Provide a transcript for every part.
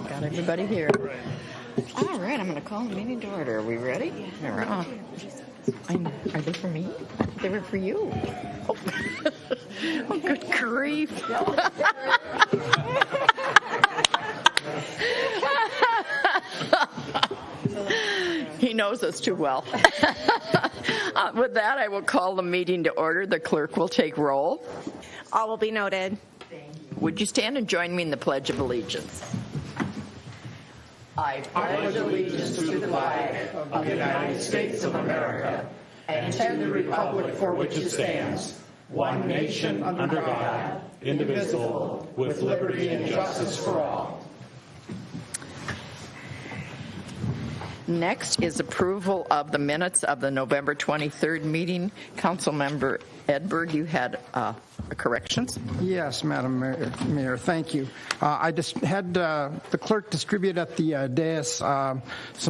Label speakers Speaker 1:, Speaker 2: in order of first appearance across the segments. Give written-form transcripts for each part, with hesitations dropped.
Speaker 1: Got everybody here. All right, I'm going to call the meeting to order. Are we ready? Yeah. Are they for me? They were for you. Oh, oh good grief. He knows us too well. With that, I will call the meeting to order. The clerk will take roll.
Speaker 2: All will be noted.
Speaker 1: Would you stand and join me in the Pledge of Allegiance? I pledge allegiance to the flag of the United States of America and to the republic for which it stands, one nation under God, indivisible, with liberty and justice for all. Next is approval of the minutes of the November 23rd meeting. Councilmember Edberg, you had corrections?
Speaker 3: Yes, Madam Mayor, thank you. I just had the clerk distribute at the dais some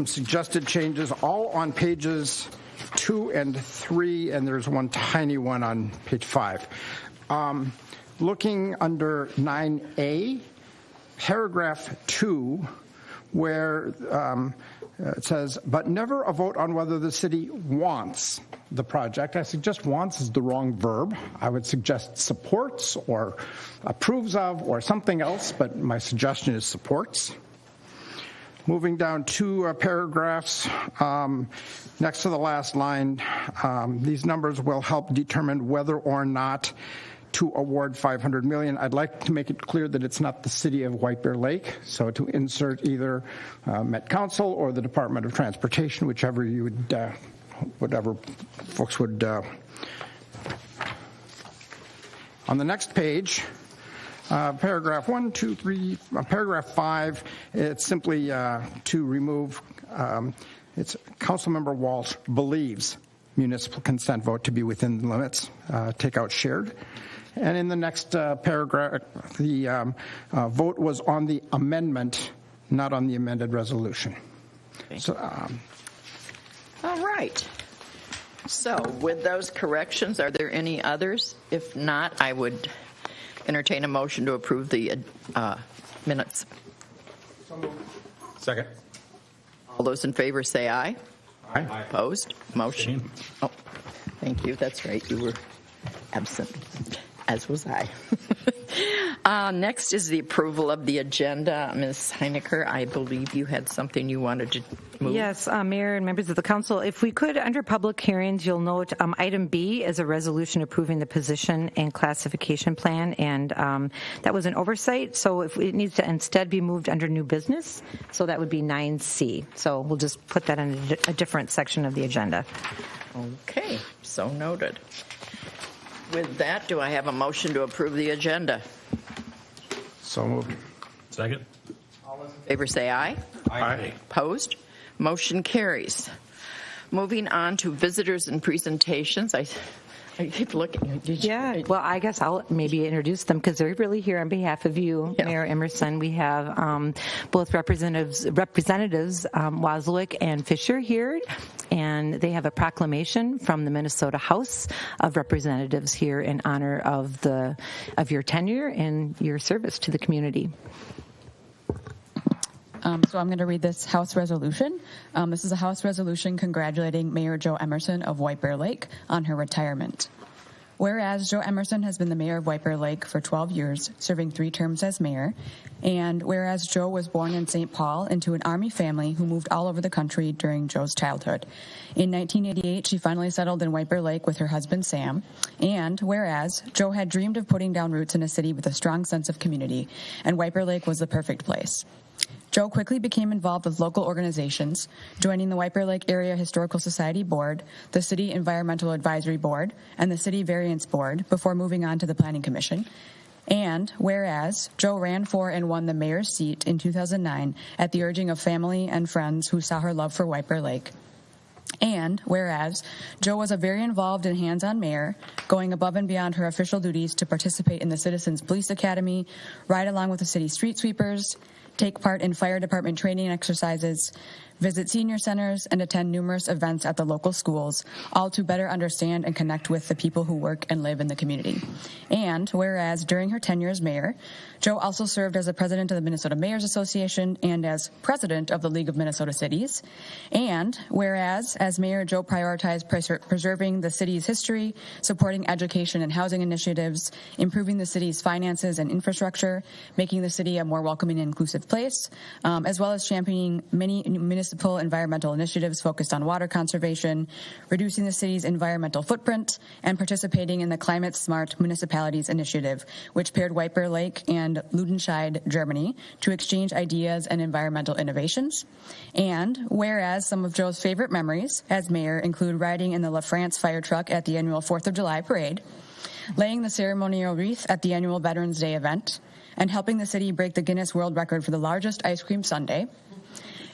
Speaker 3: suggested changes, all on pages 2 and 3, and there's one tiny one on page 5. Looking under 9A, paragraph 2, where it says, but never a vote on whether the city wants the project. I suggest wants is the wrong verb. I would suggest supports or approves of or something else, but my suggestion is supports. Moving down 2 paragraphs, next to the last line, these numbers will help determine whether or not to award $500 million. I'd like to make it clear that it's not the city of White Bear Lake, so to insert either Met Council or the Department of Transportation, whichever you would, whatever folks would. On the next page, paragraph 1, 2, 3, paragraph 5, it's simply to remove, it's Councilmember Walsh believes municipal consent vote to be within the limits, take out shared. And in the next paragraph, the vote was on the amendment, not on the amended resolution. So,
Speaker 1: all right. So with those corrections, are there any others? If not, I would entertain a motion to approve the minutes.
Speaker 4: Second.
Speaker 1: All those in favor say aye.
Speaker 4: Aye.
Speaker 1: Opposed? Motion. Oh, thank you. That's right. You were absent, as was I. Next is the approval of the agenda. Ms. Heinecker, I believe you had something you wanted to move.
Speaker 2: Yes, Mayor and members of the council, if we could, under public hearings, you'll note item B is a resolution approving the position and classification plan, and that was an oversight, so if it needs to instead be moved under new business, so that would be 9C. So we'll just put that in a different section of the agenda.
Speaker 1: Okay, so noted. With that, do I have a motion to approve the agenda?
Speaker 3: so moved.
Speaker 4: Second.
Speaker 1: All those in favor say aye.
Speaker 4: Aye.
Speaker 1: Opposed? Motion carries. Moving on to visitors and presentations. I keep looking.
Speaker 2: Yeah, well, I guess I'll maybe introduce them because they're really here on behalf of you, yeah. Mayor Emerson. We have both Representatives Wozliak and Fisher here, and they have a proclamation from the Minnesota House of Representatives here in honor of your tenure and your service to the community.
Speaker 5: So I'm going to read this House resolution. This is a House resolution congratulating Mayor Jo Emerson of White Bear Lake on her retirement. Whereas Jo Emerson has been the mayor of White Bear Lake for 12 years, serving 3 terms as mayor, and whereas Jo was born in St. Paul into an Army family who moved all over the country during Jo's childhood. In 1988, she finally settled in White Bear Lake with her husband, Sam, and whereas Jo had dreamed of putting down roots in a city with a strong sense of community, and White Bear Lake was the perfect place. Jo quickly became involved with local organizations, joining the White Bear Lake Area Historical Society Board, the City Environmental Advisory Board, and the City Variance Board before moving on to the Planning Commission. And whereas Jo ran for and won the mayor's seat in 2009 at the urging of family and friends who saw her love for White Bear Lake. And whereas Jo was a very involved and hands-on mayor, going above and beyond her official duties to participate in the Citizens Police Academy, ride along with the city street sweepers, take part in fire department training exercises, visit senior centers, and attend numerous events at the local schools, all to better understand and connect with the people who work and live in the community. And whereas during her tenure as mayor, Jo also served as the president of the Minnesota Mayors Association and as president of the League of Minnesota Cities. And whereas as mayor, Jo prioritized preserving the city's history, supporting education and housing initiatives, improving the city's finances and infrastructure, making the city a more welcoming and inclusive place, as well as championing many municipal environmental initiatives focused on water conservation, reducing the city's environmental footprint, and participating in the Climate Smart Municipalities Initiative, which paired White Bear Lake and Ludenscheid, Germany, to exchange ideas and environmental innovations. And whereas some of Jo's favorite memories as mayor include riding in the La France fire truck at the annual 4th of July parade, laying the ceremonial wreath at the annual Veterans Day event, and helping the city break the Guinness World Record for the largest ice cream sundae.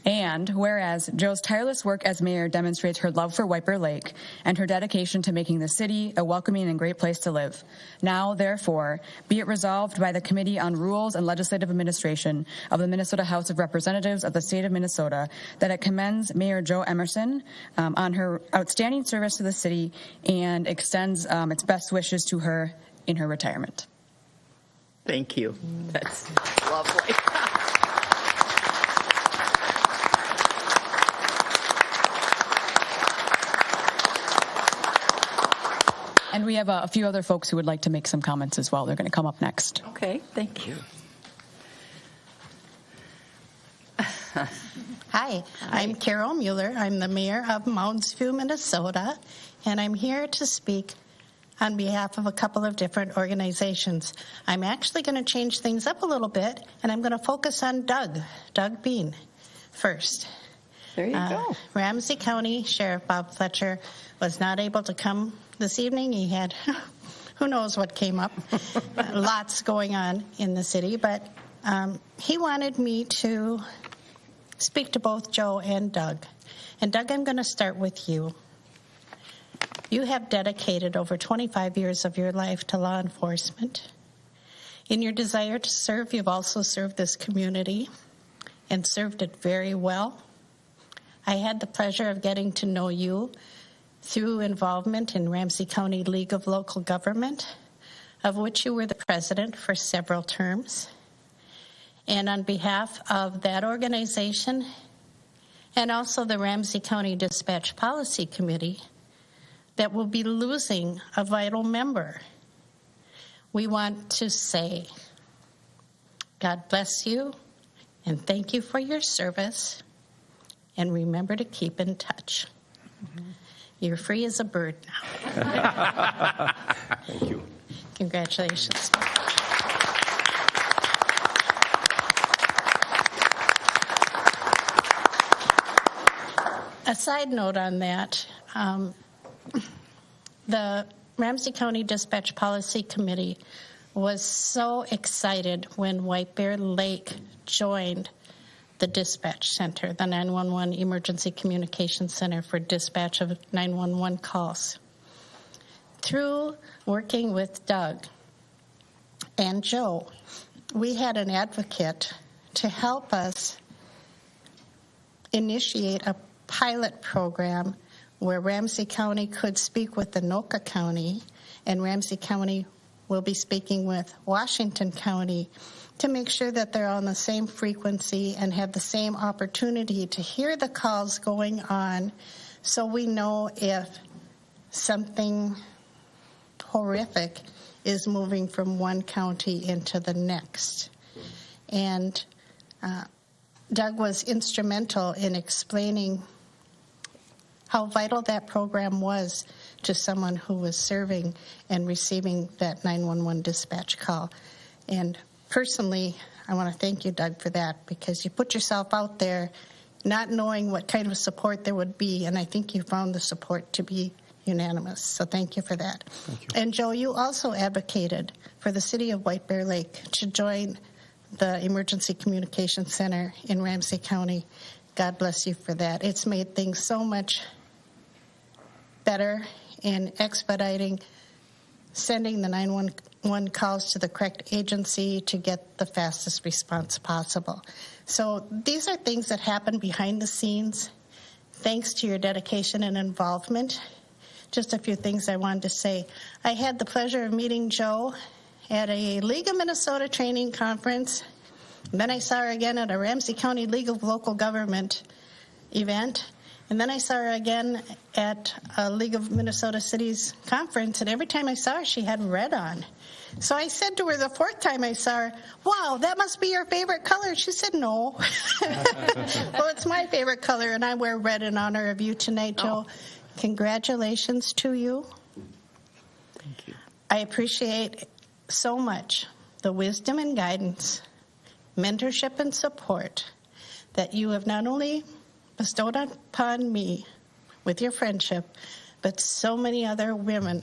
Speaker 5: And whereas Jo's tireless work as mayor demonstrates her love for White Bear Lake and her dedication to making the city a welcoming and great place to live. Now, therefore, be it resolved by the Committee on Rules and Legislative Administration of the Minnesota House of Representatives of the state of Minnesota that it commends Mayor Jo Emerson on her outstanding service to the city and extends its best wishes to her in her retirement.
Speaker 1: Thank you. That's lovely.
Speaker 5: And we have a few other folks who would like to make some comments as well. They're going to come up next.
Speaker 1: Okay, thank you.
Speaker 6: Hi, I'm Carol Mueller. I'm the mayor of Mounds View, Minnesota, and I'm here to speak on behalf of a couple of different organizations. I'm actually going to change things up a little bit, and I'm going to focus on Doug Bean first.
Speaker 1: There you go.
Speaker 6: Ramsey County Sheriff Bob Fletcher was not able to come this evening. He had who knows what came up. Lots going on in the city, but he wanted me to speak to both Jo and Doug. And Doug, I'm going to start with you. You have dedicated over 25 years of your life to law enforcement. In your desire to serve, you've also served this community and served it very well. I had the pleasure of getting to know you through involvement in Ramsey County League of Local Government, of which you were the president for several terms. And on behalf of that organization and also the Ramsey County Dispatch Policy Committee that will be losing a vital member, we want to say, God bless you and thank you for your service, and remember to keep in touch. Mm-hmm. You're free as a bird now.
Speaker 4: Thank you.
Speaker 6: Congratulations. A side note on that, the Ramsey County Dispatch Policy Committee was so excited when White Bear Lake joined the dispatch center, the 911 Emergency Communication Center for dispatch of 911 calls. Through working with Doug and Jo, we had an advocate to help us initiate a pilot program where Ramsey County could speak with Anoka County, and Ramsey County will be speaking with Washington County to make sure that they're on the same frequency and have the same opportunity to hear the calls going on, so we know if something horrific is moving from one county into the next. And Doug was instrumental in explaining how vital that program was to someone who was serving and receiving that 911 dispatch call. And personally, I want to thank you, Doug, for that, because you put yourself out there not knowing what kind of support there would be, and I think you found the support to be unanimous. So thank you for that.
Speaker 3: Thank you.
Speaker 6: And Jo, you also advocated for the city of White Bear Lake to join the Emergency Communication Center in Ramsey County. God bless you for that. It's made things so much better in expediting sending the one calls to the correct agency to get the fastest response possible. So these are things that happen behind the scenes. Thanks to your dedication and involvement. Just a few things I wanted to say. I had the pleasure of meeting Joe at a League of Minnesota training conference. And then I saw her again at a Ramsey County League of Local Government event. And then I saw her again at a League of Minnesota Cities conference. And every time I saw her, she had red on. So I said to her the fourth time I saw her, wow, that must be your favorite color. She said, no. Well, it's my favorite color, and I wear red in honor of you tonight, Joe. Congratulations to you.
Speaker 1: Thank you.
Speaker 6: I appreciate so much the wisdom and guidance, mentorship and support that you have not only bestowed upon me with your friendship, but so many other women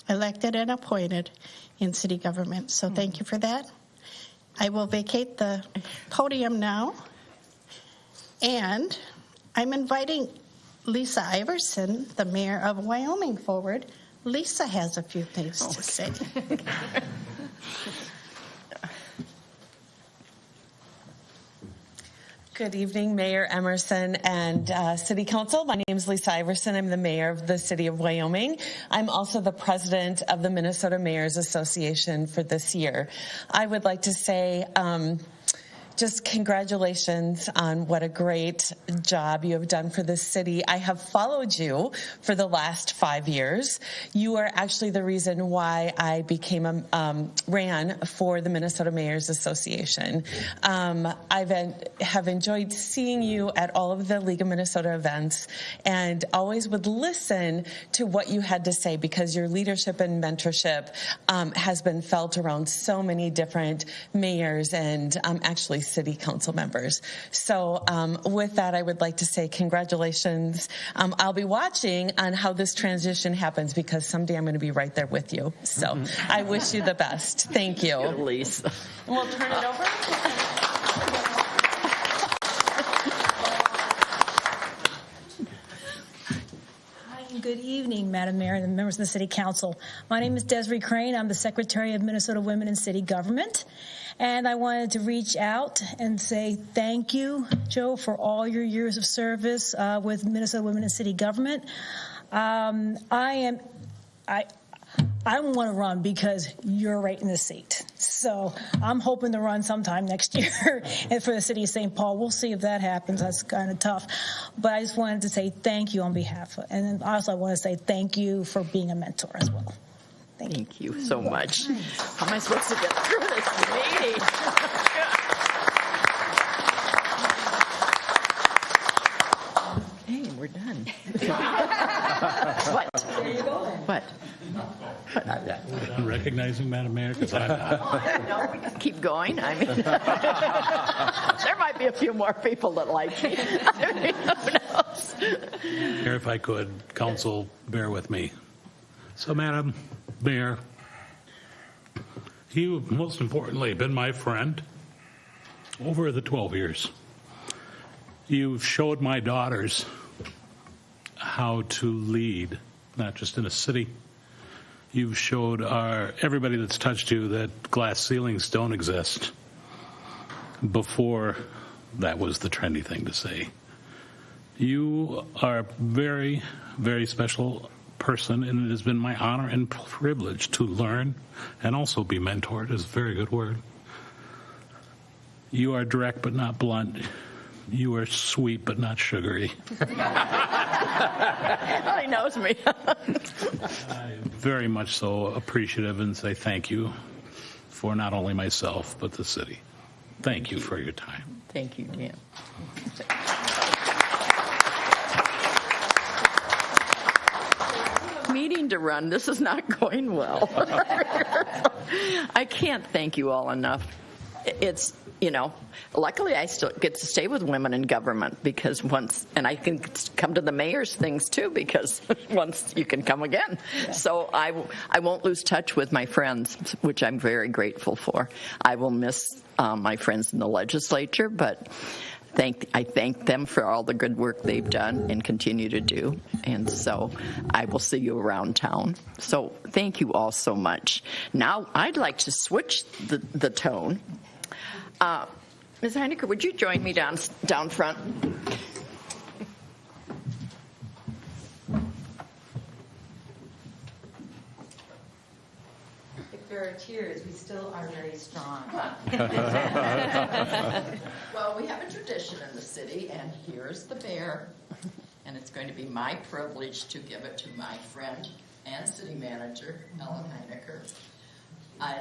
Speaker 6: elected and appointed in city government. So thank you for that. I will vacate the podium now. And I'm inviting Lisa Iverson, the mayor of Wyoming, forward. Lisa has a few things to say.
Speaker 7: Good evening, Mayor Emerson and City Council. My name is Lisa Iverson. I'm the mayor of the city of Wyoming. I'm also the president of the Minnesota Mayors Association for this year. I would like to say just congratulations on what a great job you have done for this city. I have followed you for the last 5 years. You are actually the reason why I became ran for the Minnesota Mayors Association. I have enjoyed seeing you at all of the League of Minnesota events and always would listen to what you had to say because your leadership and mentorship has been felt around so many different mayors and actually city council members. So with that, I would like to say congratulations. I'll be watching on how this transition happens because someday I'm going to be right there with you. So I wish you the best. Thank you.
Speaker 1: Lisa.
Speaker 7: And we'll turn it over.
Speaker 8: Good evening, Madam Mayor and the members of the City Council. My name is Desiree Crane. I'm the Secretary of Minnesota Women in City Government. And I wanted to reach out and say thank you, Joe, for all your years of service with Minnesota Women in City Government. I want to run because you're right in the seat. So I'm hoping to run sometime next year and for the city of St. Paul. We'll see if that happens. That's kind of tough. But I just wanted to say thank you on behalf of, and then also I want to say thank you for being a mentor as well.
Speaker 1: Thank you so much. How am I supposed to get through this meeting? Okay, we're done. What? There you go. What?
Speaker 4: Recognizing Madam Mayor, because
Speaker 1: No, we can keep going. I mean, there might be a few more people that like me. I mean, who knows?
Speaker 4: Mayor, if I could, council, bear with me. So, Madam Mayor, you most importantly have been my friend over the 12 years. You've showed my daughters how to lead, not just in a city. You've showed everybody that's touched you that glass ceilings don't exist. Before that was the trendy thing to say. You are a very, very special person, and it has been my honor and privilege to learn and also be mentored, is a very good word. You are direct but not blunt. You are sweet but not sugary.
Speaker 1: He knows me.
Speaker 4: I'm very much so appreciative and say thank you for not only myself but the city. Thank you for your time.
Speaker 1: Thank you, Dan. Meeting to run. This is not going well. I can't thank you all enough. It's, luckily I still get to stay with women in government because and I can come to the mayor's things too because once you can come again. Yeah. So I won't lose touch with my friends, which I'm very grateful for. I will miss my friends in the legislature, but I thank them for all the good work they've done and continue to do. And so I will see you around town. So thank you all so much. Now I'd like to switch the tone. Ms. Heinecker, would you join me down front?
Speaker 2: If there are tears, we still are very strong.
Speaker 1: Well, we have a tradition in the city, and here's the bear. And it's going to be my privilege to give it to my friend and city manager, Ellen Heinecker.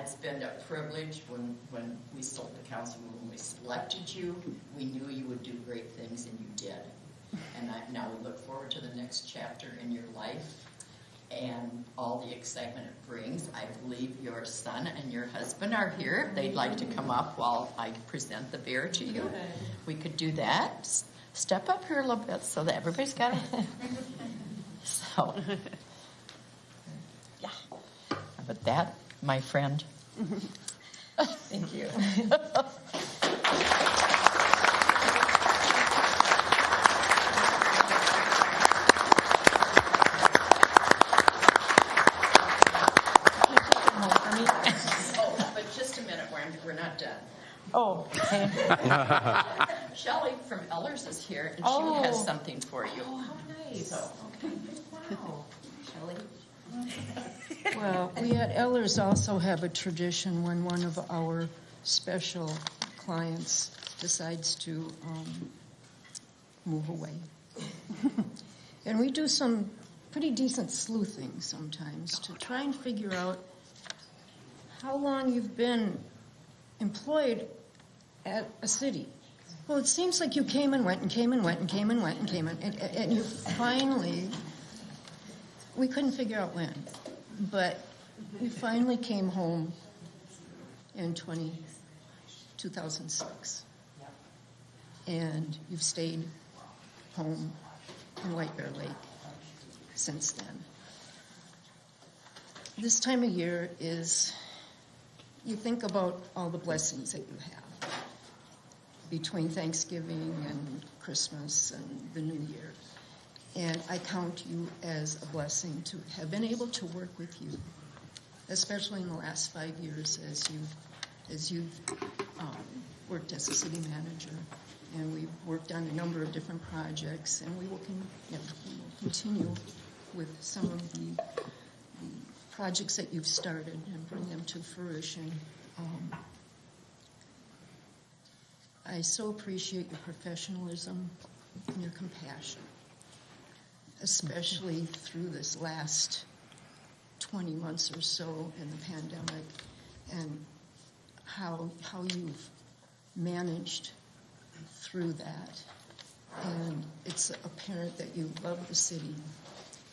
Speaker 1: It's been a privilege when we sold the council, when we selected you. We knew you would do great things, and you did. And now we look forward to the next chapter in your life and all the excitement it brings. I believe your son and your husband are here. They'd like to come up while I present the bear to you. We could do that. Step up here a little bit so that everybody's got it. So, yeah. But that, my friend. Thank you. But just a minute, we're not done.
Speaker 2: Oh, okay.
Speaker 1: Shelley from Ellers is here, and she has something for you.
Speaker 2: Oh, how nice.
Speaker 1: So,
Speaker 2: Wow. Shelley?
Speaker 9: Well, we at Ellers also have a tradition when one of our special clients decides to move away. And we do some pretty decent sleuthing sometimes to try and figure out how long you've been employed at a city. Well, it seems like you came and went and came and went and came and went and came and you finally, we couldn't figure out when, but you finally came home in 2006. And you've stayed home in White Bear Lake since then. This time of year is, you think about all the blessings that you have between Thanksgiving and Christmas and the New Year. And I count you as a blessing to have been able to work with you, especially in the last 5 years as you've worked as a city manager. And we've worked on a number of different projects, and we will continue with some of the projects that you've started and bring them to fruition. I so appreciate your professionalism and your compassion, especially through this last 20 months or so in the pandemic, and how you've managed through that. And it's apparent that you love the city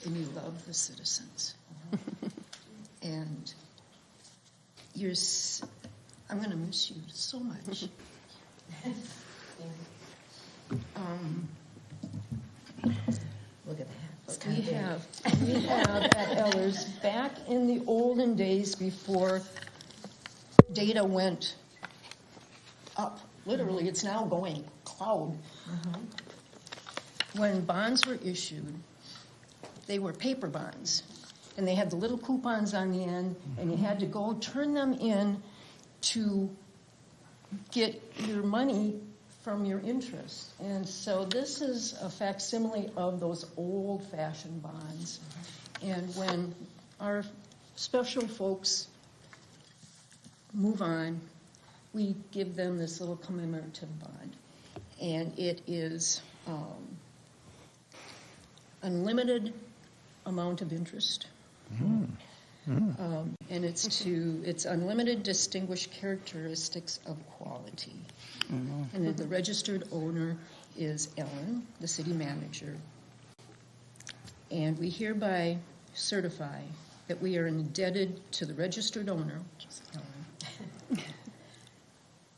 Speaker 9: and you love the citizens. And I'm going to miss you so much.
Speaker 2: Look at that.
Speaker 9: We have at Ellers, back in the olden days before data went up, literally it's now going cloud. When bonds were issued, they were paper bonds, and they had the little coupons on the end, and you had to go turn them in to get your money from your interest. And so this is a facsimile of those old-fashioned bonds. And when our special folks move on, we give them this little commemorative bond. And it is unlimited amount of interest. And it's unlimited distinguished characteristics of quality. And the registered owner is Ellen, the city manager. And we hereby certify that we are indebted to the registered owner, which is Ellen.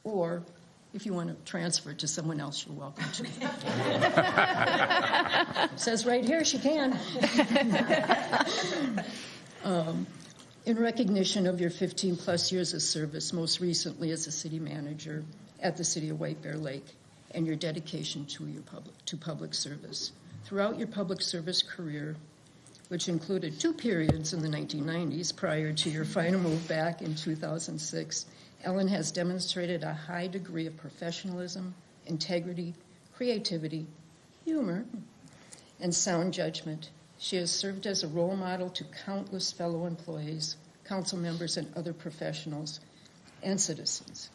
Speaker 9: Or if you want to transfer it to someone else, you're welcome to. It says right here she can. In recognition of your 15-plus years of service, most recently as a city manager at the city of White Bear Lake, and your dedication to public service. Throughout your public service career, which included 2 periods in the 1990s prior to your final move back in 2006, Ellen has demonstrated a high degree of professionalism, integrity, creativity, humor, and sound judgment. She has served as a role model to countless fellow employees, council members, and other professionals and citizens.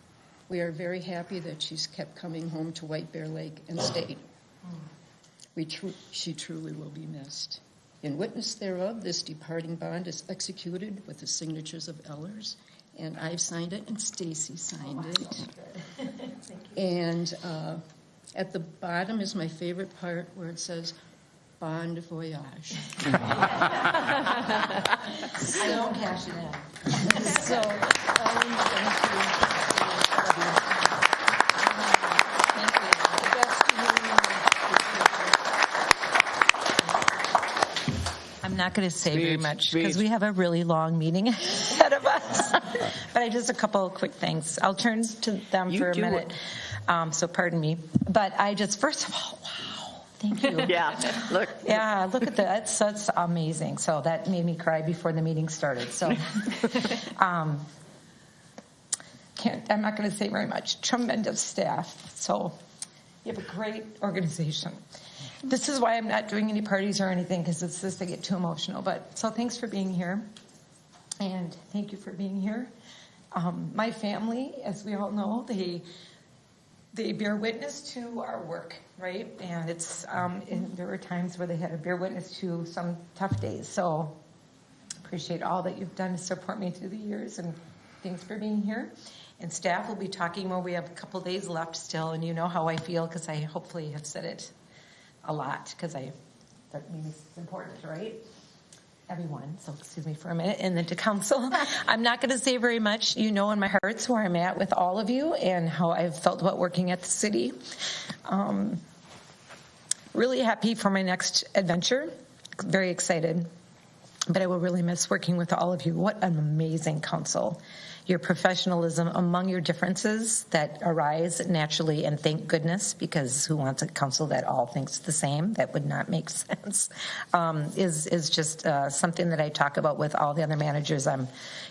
Speaker 9: We are very happy that she's kept coming home to White Bear Lake and stayed. She truly will be missed. In witness thereof, this departing bond is executed with the signatures of Ellers, and I've signed it, and Stacy signed it. And at the bottom is my favorite part, where it says, "Bon voyage." I don't cash it in. So,
Speaker 2: I'm not going to say very much because we have a really long meeting ahead of us. But just a couple of quick things. I'll turn to them for a minute. So pardon me. But first of all, wow, thank you.
Speaker 1: Yeah, look.
Speaker 2: Yeah, look at that. That's amazing. So that made me cry before the meeting started. So I'm not going to say very much. Tremendous staff. So you have a great organization. This is why I'm not doing any parties or anything, because it's just I get too emotional. But so thanks for being here, and thank you for being here. My family, as we all know, they bear witness to our work, right? And it's and there were times where they had to bear witness to some tough days. So appreciate all that you've done to support me through the years, and thanks for being here. And staff will be talking more. We have a couple days left still, and you know how I feel because I hopefully have said it a lot because that means it's important, right? Everyone, so excuse me for a minute, and then to council. I'm not going to say very much. You know in my heart's where I'm at with all of you and how I've felt about working at the city. Really happy for my next adventure. Very excited. But I will really miss working with all of you. What an amazing council. Your professionalism among your differences that arise naturally, and thank goodness, because who wants a council that all thinks the same? That would not make sense. Is just something that I talk about with all the other managers I'm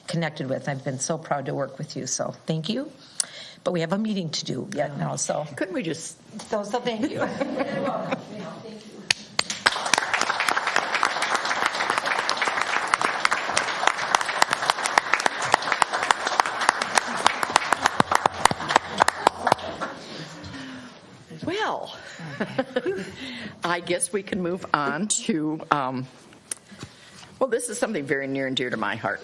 Speaker 2: connected with. I've been so proud to work with you, so thank you. But we have a meeting to do yet now, so
Speaker 1: Couldn't we just...
Speaker 2: So thank you. You're welcome. Thank you.
Speaker 1: Well, I guess we can move on to, well, this is something very near and dear to my heart.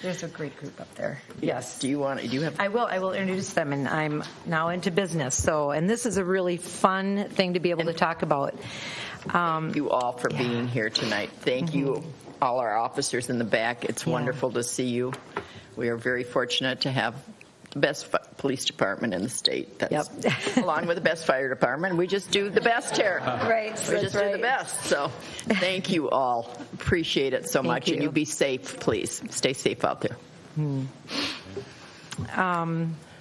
Speaker 2: There's a great group up there. Yes.
Speaker 1: Do you have?
Speaker 2: I will introduce them, and I'm now into business. So, and this is a really fun thing to be able to talk about.
Speaker 1: Thank you all for being here tonight. Thank you, all our officers in the back. It's wonderful to see you. We are very fortunate to have the best police department in the state. That's along with the best fire department. We just do the best here.
Speaker 2: Right.
Speaker 1: We just do the best. So thank you all. Appreciate it so much. And you be safe, please. Stay safe out there.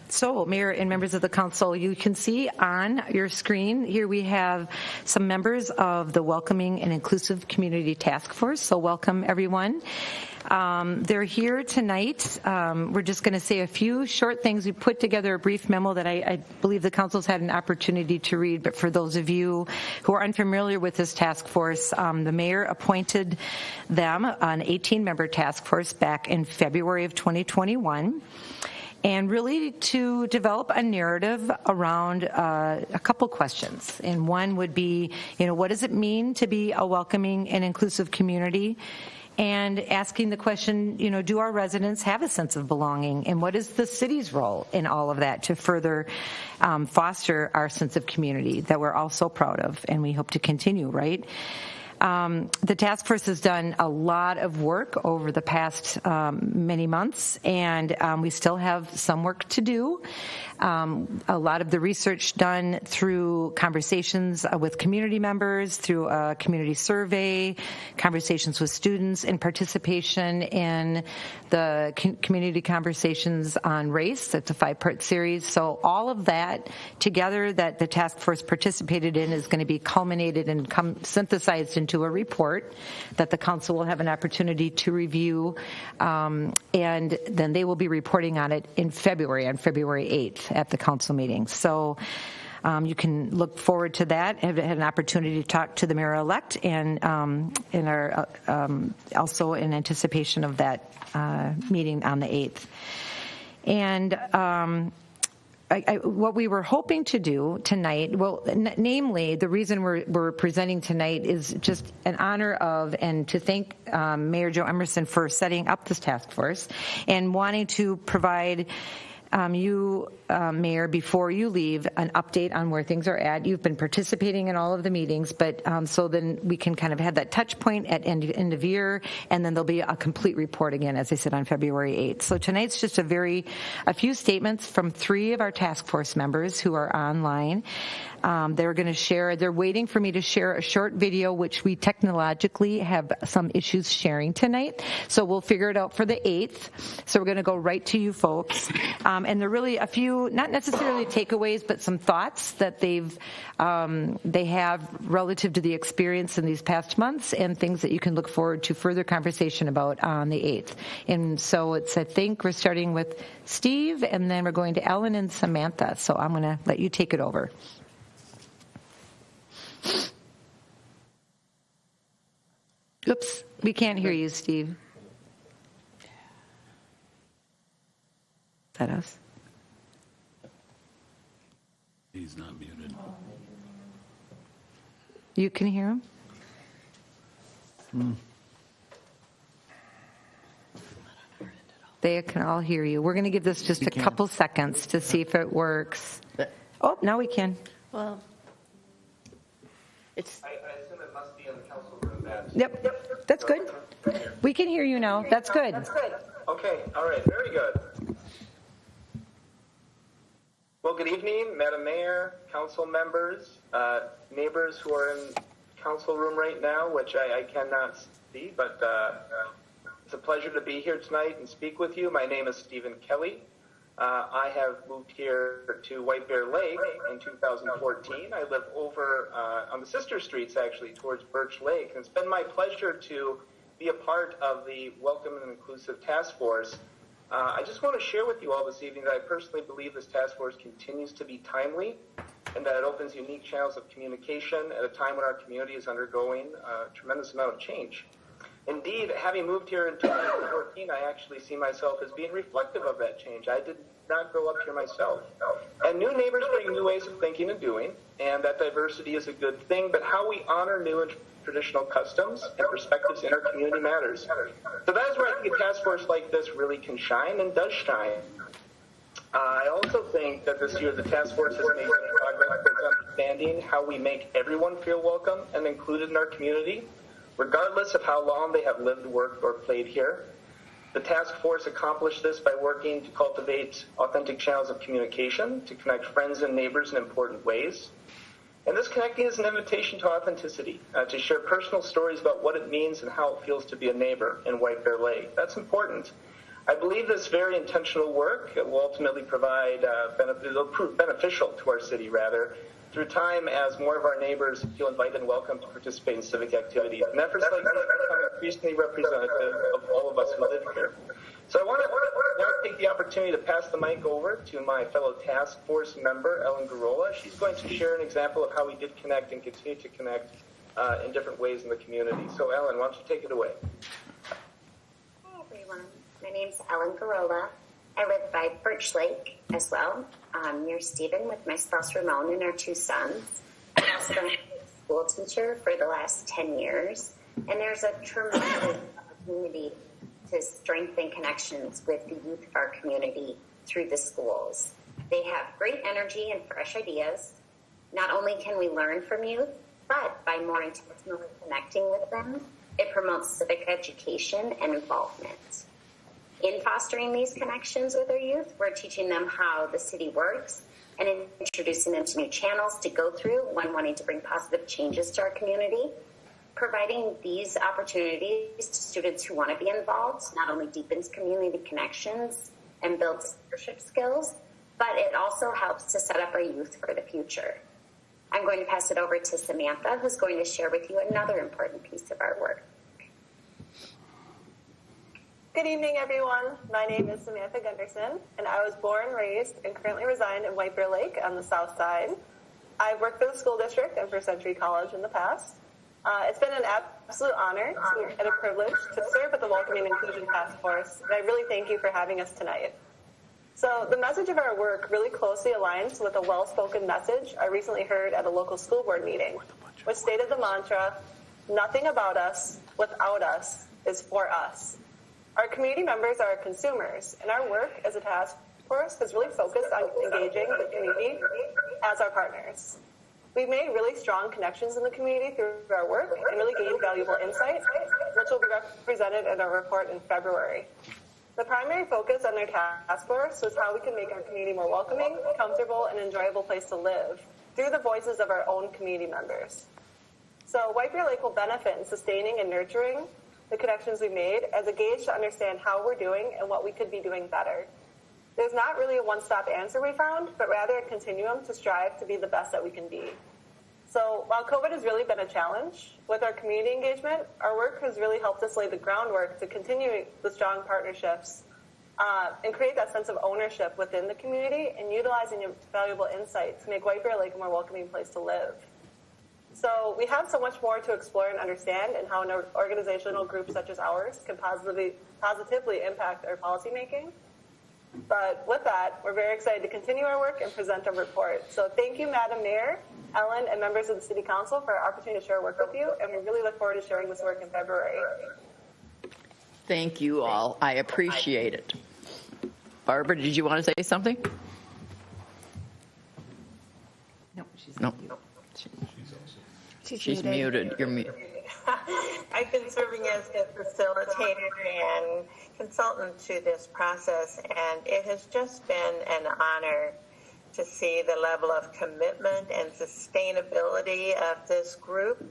Speaker 2: So, Mayor and members of the council, you can see on your screen here we have some members of the Welcoming and Inclusive Community Task Force. So welcome, everyone. They're here tonight. We're just going to say a few short things. We put together a brief memo that I believe the council's had an opportunity to read, but for those of you who are unfamiliar with this task force, the mayor appointed them an 18-member task force back in February of 2021. And really to develop a narrative around a couple questions. And one would be, what does it mean to be a welcoming and inclusive community? And asking the question, do our residents have a sense of belonging? And what is the city's role in all of that to further foster our sense of community that we're all so proud of and we hope to continue, right? The task force has done a lot of work over the past many months, and we still have some work to do. A lot of the research done through conversations with community members, through a community survey, conversations with students, and participation in the community conversations on race. It's a 5-part series. So all of that together that the task force participated in is going to be culminated and synthesized into a report that the council will have an opportunity to review, and then they will be reporting on it in February, on February 8th at the council meeting. So you can look forward to that. Have had an opportunity to talk to the mayor-elect, and are also in anticipation of that meeting on the 8th. And what we were hoping to do tonight, well, namely, the reason we're presenting tonight is just an honor of and to thank Mayor Joe Emerson for setting up this task force and wanting to provide you, Mayor, before you leave, an update on where things are at. You've been participating in all of the meetings, but so then we can kind of have that touch point at end of year, and then there'll be a complete report again, as I said, on February 8th. So tonight's just a few statements from 3 of our task force members who are online. They're going to share, they're waiting for me to share a short video, which we technologically have some issues sharing tonight. So we'll figure it out for the 8th. So we're going to go right to you folks. And there are really a few, not necessarily takeaways, but some thoughts that they have relative to the experience in these past months and things that you can look forward to further conversation about on the 8th. And so I think we're starting with Steve, and then we're going to Ellen and Samantha. So I'm going to let you take it over. Oops, we can't hear you, Steve. Is that us?
Speaker 4: He's not muted.
Speaker 2: You can hear him? They can all hear you. We're going to give this just a couple seconds to see if it works. Oh, now we can.
Speaker 1: Well,
Speaker 10: I assume it must be in the council room.
Speaker 2: Yep, that's good. We can hear you now. That's good.
Speaker 10: Okay, all right, very good. Well, good evening, Madam Mayor, council members, neighbors who are in council room right now, which I cannot see, but it's a pleasure to be here tonight and speak with you. My name is Stephen Kelly. I have moved here to White Bear Lake in 2014. I live over on the sister streets, actually, towards Birch Lake. And it's been my pleasure to be a part of the Welcome and Inclusive Task Force. I just want to share with you all this evening that I personally believe this task force continues to be timely and that it opens unique channels of communication at a time when our community is undergoing a tremendous amount of change. Indeed, having moved here in 2014, I actually see myself as being reflective of that change. I did not grow up here myself. And new neighbors bring new ways of thinking and doing, and that diversity is a good thing, but how we honor new and traditional customs and perspectives in our community matters. So that is where I think a task force like this really can shine and does shine. I also think that this year the task force has made progress towards understanding how we make everyone feel welcome and included in our community, regardless of how long they have lived, worked, or played here. The task force accomplished this by working to cultivate authentic channels of communication, to connect friends and neighbors in important ways. And this connecting is an invitation to authenticity, to share personal stories about what it means and how it feels to be a neighbor in White Bear Lake. That's important. I believe this very intentional work will ultimately provide it'll prove beneficial to our city, rather, through time as more of our neighbors feel invited and welcome to participate in civic activities. And efforts like this become increasingly representative of all of us who live here. So I want to now take the opportunity to pass the mic over to my fellow task force member, Ellen Garola. She's going to share an example of how we did connect and continue to connect in different ways in the community. So Ellen, why don't you take it away?
Speaker 11: Hi everyone, my name's Ellen Garola. I live by Birch Lake as well, near Stephen with my spouse Ramon and our 2 sons. I've also been a school teacher for the last 10 years, and there's a tremendous opportunity to strengthen connections with the youth of our community through the schools. They have great energy and fresh ideas. Not only can we learn from youth, But by more intentionally connecting with them, it promotes civic education and involvement. In fostering these connections with our youth, we're teaching them how the city works and introducing them to new channels to go through when wanting to bring positive changes to our community. Providing these opportunities to students who want to be involved not only deepens community connections and builds leadership skills, but it also helps to set up our youth for the future. I'm going to pass it over to Samantha, who's going to share with you another important piece of our work.
Speaker 12: Good evening, everyone. My name is Samantha Gunderson, and I was born, raised, and currently reside in White Bear Lake on the south side. I've worked for the school district and for Century College in the past. It's been an absolute honor and a privilege to serve with the Welcoming and Inclusion Task Force, and I really thank you for having us tonight. So the message of our work really closely aligns with a well-spoken message I recently heard at a local school board meeting, which stated the mantra, "Nothing about us without us is for us." Our community members are consumers, and our work as a task force has really focused on engaging the community as our partners. We've made really strong connections in the community through our work and really gained valuable insight, which will be represented in our report in February. The primary focus on our task force was how we can make our community more welcoming, comfortable, and enjoyable place to live through the voices of our own community members. So White Bear Lake will benefit in sustaining and nurturing the connections we made as a gauge to understand how we're doing and what we could be doing better. There's not really a one-stop answer we found, but rather a continuum to strive to be the best that we can be. So while COVID has really been a challenge, with our community engagement, our work has really helped us lay the groundwork to continue the strong partnerships and create that sense of ownership within the community and utilizing valuable insight to make White Bear Lake a more welcoming place to live. So we have so much more to explore and understand and how an organizational group such as ours can positively impact our policymaking. But with that, we're very excited to continue our work and present our report. So thank you, Madam Mayor, Ellen, and members of the City Council for our opportunity to share our work with you, and we really look forward to sharing this work in February.
Speaker 1: Thank you all. I appreciate it. Barbara, did you want to say something?
Speaker 2: No, she's
Speaker 1: no. She's muted. You're muted.
Speaker 13: I've been serving as a facilitator and consultant to this process, and it has just been an honor to see the level of commitment and sustainability of this group,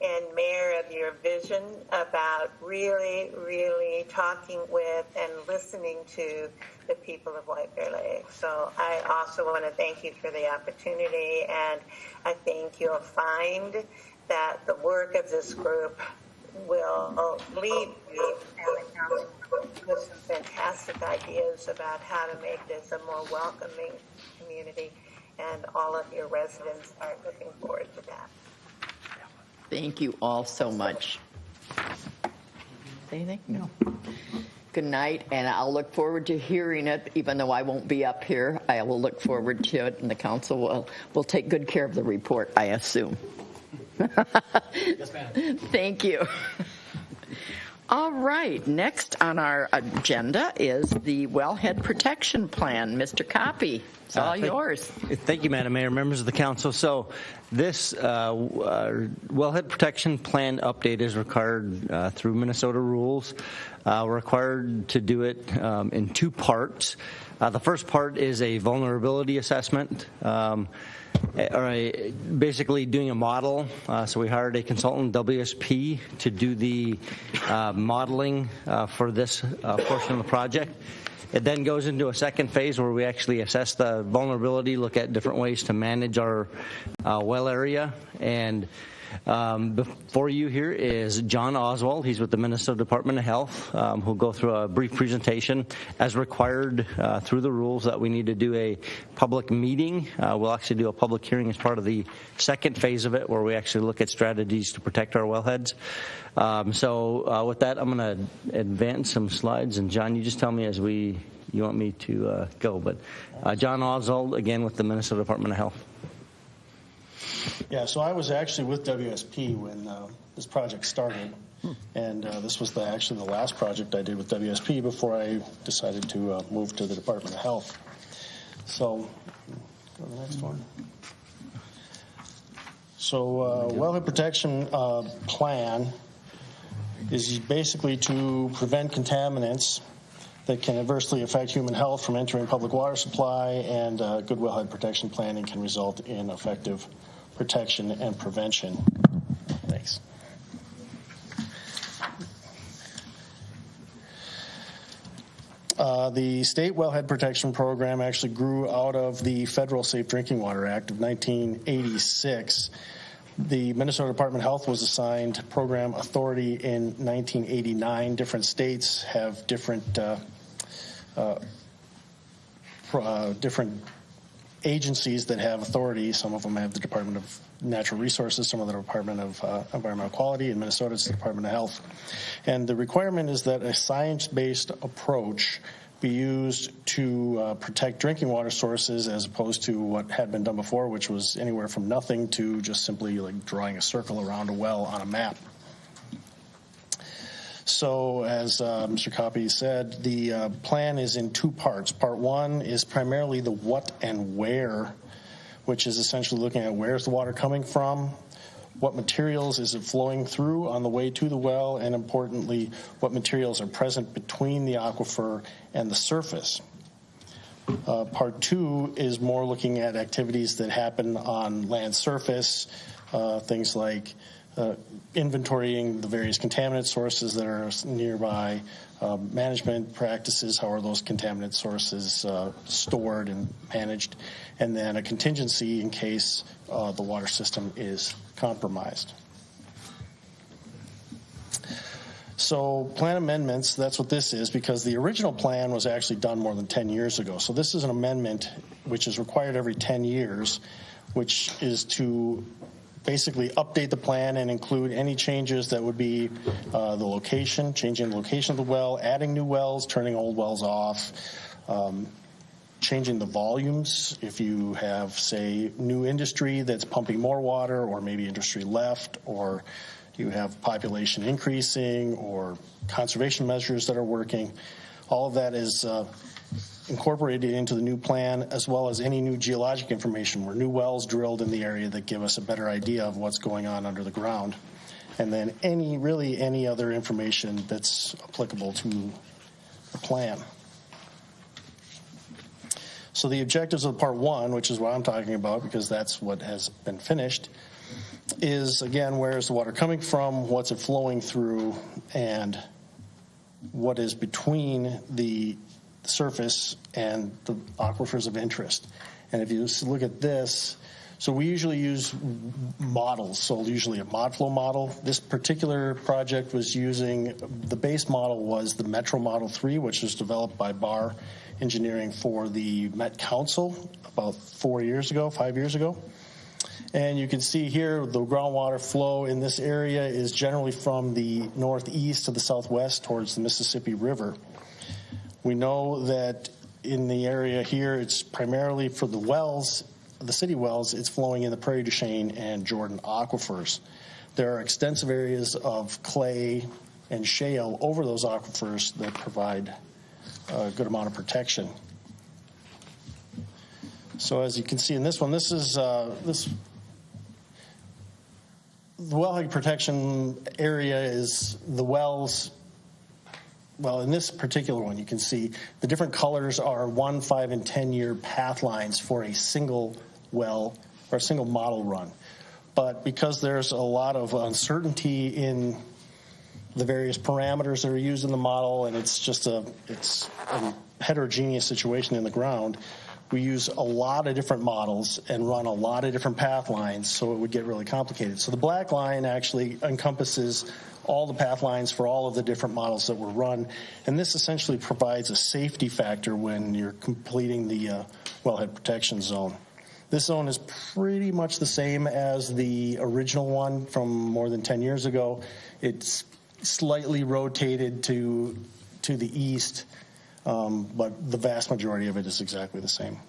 Speaker 13: and Mayor, of your vision about really, really talking with and listening to the people of White Bear Lake. So I also want to thank you for the opportunity, and I think you'll find that the work of this group will lead you with some fantastic ideas about how to make this a more welcoming community, and all of your residents are looking forward to that.
Speaker 1: Thank you all so much. Anything? No. Good night, and I'll look forward to hearing it, even though I won't be up here. I will look forward to it, and the council will take good care of the report, I assume.
Speaker 14: Yes, ma'am.
Speaker 1: Thank you. All right, next on our agenda is the Wellhead Protection Plan. Mr. Copy, it's all yours.
Speaker 14: Thank you, Madam Mayor, members of the council. So this Wellhead Protection Plan update is required through Minnesota rules. We're required to do it in two parts. The first part is a vulnerability assessment. Basically doing a model. So we hired a consultant, WSP, to do the modeling for this portion of the project. It then goes into a second phase where we actually assess the vulnerability, look at different ways to manage our well area. And before you here is John Oswald. He's with the Minnesota Department of Health, who'll go through a brief presentation. As required through the rules that we need to do a public meeting. We'll actually do a public hearing as part of the second phase of it, where we actually look at strategies to protect our wellheads. So with that, I'm going to advance some slides. And John, you just tell me as you want me to go. But John Oswald, again, with the Minnesota Department of Health.
Speaker 15: Yeah, so I was actually with WSP when this project started, and this was actually the last project I did with WSP before I decided to move to the Department of Health. So, go to the next one. So wellhead protection plan is basically to prevent contaminants that can adversely affect human health from entering public water supply, and good wellhead protection planning can result in effective protection and prevention. Thanks. The state wellhead protection program actually grew out of the Federal Safe Drinking Water Act of 1986. The Minnesota Department of Health was assigned program authority in 1989. Different states have different agencies that have authority. Some of them have the Department of Natural Resources, some of the Department of Environmental Quality. In Minnesota, it's the Department of Health. And the requirement is that a science-based approach be used to protect drinking water sources, as opposed to what had been done before, which was anywhere from nothing to just simply like drawing a circle around a well on a map. So as Mr. Coppe said, the plan is in two parts. Part one is primarily the what and where, which is essentially looking at where's the water coming from, what materials is it flowing through on the way to the well, and importantly, what materials are present between the aquifer and the surface. Part two is more looking at activities that happen on land surface, things like inventorying the various contaminant sources that are nearby, management practices, how are those contaminant sources stored and managed, and then a contingency in case the water system is compromised. So plan amendments, that's what this is, because the original plan was actually done more than 10 years ago. So this is an amendment which is required every 10 years, which is to basically update the plan and include any changes that would be the location, changing the location of the well, adding new wells, turning old wells off, changing the volumes. If you have, say, new industry that's pumping more water, or maybe industry left, or you have population increasing, or conservation measures that are working, all of that is incorporated into the new plan, as well as any new geologic information, where new wells drilled in the area that give us a better idea of what's going on under the ground, and then any other information that's applicable to the plan. So the objectives of part one, which is what I'm talking about because that's what has been finished, is again, where is the water coming from, what's it flowing through, and what is between the surface and the aquifers of interest. And if you look at this, so we usually use models, so usually a ModFlow model. This particular project was using, the base model was the Metro Model 3, which was developed by Barr Engineering for the Met Council about 5 years ago. And you can see here the groundwater flow in this area is generally from the northeast to the southwest towards the Mississippi River. We know that in the area here, it's primarily for the wells, the city wells, it's flowing in the Prairie du Chien and Jordan aquifers. There are extensive areas of clay and shale over those aquifers that provide a good amount of protection. So as you can see in this one, this is the wellhead protection area is the wells. Well, in this particular one, you can see the different colors are 1, 5, and 10-year path lines for a single well or a single model run. But because there's a lot of uncertainty in the various parameters that are used in the model, and it's just a heterogeneous situation in the ground, we use a lot of different models and run a lot of different path lines, so it would get really complicated. So the black line actually encompasses all the path lines for all of the different models that were run, and this essentially provides a safety factor when you're completing the wellhead protection zone. This zone is pretty much the same as the original one from more than 10 years ago. It's slightly rotated to the east, but the vast majority of it is exactly the same.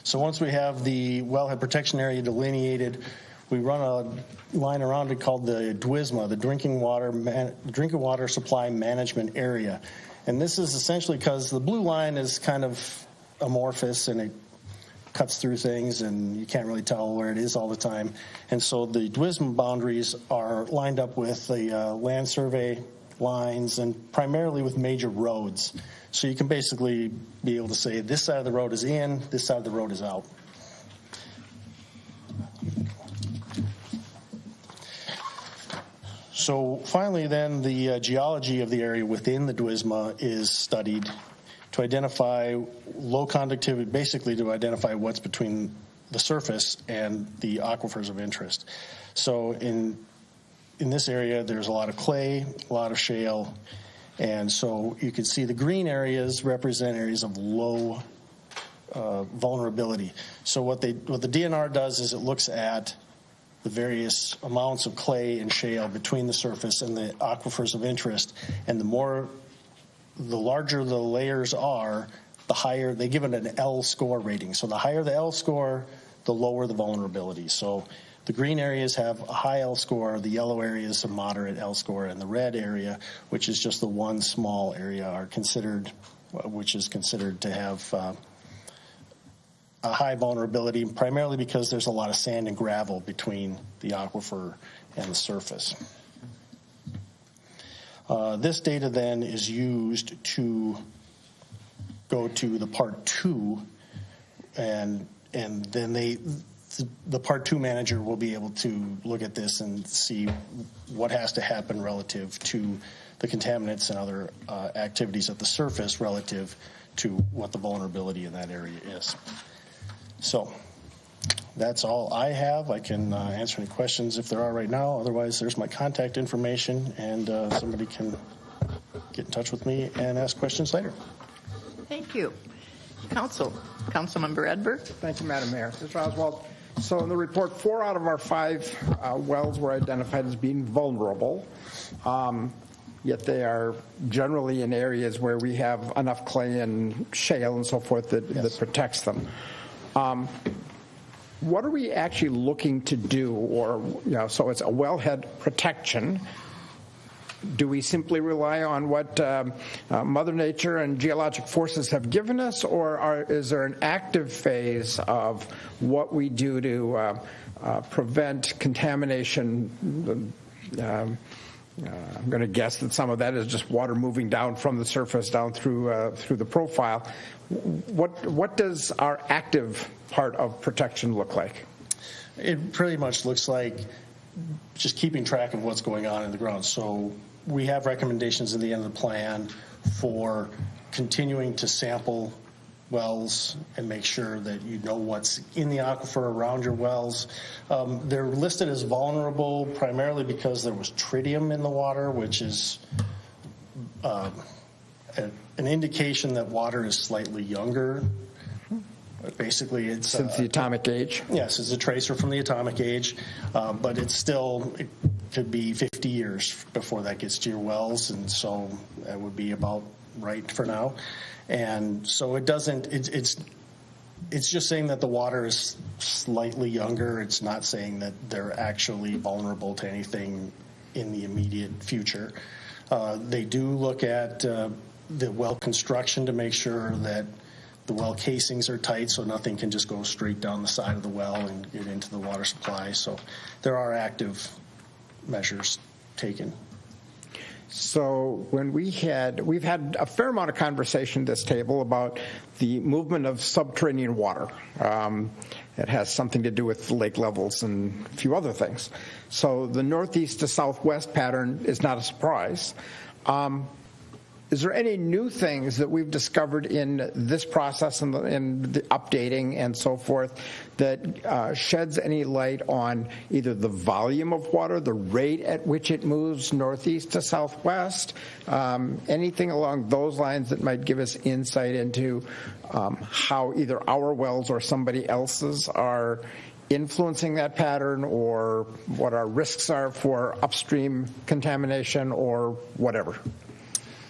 Speaker 15: So once we have the wellhead protection area delineated, we run a line around it called the DWSMA, the Drinking Water Supply Management Area. And this is essentially because the blue line is kind of amorphous and it cuts through things, and you can't really tell where it is all the time. And so the DWISM boundaries are lined up with the land survey lines and primarily with major roads. So you can basically be able to say this side of the road is in, this side of the road is out. So finally then, the geology of the area within the DWISMA is studied to identify low conductivity, basically to identify what's between the surface and the aquifers of interest. So in this area, there's a lot of clay, a lot of shale, and so you can see the green areas represent areas of low vulnerability. So what the DNR does is it looks at the various amounts of clay and shale between the surface and the aquifers of interest, and the larger the layers are, the higher, they give it an L score rating. So the higher the L score, the lower the vulnerability. So the green areas have a high L score, the yellow areas a moderate L score, and the red area, which is just the one small area, which is considered to have a high vulnerability, primarily because there's a lot of sand and gravel between the aquifer and the surface. This data then is used to go to the Part 2, and then the Part 2 manager will be able to look at this and see what has to happen relative to the contaminants and other activities at the surface relative to what the vulnerability in that area is. So that's all I have. I can answer any questions if there are right now. Otherwise, there's my contact information, and somebody can get in touch with me and ask questions later.
Speaker 1: Thank you. Councilmember Edberg.
Speaker 3: Thank you, Madam Mayor. Mr. Oswald. So in the report, 4 out of our 5 wells were identified as being vulnerable, yet they are generally in areas where we have enough clay and shale and so forth that protects them. What are we actually looking to do? Or, so it's a wellhead protection. Do we simply rely on what Mother Nature and geologic forces have given us, or is there an active phase of what we do to prevent contamination? I'm going to guess that some of that is just water moving down from the surface down through the profile. What does our active part of protection look like?
Speaker 15: It pretty much looks like just keeping track of what's going on in the ground. So we have recommendations at the end of the plan for continuing to sample wells and make sure that you know what's in the aquifer around your wells. They're listed as vulnerable primarily because there was tritium in the water, which is an indication that water is slightly younger. Basically, it's
Speaker 3: since the atomic age.
Speaker 15: Yes, it's a tracer from the atomic age, but it could be 50 years before that gets to your wells, and so that would be about right for now. And so it doesn't. It's just saying that the water is slightly younger. It's not saying that they're actually vulnerable to anything in the immediate future. They do look at the well construction to make sure that the well casings are tight, so nothing can just go straight down the side of the well and get into the water supply. So there are active measures taken.
Speaker 3: So when we've had a fair amount of conversation at this table about the movement of subterranean water. It has something to do with lake levels and a few other things. So the northeast to southwest pattern is not a surprise. Is there any new things that we've discovered in this process and the updating and so forth that sheds any light on either the volume of water, the rate at which it moves northeast to southwest, anything along those lines that might give us insight into how either our wells or somebody else's are influencing that pattern, or what our risks are for upstream contamination or whatever?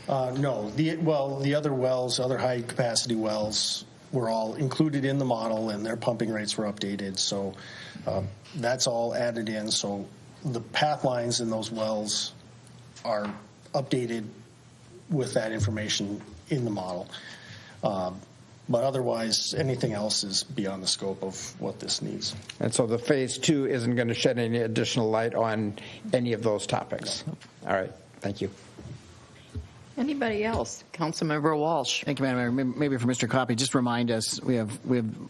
Speaker 15: No. The other wells, other high-capacity wells, were all included in the model, and their pumping rates were updated. So that's all added in. So the path lines in those wells are updated with that information in the model. But otherwise, anything else is beyond the scope of what this needs.
Speaker 3: And so the phase 2 isn't going to shed any additional light on any of those topics. All right. Thank you.
Speaker 1: Anybody else? Councilmember Walsh.
Speaker 16: Thank you, Madam Mayor. Maybe for Mr. Coffey, just remind us, we have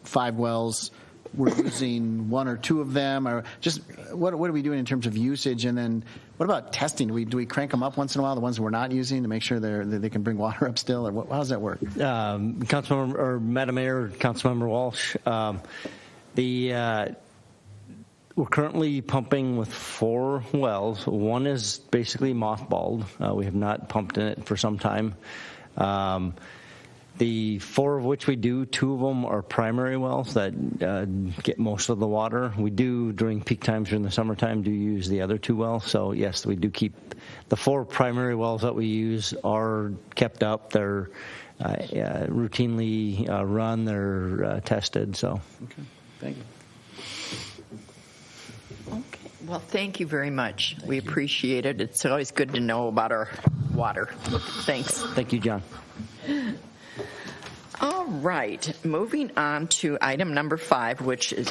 Speaker 16: 5 wells. We're using 1 or 2 of them, or just what are we doing in terms of usage? And then what about testing? Do we crank them up once in a while, the ones we're not using, to make sure they can bring water up still, or how does that work?
Speaker 14: Councilmember or Madam Mayor, Councilmember Walsh, we're currently pumping with 4 wells. 1 is basically mothballed. We have not pumped in it for some time. The 4 of which we do, 2 of them are primary wells that get most of the water. We do, during peak times during the summertime, do use the other 2 wells. So yes, we do keep the 4 primary wells that we use are kept up. They're routinely run. They're tested. So.
Speaker 16: Okay. Thank you.
Speaker 1: Okay. Well, thank you very much. We appreciate it. It's always good to know about our water. Thanks.
Speaker 14: Thank you, John.
Speaker 1: All right, moving on to item number 5, which is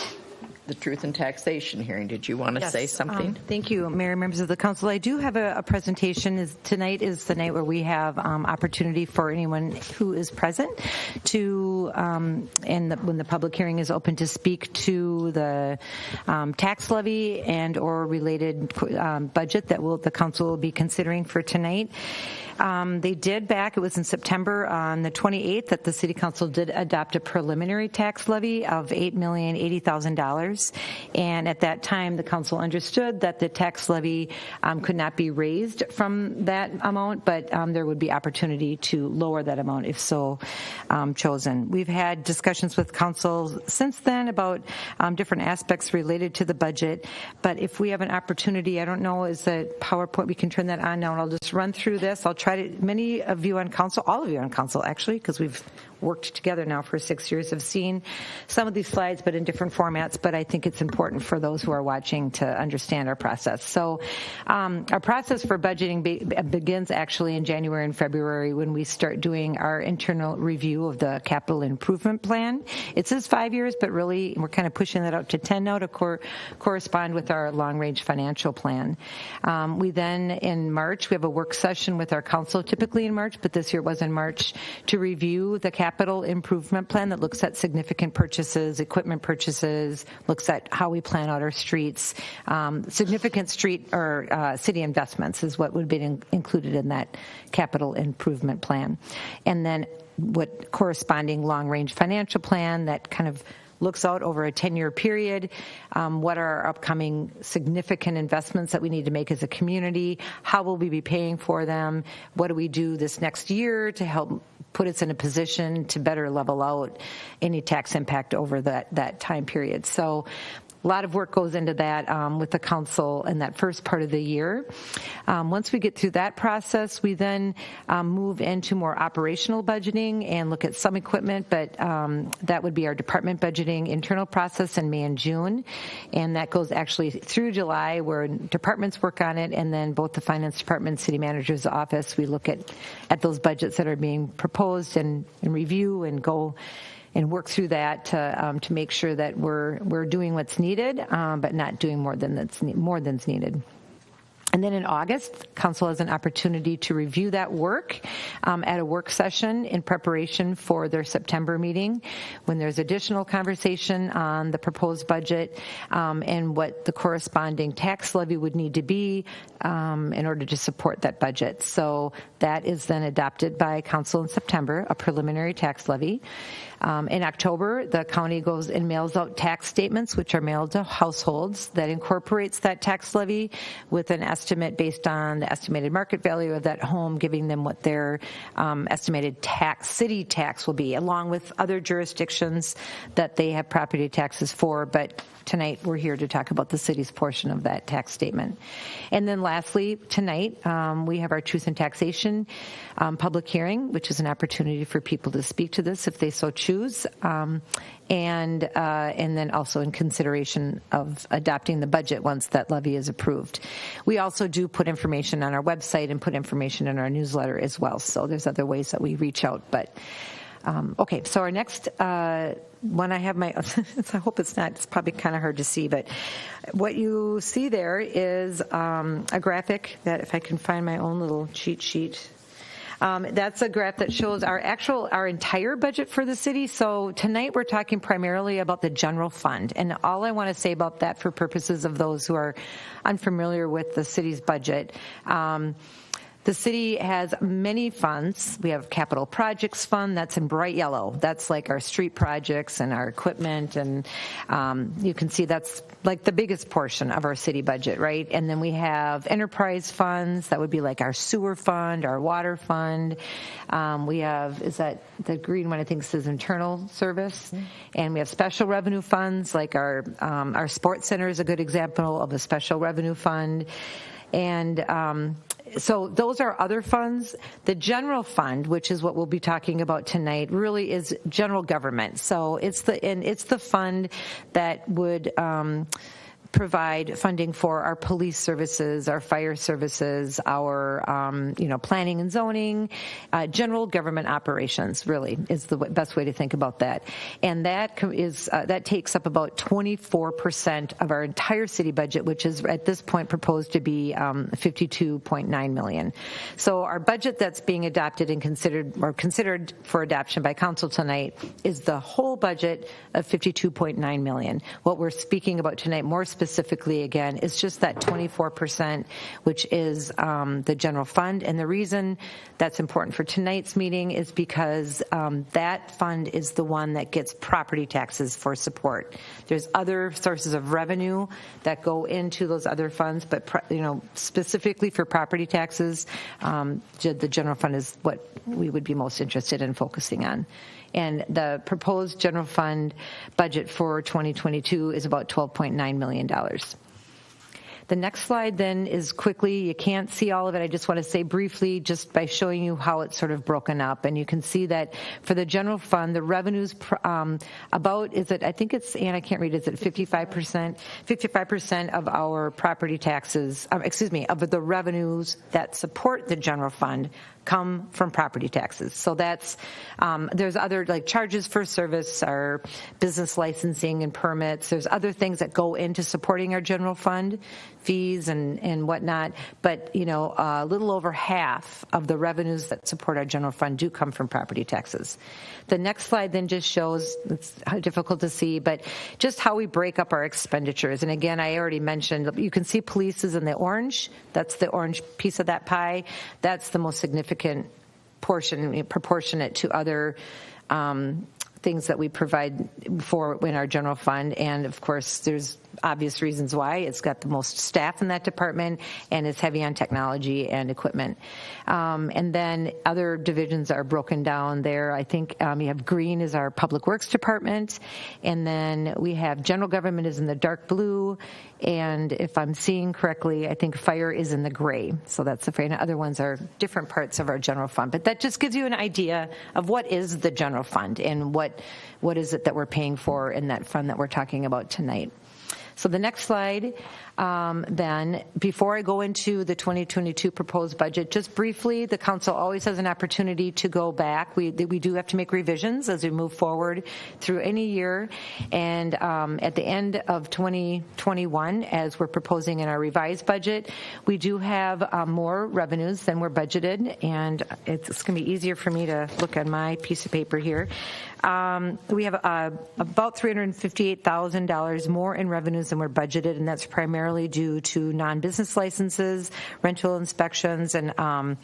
Speaker 1: the Truth in Taxation hearing. Did you want to say something?
Speaker 2: Thank you, Mayor, members of the council. I do have a presentation. Tonight is the night where we have opportunity for anyone who is present to, when the public hearing is open, to speak to the tax levy and or related budget that the council will be considering for tonight. They did back, it was in September on the 28th that the City Council did adopt a preliminary tax levy of $8,080,000. And at that time, the council understood that the tax levy could not be raised from that amount, but there would be opportunity to lower that amount if so chosen. We've had discussions with council since then about different aspects related to the budget, but if we have an opportunity, I don't know, is the PowerPoint, we can turn that on now, and I'll just run through this. I'll try to, many of you on council, all of you on council actually, because we've worked together now for 6 years, have seen some of these slides, but in different formats, but I think it's important for those who are watching to understand our process. So our process for budgeting begins actually in January and February when we start doing our internal review of the capital improvement plan. It says 5 years, but really we're kind of pushing that out to 10 now to correspond with our long-range financial plan. We then, in March, we have a work session with our council, typically in March, but this year it was in March, to review the capital improvement plan that looks at significant purchases, equipment purchases, looks at how we plan out our streets. Significant street or city investments is what would be included in that capital improvement plan. And then what corresponding long-range financial plan that kind of looks out over a 10-year period, what are our upcoming significant investments that we need to make as a community, how will we be paying for them, what do we do this next year to help put us in a position to better level out any tax impact over that time period. So a lot of work goes into that with the council in that first part of the year. Once we get through that process, we then move into more operational budgeting and look at some equipment, but that would be our department budgeting internal process in May and June. And that goes actually through July where departments work on it, and then both the finance department and city manager's office, we look at those budgets that are being proposed and review and go and work through that to make sure that we're doing what's needed, but not doing more than's needed. And then in August, council has an opportunity to review that work at a work session in preparation for their September meeting, when there's additional conversation on the proposed budget and what the corresponding tax levy would need to be in order to support that budget. So that is then adopted by council in September, a preliminary tax levy. In October, the county goes and mails out tax statements, which are mailed to households, that incorporates that tax levy with an estimate based on the estimated market value of that home, giving them what their estimated city tax will be, along with other jurisdictions that they have property taxes for. But tonight we're here to talk about the city's portion of that tax statement. And then lastly, tonight we have our Truth in Taxation public hearing, which is an opportunity for people to speak to this if they so choose. And then also in consideration of adopting the budget once that levy is approved. We also do put information on our website and put information in our newsletter as well. So there's other ways that we reach out. But Okay, so our next one, I have my, I hope it's not, it's probably kind of hard to see, but what you see there is a graphic that, if I can find my own little cheat sheet, that's a graph that shows our entire budget for the city. So tonight we're talking primarily about the general fund. And all I want to say about that, for purposes of those who are unfamiliar with the city's budget, the city has many funds. We have capital projects fund, that's in bright yellow. That's like our street projects and our equipment, and you can see that's like the biggest portion of our city budget, right? And then we have enterprise funds, that would be like our sewer fund, our water fund. We have, is that the green one, I think says internal service. And we have special revenue funds, like our sports center is a good example of a special revenue fund. And so those are other funds. The general fund, which is what we'll be talking about tonight, really is general government. So it's the fund that would provide funding for our police services, our fire services, our planning and zoning, general government operations. Really is the best way to think about that. And that takes up about 24% of our entire city budget, which is at this point proposed to be $52.9 million. So our budget that's being adopted and considered for adoption by council tonight is the whole budget of $52.9 million. What we're speaking about tonight, more specifically, again, is just that 24%, which is the general fund. And the reason that's important for tonight's meeting is because that fund is the one that gets property taxes for support. There's other sources of revenue that go into those other funds, but specifically for property taxes, the general fund is what we would be most interested in focusing on. And the proposed general fund budget for 2022 is about $12.9 million. The next slide then is quickly, you can't see all of it. I just want to say briefly, just by showing you how it's sort of broken up. And you can see that for the general fund, the revenues about, is it, I think it's, and I can't read, is it 55%? 55% of our property taxes, of the revenues that support the general fund come from property taxes. So that's, there's other like charges for service, our business licensing and permits. There's other things that go into supporting our general fund, fees and whatnot. But, a little over half of the revenues that support our general fund do come from property taxes. The next slide then just shows, it's difficult to see, but just how we break up our expenditures. And again, I already mentioned, you can see police is in the orange. That's the orange piece of that pie. That's the most significant portion, proportionate to other things that we provide for in our general fund. And of course, there's obvious reasons why. It's got the most staff in that department, and it's heavy on technology and equipment. And then other divisions are broken down there. I think you have green is our public works department, and then we have general government is in the dark blue, and if I'm seeing correctly, I think fire is in the gray. So that's the and other ones are different parts of our general fund. But that just gives you an idea of what is the general fund and what is it that we're paying for in that fund that we're talking about tonight. So the next slide, then, before I go into the 2022 proposed budget, just briefly, the council always has an opportunity to go back. We do have to make revisions as we move forward through any year. And at the end of 2021, as we're proposing in our revised budget, we do have more revenues than we're budgeted. And it's going to be easier for me to look on my piece of paper here. We have about $358,000 more in revenues than we're budgeted, and that's primarily due to non-business licenses, rental inspections, and an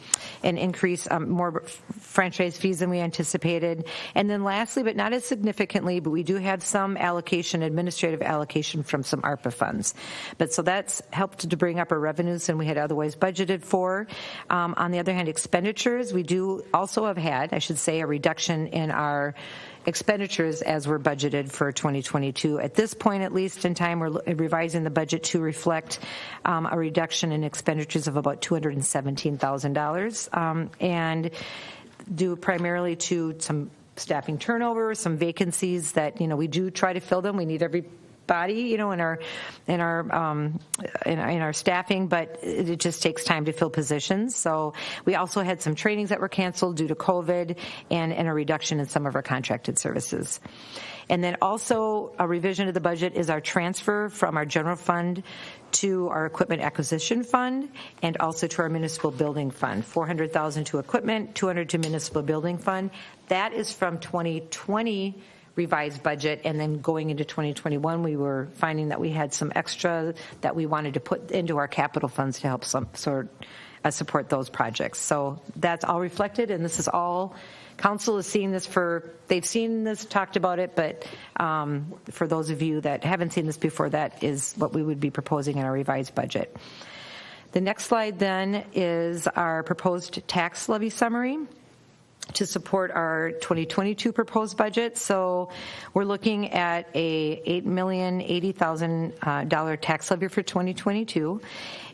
Speaker 2: increase, more franchise fees than we anticipated. And then lastly, but not as significantly, but we do have some administrative allocation from some ARPA funds. But so that's helped to bring up our revenues than we had otherwise budgeted for. On the other hand, expenditures, we do also have had, I should say, a reduction in our expenditures as we're budgeted for 2022. At this point, at least in time, we're revising the budget to reflect a reduction in expenditures of about $217,000 and due primarily to some staffing turnover, some vacancies that, we do try to fill them. We need every body, in our staffing, but it just takes time to fill positions. So we also had some trainings that were canceled due to COVID and a reduction in some of our contracted services. And then also a revision of the budget is our transfer from our general fund to our equipment acquisition fund and also to our municipal building fund. $400,000 to equipment, $200,000 to municipal building fund. That is from 2020 revised budget, and then going into 2021, we were finding that we had some extra that we wanted to put into our capital funds to help support those projects. So that's all reflected, and this is all. Council has seen this they've seen this, talked about it, but for those of you that haven't seen this before, that is what we would be proposing in our revised budget. The next slide then is our proposed tax levy summary to support our 2022 proposed budget. So we're looking at a $8,080,000 tax levy for 2022.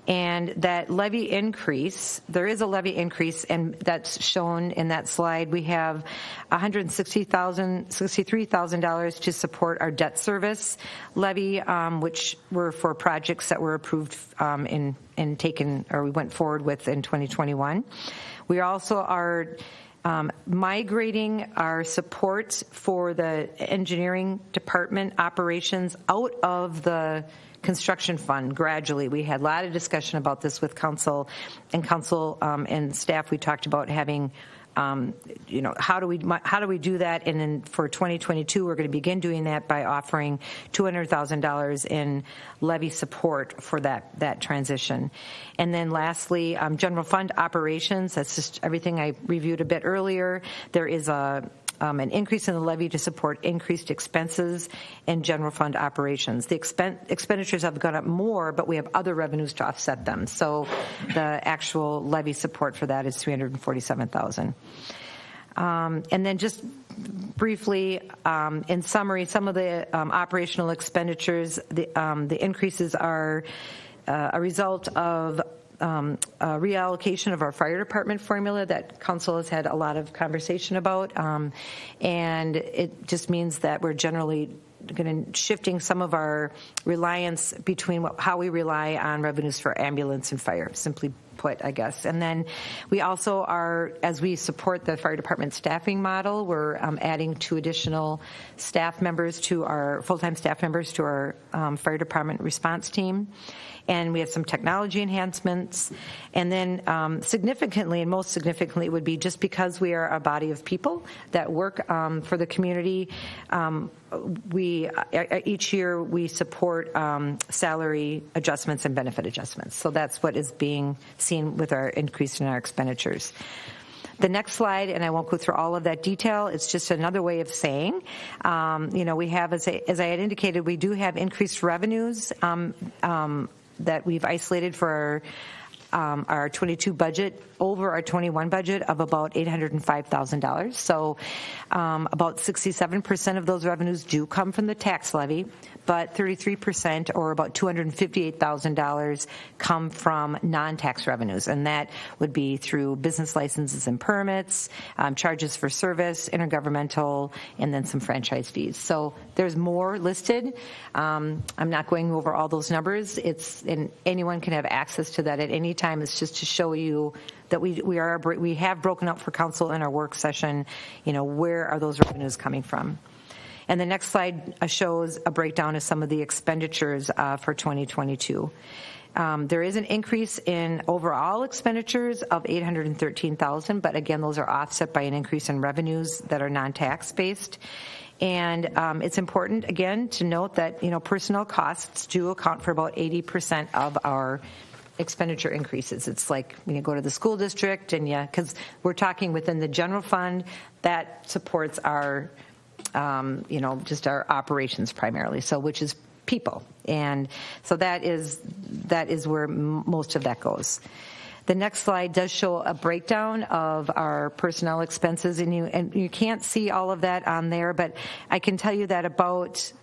Speaker 2: And that levy increase, there is a levy increase, and that's shown in that slide. We have $63,000 to support our debt service levy, which were for projects that were approved and taken, or we went forward with in 2021. We also are migrating our support for the engineering department operations out of the construction fund gradually. We had a lot of discussion about this with council and staff. We talked about having, how do we do that? And then for 2022, we're going to begin doing that by offering $200,000 in levy support for that transition. And then lastly, general fund operations. That's just everything I reviewed a bit earlier. There is an increase in the levy to support increased expenses in general fund operations. The expenditures have gone up more, but we have other revenues to offset them. So the actual levy support for that is $347,000. And then just briefly, in summary, some of the operational expenditures, the increases are a result of reallocation of our fire department formula that council has had a lot of conversation about, and it just means that we're generally going to shifting some of our reliance between how we rely on revenues for ambulance and fire, simply put, I guess. And then we also are, as we support the fire department staffing model, we're adding 2 additional staff members to our full-time staff members to our fire department response team. And we have some technology enhancements. And then significantly, and most significantly, would be just because we are a body of people that work for the community, each year we support salary adjustments and benefit adjustments. So that's what is being seen with our increase in our expenditures. The next slide, and I won't go through all of that detail, it's just another way of saying, we have, as I had indicated, we do have increased revenues that we've isolated for our 22 budget over our 21 budget of about $805,000. So about 67% of those revenues do come from the tax levy, but 33%, or about $258,000, come from non-tax revenues, and that would be through business licenses and permits, charges for service, intergovernmental, and then some franchise fees. So there's more listed. I'm not going over all those numbers. And anyone can have access to that at any time. It's just to show you that we have broken out for council in our work session, where are those revenues coming from. And the next slide shows a breakdown of some of the expenditures for 2022. There is an increase in overall expenditures of $813,000, but again, those are offset by an increase in revenues that are non-tax based. And it's important, again, to note that, personnel costs do account for about 80% of our expenditure increases. It's like when you go to the school district and because we're talking within the general fund, that supports our, just our operations primarily. So which is people. And so that is where most of that goes. The next slide does show a breakdown of our personnel expenses, and you can't see all of that on there, but I can tell you that about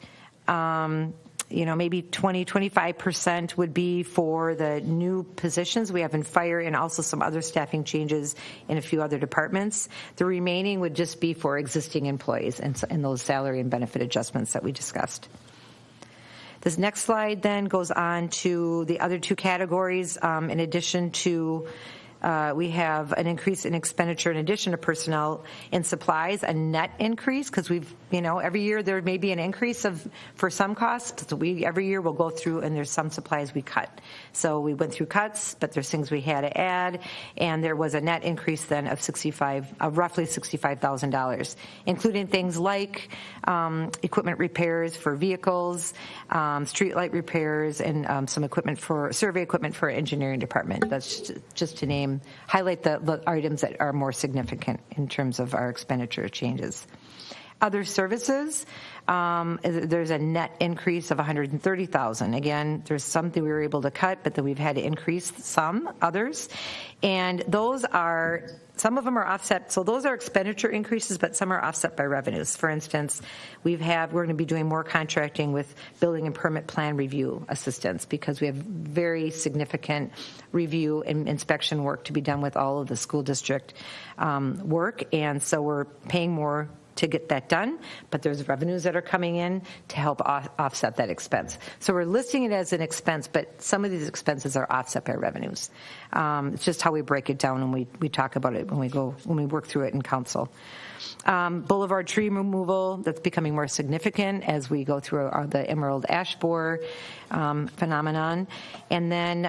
Speaker 2: maybe 20-25% would be for the new positions we have in fire, and also some other staffing changes in a few other departments. The remaining would just be for existing employees and those salary and benefit adjustments that we discussed. This next slide then goes on to the other two categories. In addition to we have an increase in expenditure in addition to personnel and supplies, a net increase, because we've, every year there may be an increase for some costs. So every year we'll go through and there's some supplies we cut. So we went through cuts, but there's things we had to add, and there was a net increase then of roughly $65,000, including things like equipment repairs for vehicles, street light repairs, and some survey equipment for engineering department. That's just to highlight the items that are more significant in terms of our expenditure changes. Other services, there's a net increase of $130,000. Again, there's something we were able to cut, but then we've had to increase some others. And some of them are offset. So those are expenditure increases, but some are offset by revenues. For instance, we're going to be doing more contracting with building and permit plan review assistance because we have very significant review and inspection work to be done with all of the school district work. And so we're paying more to get that done, but there's revenues that are coming in to help offset that expense. So we're listing it as an expense, but some of these expenses are offset by revenues. It's just how we break it down and we talk about it when we work through it in council. Boulevard tree removal, that's becoming more significant as we go through the emerald ash borer phenomenon. And then,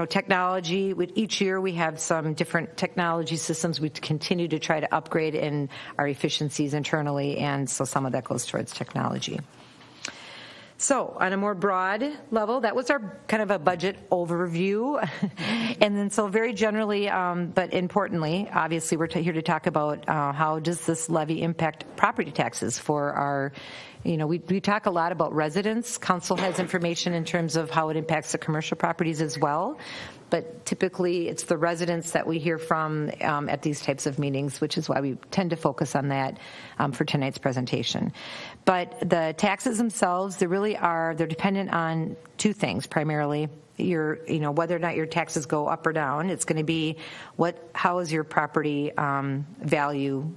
Speaker 2: technology. Each year we have some different technology systems we continue to try to upgrade in our efficiencies internally, and so some of that goes towards technology. So on a more broad level, that was our kind of a budget overview. And then so very generally, but importantly, obviously we're here to talk about how does this levy impact property taxes for our, we talk a lot about residents. Council has information in terms of how it impacts the commercial properties as well. But typically it's the residents that we hear from at these types of meetings, which is why we tend to focus on that for tonight's presentation. But the taxes themselves, they're dependent on two things primarily. Whether or not your taxes go up or down. It's going to be how is your property value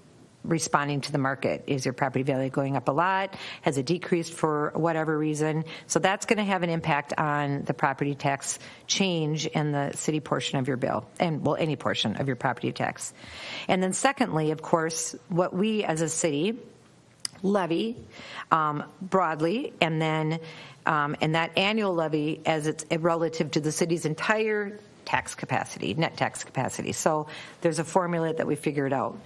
Speaker 2: responding to the market? Is your property value going up a lot? Has it decreased for whatever reason? So that's going to have an impact on the property tax change in the city portion of your bill, and any portion of your property tax. And then secondly, of course, what we as a city levy broadly, and then and that annual levy as it's relative to the city's entire tax capacity, net tax capacity. So there's a formula that we figure out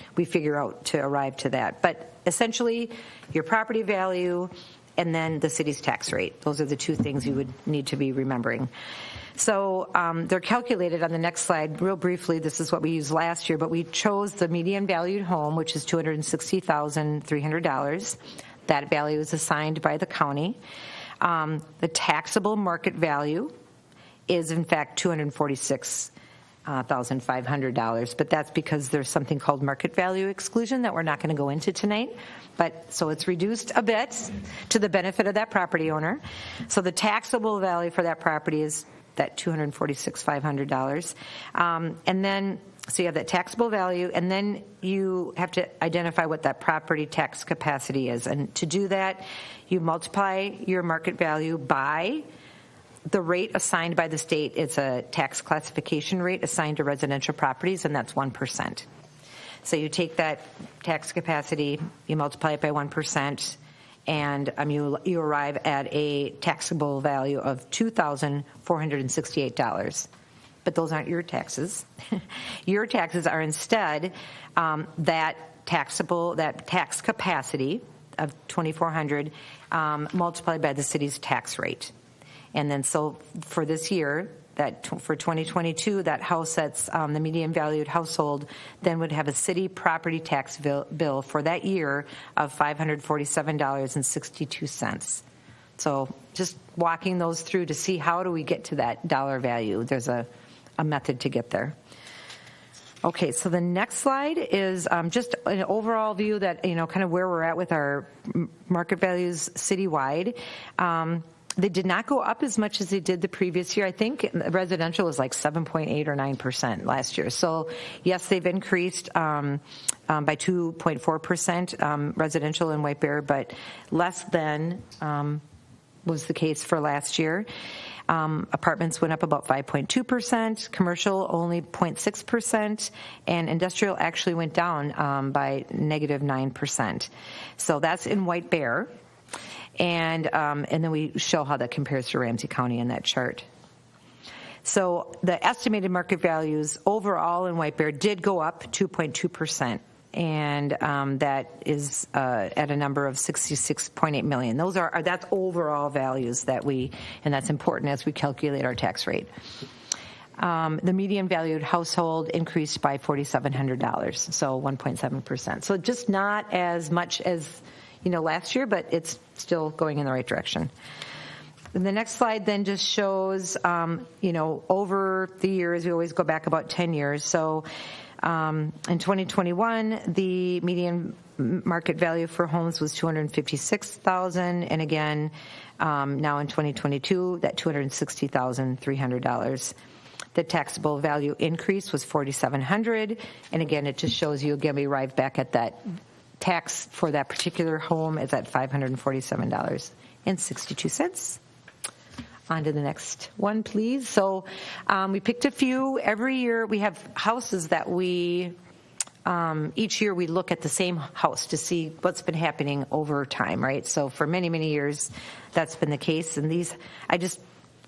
Speaker 2: to arrive to that. But essentially, your property value and then the city's tax rate. Those are the two things you would need to be remembering. So they're calculated on the next slide. Real briefly, this is what we used last year, but we chose the median valued home, which is $260,300. That value is assigned by the county. The taxable market value is in fact $246,500, but that's because there's something called market value exclusion that we're not going to go into tonight. But so it's reduced a bit to the benefit of that property owner. So the taxable value for that property is that $246,500, and then so you have that taxable value, and then you have to identify what that property tax capacity is, and to do that, you multiply your market value by the rate assigned by the state. It's a tax classification rate assigned to residential properties, and that's 1%. So you take that tax capacity, you multiply it by 1%, and you arrive at a taxable value of $2,468. But those aren't your taxes. Your taxes are instead that tax capacity of $2,400 multiplied by the city's tax rate. And then so for this year, for 2022, that house that's the median valued household then would have a city property tax bill for that year of $547.62. So just walking those through to see how do we get to that dollar value. There's a method to get there. Okay, so the next slide is just an overall view that, kind of where we're at with our market values citywide. They did not go up as much as they did the previous year. I think residential was like 7.8 or 9% last year. So yes, they've increased by 2.4% residential in White Bear, but less than was the case for last year. Apartments went up about 5.2%, commercial only 0.6%, and industrial actually went down by negative 9%. So that's in White Bear. And then we show how that compares to Ramsey County in that chart. So the estimated market values overall in White Bear did go up 2.2%. And that is at a number of $66.8 million. That's overall values and that's important as we calculate our tax rate. The median valued household increased by $4,700, so 1.7%. So just not as much as last year, but it's still going in the right direction. And the next slide then just shows, over the years, we always go back about 10 years. So in 2021, the median market value for homes was $256,000, and again, now in 2022, that $260,300. The taxable value increase was $4,700, and again, it just shows you again we arrive back at that tax for that particular home is at $547.62. On to the next one, please. So we picked a few. Every year we have houses that each year we look at the same house to see what's been happening over time, right? So for many, many years that's been the case. And these, I just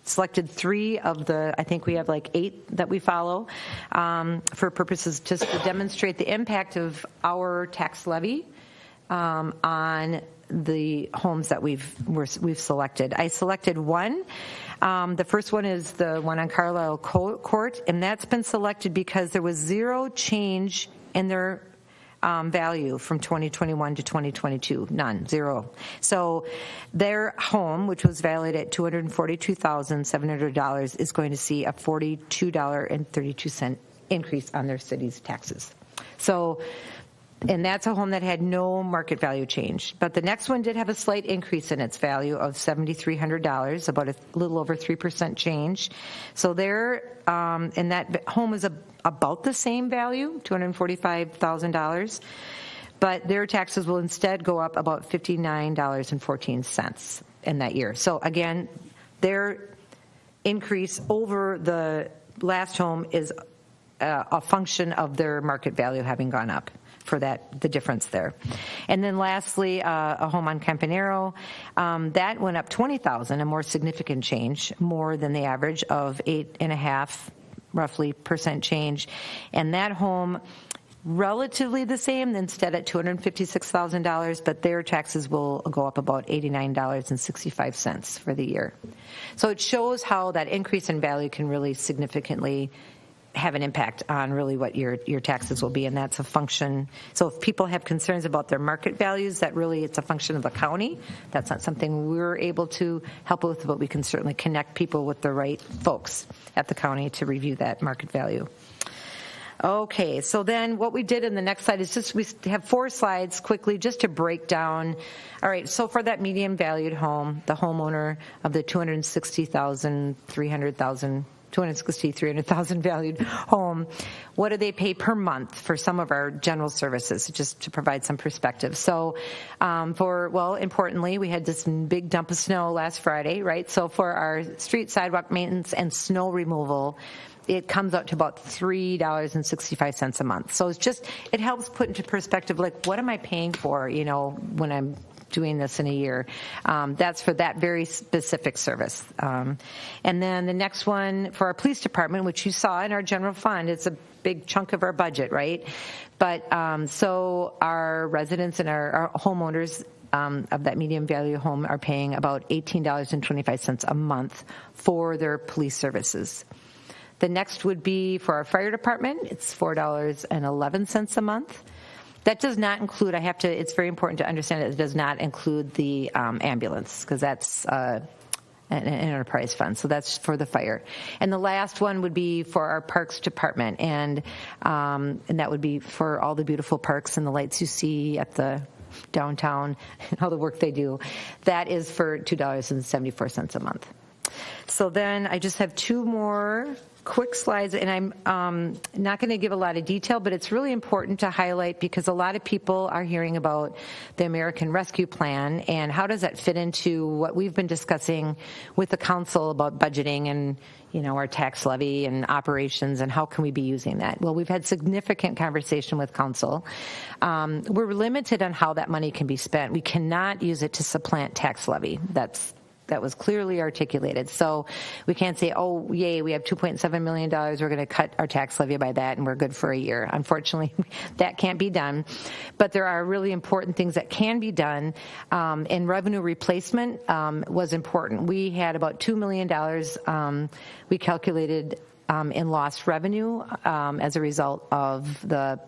Speaker 2: selected 3 of I think we have like 8 that we follow for purposes just to demonstrate the impact of our tax levy on the homes that we've selected. I selected one. The first one is the one on Carlisle Court, and that's been selected because there was 0 change in their value from 2021 to 2022. None, 0. So their home, which was valued at $242,700, is going to see a $42.32 increase on their city's taxes. So, and that's a home that had no market value change. But the next one did have a slight increase in its value of $7,300, about a little over 3% change. So there, and that home is about the same value, $245,000. But their taxes will instead go up about $59.14 in that year. So again, their increase over the last home is a function of their market value having gone up. For that, the difference there. And then lastly, a home on Campanero, that went up $20,000, a more significant change, more than the average of 8.5% roughly change. And that home, relatively the same, instead at $256,000, but their taxes will go up about $89.65 for the year. So it shows how that increase in value can really significantly have an impact on really what your taxes will be, and that's a function. So if people have concerns about their market values, that really it's a function of the county. That's not something we're able to help with, but we can certainly connect people with the right folks at the county to review that market value. Okay, so then what we did in the next slide is just we have 4 slides quickly just to break down. All right, so for that medium valued home, the homeowner of the $260,000 valued home, what do they pay per month for some of our general services, just to provide some perspective. So importantly, we had this big dump of snow last Friday, right? So for our street sidewalk maintenance and snow removal, it comes out to about $3.65 a month. So it helps put into perspective, like, what am I paying for, when I'm doing this in a year. That's for that very specific service. And then the next one for our police department, which you saw in our general fund, it's a big chunk of our budget, right? But so our residents and our homeowners of that medium value home are paying about $18.25 a month for their police services. The next would be for our fire department. It's $4.11 a month. That does not include, it's very important to understand that it does not include the ambulance, because that's an enterprise fund. So that's for the fire. And the last one would be for our parks department. And that would be for all the beautiful parks and the lights you see at the downtown and all the work they do. That is for $2.74 a month. So then I just have two more quick slides, and I'm not going to give a lot of detail, but it's really important to highlight because a lot of people are hearing about the American Rescue Plan and how does that fit into what we've been discussing with the council about budgeting and our tax levy and operations and how can we be using that. Well, we've had significant conversation with council. We're limited on how that money can be spent. We cannot use it to supplant tax levy. That was clearly articulated. So we can't say, oh, yay, we have $2.7 million. We're going to cut our tax levy by that, and we're good for a year. Unfortunately, that can't be done. But there are really important things that can be done. And revenue replacement was important. We had about $2 million we calculated in lost revenue as a result of the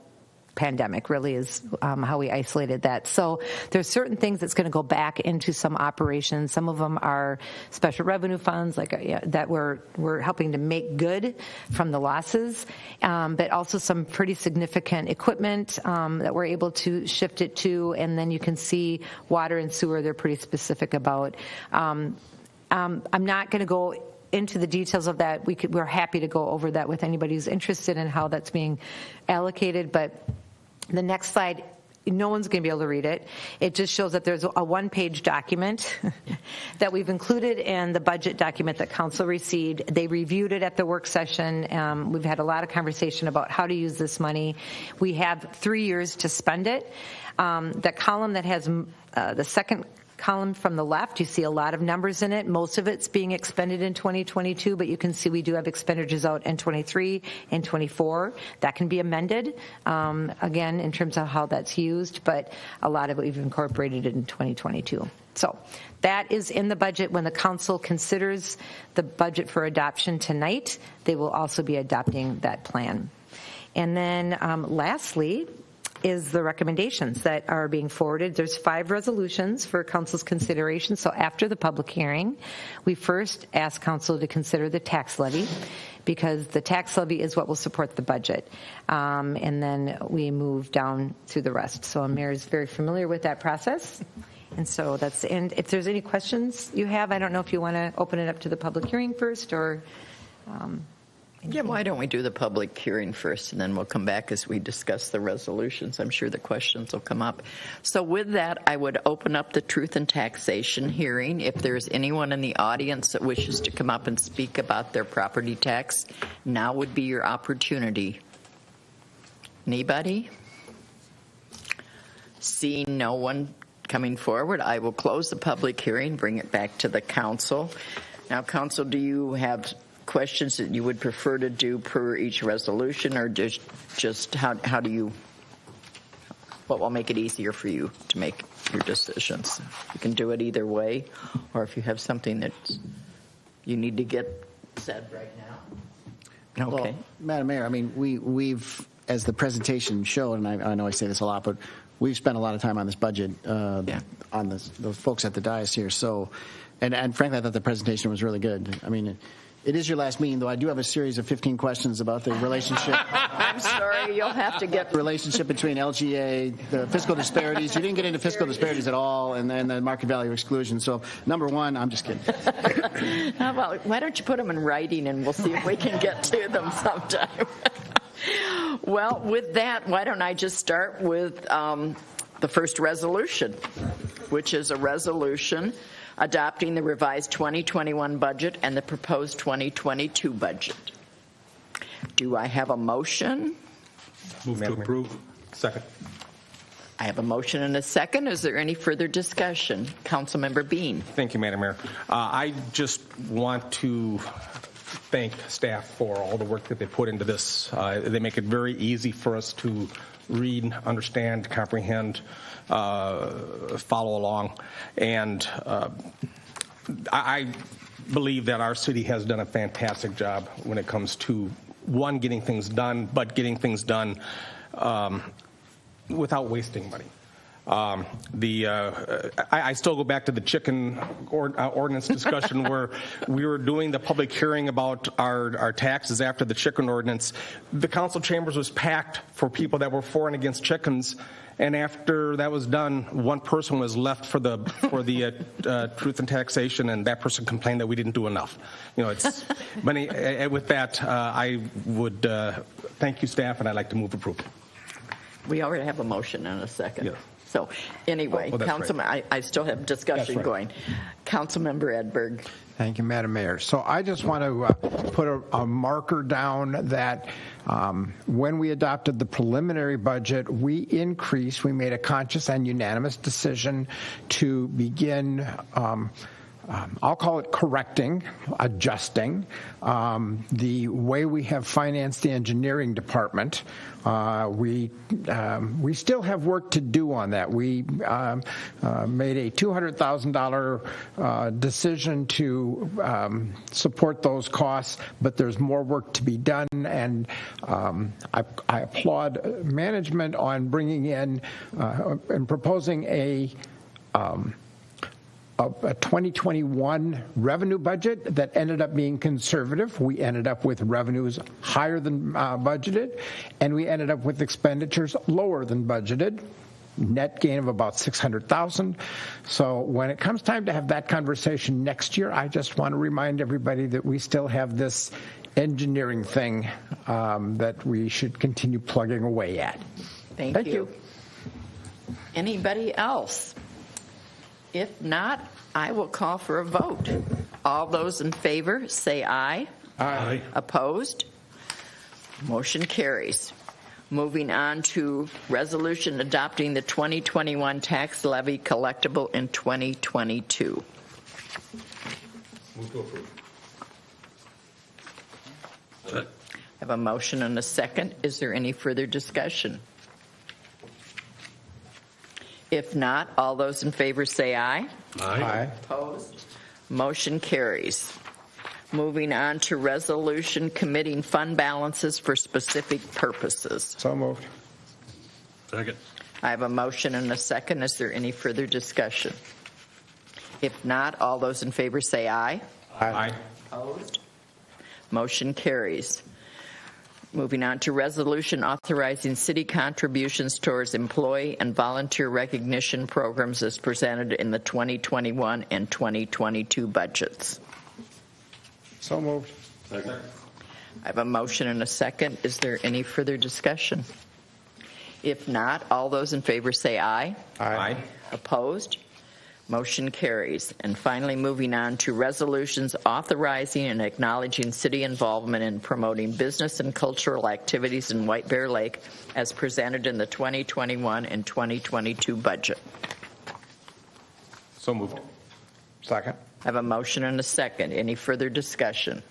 Speaker 2: pandemic, really is how we isolated that. So there's certain things that's going to go back into some operations. Some of them are special revenue funds that we're helping to make good from the losses, but also some pretty significant equipment that we're able to shift it to. And then you can see water and sewer, they're pretty specific about. I'm not going to go into the details of that. We're happy to go over that with anybody who's interested in how that's being allocated, but the next slide, no one's going to be able to read it. It just shows that there's a one-page document that we've included in the budget document that council received. They reviewed it at the work session. We've had a lot of conversation about how to use this money. We have 3 years to spend it. The column that has the second column from the left, you see a lot of numbers in it. Most of it's being expended in 2022, but you can see we do have expenditures out in 23 and 24. That can be amended, again, in terms of how that's used, but a lot of it we've incorporated in 2022. So that is in the budget. When the council considers the budget for adoption tonight, they will also be adopting that plan. And then lastly, is the recommendations that are being forwarded. There's 5 resolutions for council's consideration. So after the public hearing, we first ask council to consider the tax levy because the tax levy is what will support the budget. And then we move down through the rest. So Mayor is very familiar with that process. And so that's the end. If there's any questions you have, I don't know if you want to open it up to the public hearing first or...
Speaker 1: Yeah, why don't we do the public hearing first, and then we'll come back as we discuss the resolutions. I'm sure the questions will come up. So with that, I would open up the Truth and Taxation hearing. If there's anyone in the audience that wishes to come up and speak about their property tax, now would be your opportunity. Anybody? Seeing no one coming forward, I will close the public hearing, bring it back to the council. Now, council, do you have questions that you would prefer to do per each resolution, or just how do you, what will make it easier for you to make your decisions? You can do it either way, or if you have something that you need to get said right now. Okay.
Speaker 16: Well, Madam Mayor, I mean, we've, as the presentation showed, and I know I say this a lot, but we've spent a lot of time on this budget on the folks at the dais here. So, and frankly, I thought the presentation was really good. I mean, it is your last meeting, though I do have a series of 15 questions about the relationship.
Speaker 1: I'm sorry, you'll have to get...
Speaker 16: The relationship between LGA, the fiscal disparities. You didn't get into fiscal disparities at all, and then the market value exclusion. So, number one, I'm just kidding.
Speaker 1: Well, why don't you put them in writing, and we'll see if we can get to them sometime. Well, with that, why don't I just start with the first resolution, which is a resolution adopting the revised 2021 budget and the proposed 2022 budget. Do I have a motion?
Speaker 17: Move to approve. Second.
Speaker 1: I have a motion and a second. Is there any further discussion? Councilmember Bean.
Speaker 17: Thank you, Madam Mayor. I just want to thank staff for all the work that they put into this. They make it very easy for us to read, understand, comprehend, follow along. And I believe that our city has done a fantastic job when it comes to, one, getting things done, but getting things done without wasting money. I still go back to the chicken ordinance discussion where we were doing the public hearing about our taxes after the chicken ordinance. The council chambers was packed for people that were for and against chickens. And after that was done, one person was left for the truth and taxation, and that person complained that we didn't do enough. It's. But with that, I would thank you, staff, and I'd like to move approval.
Speaker 1: We already have a motion and a second.
Speaker 17: Yeah.
Speaker 1: So anyway, Councilman,
Speaker 3: right.
Speaker 1: I still have discussion
Speaker 3: That's right.
Speaker 1: going. Councilmember Edberg.
Speaker 3: Thank you, Madam Mayor. So I just want to put a marker down that when we adopted the preliminary budget, we made a conscious and unanimous decision to begin I'll call it correcting, adjusting the way we have financed the engineering department. We still have work to do on that. We made a $200,000 decision to support those costs, but there's more work to be done. And I applaud management on bringing in and proposing a 2021 revenue budget that ended up being conservative. We ended up with revenues higher than budgeted, and we ended up with expenditures lower than budgeted. Net gain of about $600,000. So when it comes time to have that conversation next year, I just want to remind everybody that we still have this engineering thing that we should continue plugging away at.
Speaker 1: Thank you. Anybody else? If not, I will call for a vote. All those in favor, say aye.
Speaker 4: Aye.
Speaker 1: Opposed? Motion carries. Moving on to resolution adopting the 2021 tax levy collectible in 2022.
Speaker 4: Move to approve.
Speaker 1: I have a motion and a second. Is there any further discussion? If not, all those in favor say aye.
Speaker 4: Aye.
Speaker 1: Opposed? Motion carries. Moving on to resolution committing fund balances for specific purposes.
Speaker 3: So moved.
Speaker 4: Second.
Speaker 1: I have a motion and a second. Is there any further discussion? If not, all those in favor say aye.
Speaker 4: Aye.
Speaker 1: Opposed? Motion carries. Moving on to resolution authorizing city contributions towards employee and volunteer recognition programs as presented in the 2021 and 2022 budgets.
Speaker 3: So moved.
Speaker 4: Second.
Speaker 1: I have a motion and a second. Is there any further discussion? If not, all those in favor say aye.
Speaker 4: Aye.
Speaker 1: Opposed? Motion carries. And finally, moving on to resolutions authorizing and acknowledging city involvement in promoting business and cultural activities in White Bear Lake as presented in the 2021 and 2022 budget.
Speaker 17: So moved.
Speaker 3: Second.
Speaker 1: I have a motion and a second. Any further discussion?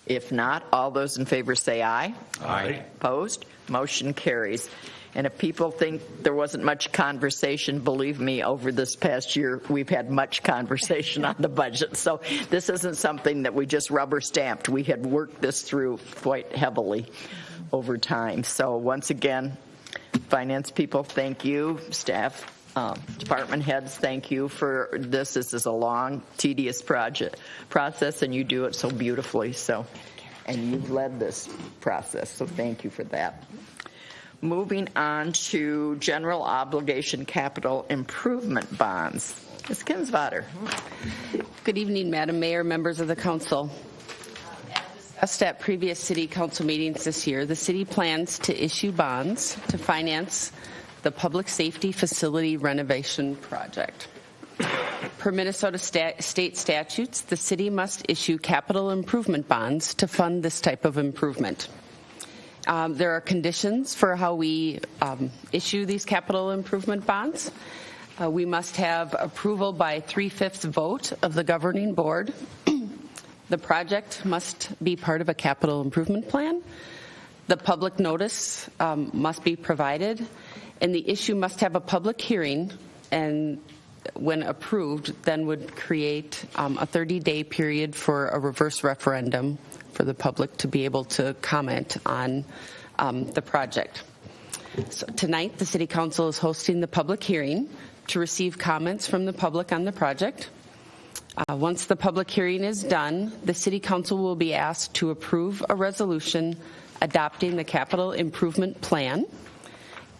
Speaker 1: If not, all those in favor say aye.
Speaker 4: Aye.
Speaker 1: Opposed? Motion carries. And if people think there wasn't much conversation, believe me, over this past year, we've had much conversation on the budget. So this isn't something that we just rubber stamped. We had worked this through quite heavily over time. So once again, finance people, thank you. Staff, department heads, thank you for this. This is a long, tedious process, and you do it so beautifully. So, and you've led this process, so thank you for that. Moving on to general obligation capital improvement bonds. Ms. Kinsvater.
Speaker 18: Good evening, Madam Mayor, members of the council. As discussed at previous city council meetings this year, the city plans to issue bonds to finance the public safety facility renovation project. Per Minnesota state statutes, the city must issue capital improvement bonds to fund this type of improvement. There are conditions for how we issue these capital improvement bonds. We must have approval by 3/5 vote of the governing board. The project must be part of a capital improvement plan. The public notice must be provided, and the issue must have a public hearing, and when approved, then would create a 30-day period for a reverse referendum for the public to be able to comment on the project. So tonight, the City Council is hosting the public hearing to receive comments from the public on the project. Once the public hearing is done, the City Council will be asked to approve a resolution adopting the capital improvement plan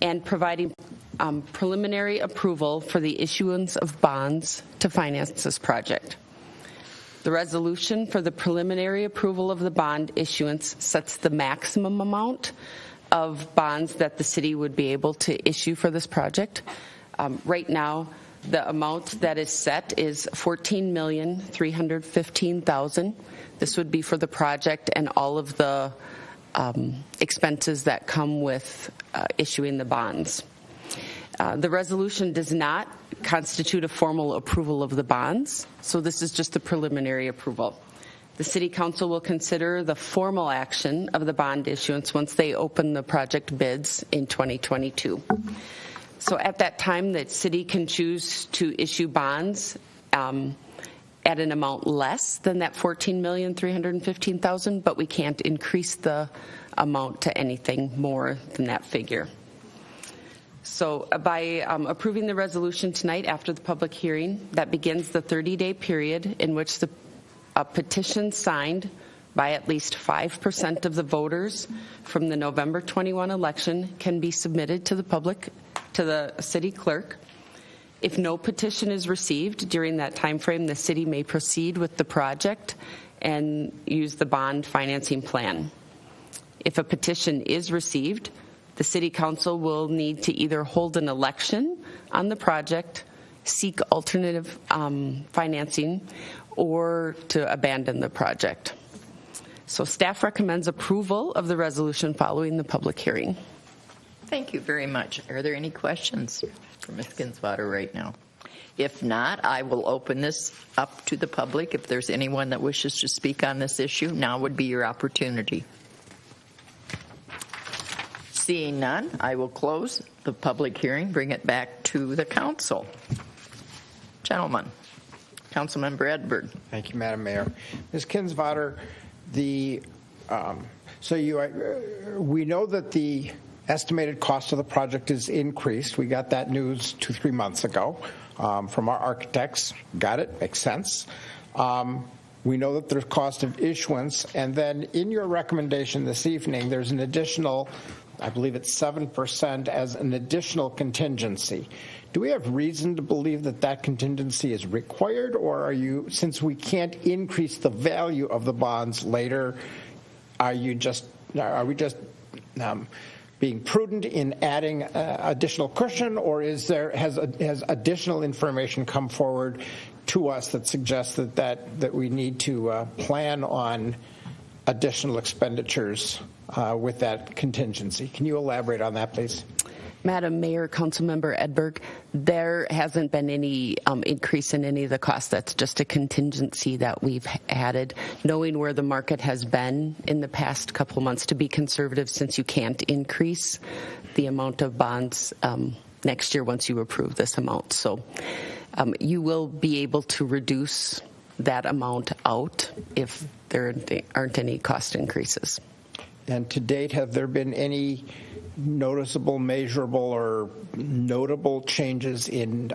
Speaker 18: and providing preliminary approval for the issuance of bonds to finance this project. The resolution for the preliminary approval of the bond issuance sets the maximum amount of bonds that the city would be able to issue for this project. Right now, the amount that is set is $14,315,000. This would be for the project and all of the expenses that come with issuing the bonds. The resolution does not constitute a formal approval of the bonds, so this is just the preliminary approval. The City Council will consider the formal action of the bond issuance once they open the project bids in 2022. So at that time, the city can choose to issue bonds at an amount less than that $14,315,000, but we can't increase the amount to anything more than that figure. So by approving the resolution tonight after the public hearing, that begins the 30-day period in which a petition signed by at least 5% of the voters from the November 21 election can be submitted to the public, to the city clerk. If no petition is received during that time frame, the city may proceed with the project and use the bond financing plan. If a petition is received, the City Council will need to either hold an election on the project, seek alternative financing, or to abandon the project. So staff recommends approval of the resolution following the public hearing.
Speaker 1: Thank you very much. Are there any questions for Ms. Kinswater right now? If not, I will open this up to the public. If there's anyone that wishes to speak on this issue, now would be your opportunity. Seeing none, I will close the public hearing, bring it back to the council. Gentlemen, Councilmember Edberg.
Speaker 3: Thank you, Madam Mayor. Ms. Kinswater, we know that the estimated cost of the project is increased. We got that news 2-3 months ago from our architects. Got it? Makes sense. We know that there's cost of issuance, and then in your recommendation this evening, there's an additional, I believe it's 7% as an additional contingency. Do we have reason to believe that that contingency is required, or are you, since we can't increase the value of the bonds later, are we just being prudent in adding additional cushion, or has additional information come forward to us that suggests that we need to plan on additional expenditures with that contingency? Can you elaborate on that, please?
Speaker 18: Madam Mayor, Councilmember Edberg, there hasn't been any increase in any of the costs. That's just a contingency that we've added, knowing where the market has been in the past couple of months, to be conservative, since you can't increase the amount of bonds next year once you approve this amount. So you will be able to reduce that amount out if there aren't any cost increases.
Speaker 3: And to date, have there been any noticeable, measurable, or notable changes in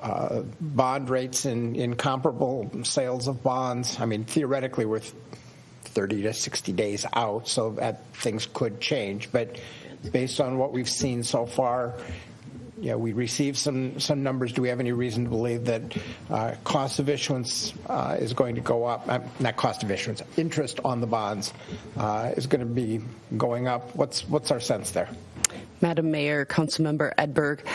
Speaker 3: bond rates in comparable sales of bonds? I mean, theoretically, we're 30 to 60 days out, so that things could change. But based on what we've seen so far, we received some numbers. Do we have any reason to believe that cost of issuance is going to go up? Not cost of issuance, interest on the bonds is going to be going up. What's our sense there?
Speaker 18: Madam Mayor, Councilmember Edberg,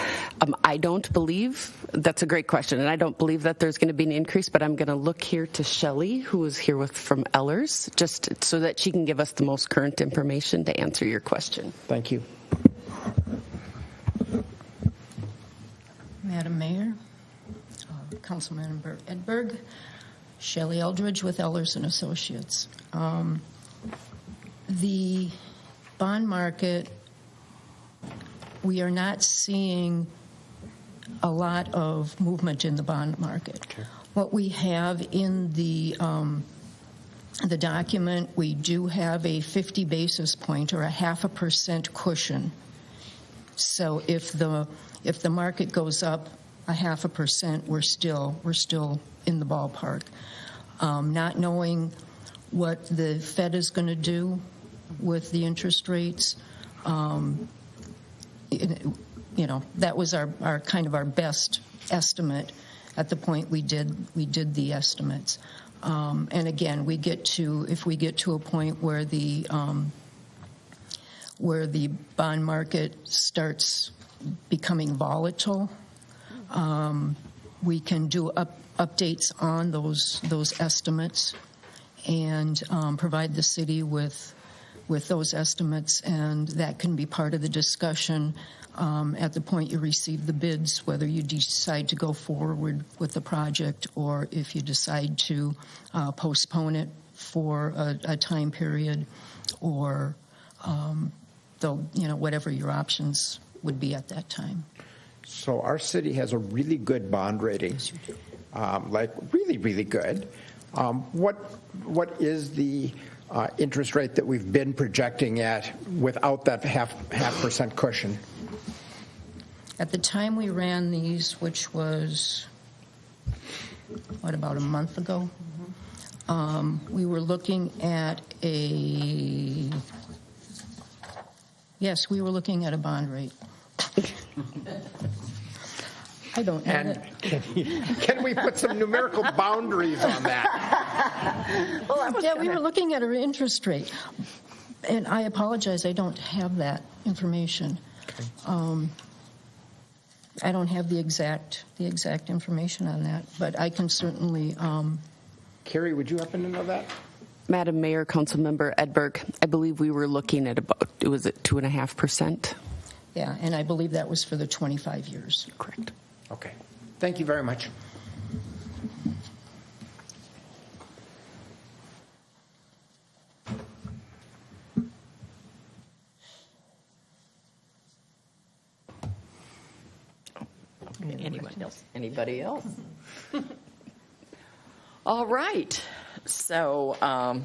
Speaker 18: I don't believe, that's a great question, and I don't believe that there's going to be an increase, but I'm going to look here to Shelley, who is here from Ellers, just so that she can give us the most current information to answer your question.
Speaker 3: Thank you.
Speaker 9: Madam Mayor, Councilmember Edberg, Shelley Eldridge with Ellers and Associates. The bond market, we are not seeing a lot of movement in the bond market. Okay. What we have in the document, we do have a 50 basis point or a 0.5% cushion So if the market goes up 0.5%, we're still in the ballpark. Not knowing what the Fed is going to do with the interest rates, that was our kind of our best estimate at the point we did the estimates. And again, if we get to a point where the bond market starts becoming volatile, we can do updates on those estimates and provide the city with those estimates, and that can be part of the discussion at the point you receive the bids, whether you decide to go forward with the project or if you decide to postpone it for a time period, or whatever your options would be at that time.
Speaker 3: So our city has a really good bond rating, like really, really good. What is the interest rate that we've been projecting at without that half percent cushion?
Speaker 9: At the time we ran these, which was, about a month ago, we were looking at a bond rate. I don't know.
Speaker 3: And can we put some numerical boundaries on that?
Speaker 9: We were looking at an interest rate, and I apologize, I don't have that information. Okay. I don't have the exact information on that, but I can certainly.
Speaker 3: Carrie, would you happen to know that?
Speaker 18: Madam Mayor, Councilmember Edberg, I believe we were looking at about 2.5%.
Speaker 9: Yeah, and I believe that was for the 25 years.
Speaker 18: Correct.
Speaker 3: Okay. Thank you very much.
Speaker 1: Anybody else? All right. So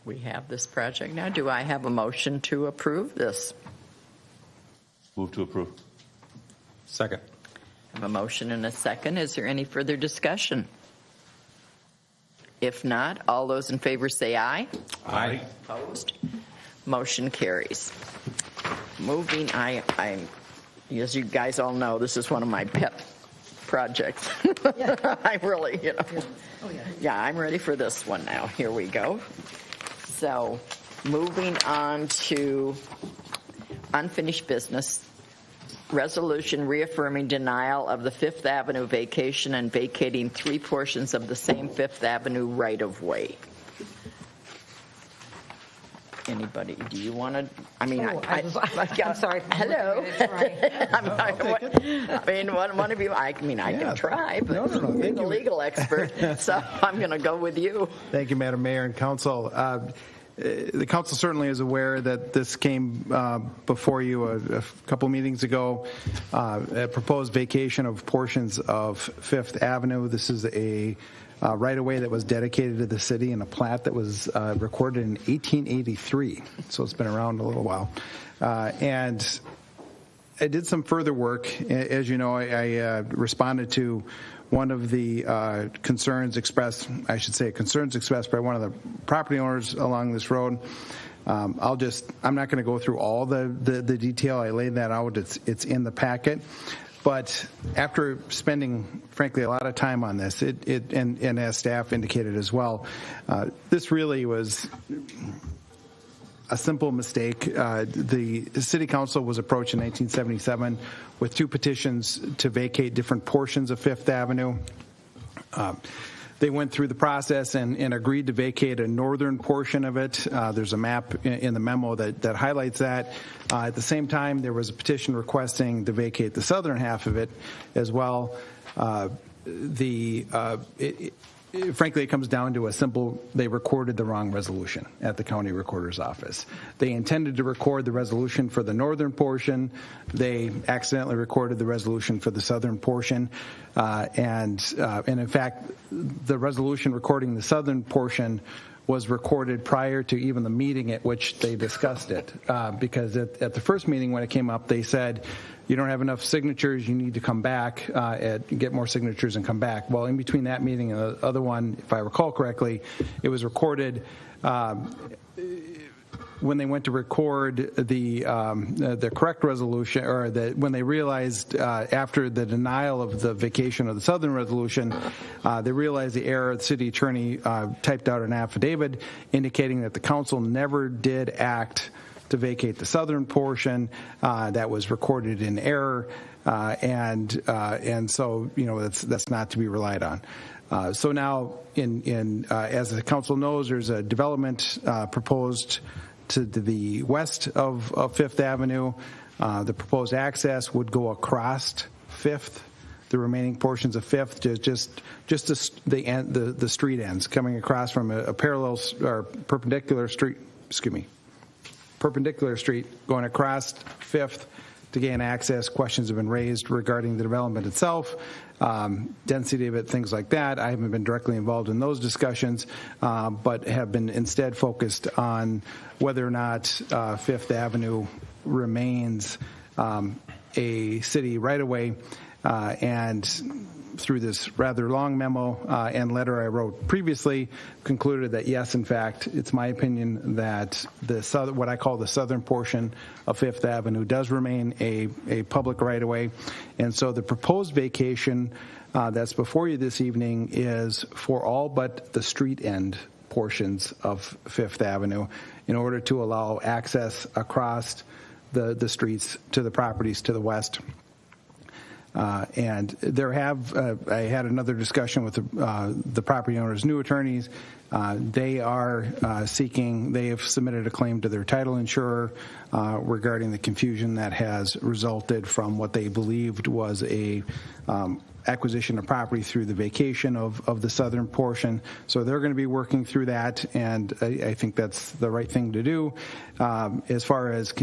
Speaker 1: we have this project now. Do I have a motion to approve this?
Speaker 19: Move to approve.
Speaker 17: Second.
Speaker 1: I have a motion and a second. Is there any further discussion? If not, all those in favor say aye.
Speaker 17: Aye.
Speaker 1: Opposed? Motion carries. Moving, as you guys all know, this is one of my pet projects. I really, yeah, I'm ready for this one now. Here we go. So, moving on to unfinished business. Resolution reaffirming denial of the Fifth Avenue vacation and vacating 3 portions of the same Fifth Avenue right-of-way. Anybody? Do you want to? I mean,
Speaker 2: I'm sorry.
Speaker 1: Hello. One of you. I can try, but you're the legal expert, so I'm going to go with you.
Speaker 20: Thank you, Madam Mayor and Council. The council certainly is aware that this came before you a couple meetings ago, a proposed vacation of portions of Fifth Avenue. This is a right-of-way that was dedicated to the city in a plat that was recorded in 1883, so it's been around a little while. And I did some further work. As you know, I responded to one of the concerns expressed by one of the property owners along this road. I'm not going to go through all the detail. I laid that out. It's in the packet. But after spending, frankly, a lot of time on this, and as staff indicated as well, this really was a simple mistake. The city council was approached in 1977 with 2 petitions to vacate different portions of Fifth Avenue. They went through the process and agreed to vacate a northern portion of it. There's a map in the memo that highlights that. At the same time, there was a petition requesting to vacate the southern half of it as well. Frankly, it comes down to they recorded the wrong resolution at the county recorder's office. They intended to record the resolution for the northern portion. They accidentally recorded the resolution for the southern portion. And in fact, the resolution recording the southern portion was recorded prior to even the meeting at which they discussed it. Because at the first meeting when it came up, they said, you don't have enough signatures, you need to come back, get more signatures and come back. Well, in between that meeting and the other one, if I recall correctly, it was recorded when they went to record the correct resolution, or when they realized after the denial of the vacation of the Southern resolution, they realized the error. The city attorney typed out an affidavit indicating that the council never did act to vacate the Southern portion. That was recorded in error, and so that's not to be relied on. So now, as the council knows, there's a development proposed to the west of Fifth Avenue. The proposed access would go across Fifth, the remaining portions of Fifth, just the street ends, coming across from a parallel or perpendicular street. Perpendicular street going across Fifth to gain access. Questions have been raised regarding the development itself, density of it, things like that. I haven't been directly involved in those discussions, but have been instead focused on whether or not Fifth Avenue remains a city right-of-way. And through this rather long memo and letter I wrote previously, concluded that yes, in fact, it's my opinion that what I call the southern portion of Fifth Avenue does remain a public right-of-way. And so the proposed vacation that's before you this evening is for all but the street end portions of Fifth Avenue in order to allow access across the streets to the properties to the west. And I had another discussion with the property owner's new attorneys. They have submitted a claim to their title insurer regarding the confusion that has resulted from what they believed was a acquisition of property through the vacation of the southern portion. So they're going to be working through that, and I think that's the right thing to do. As far as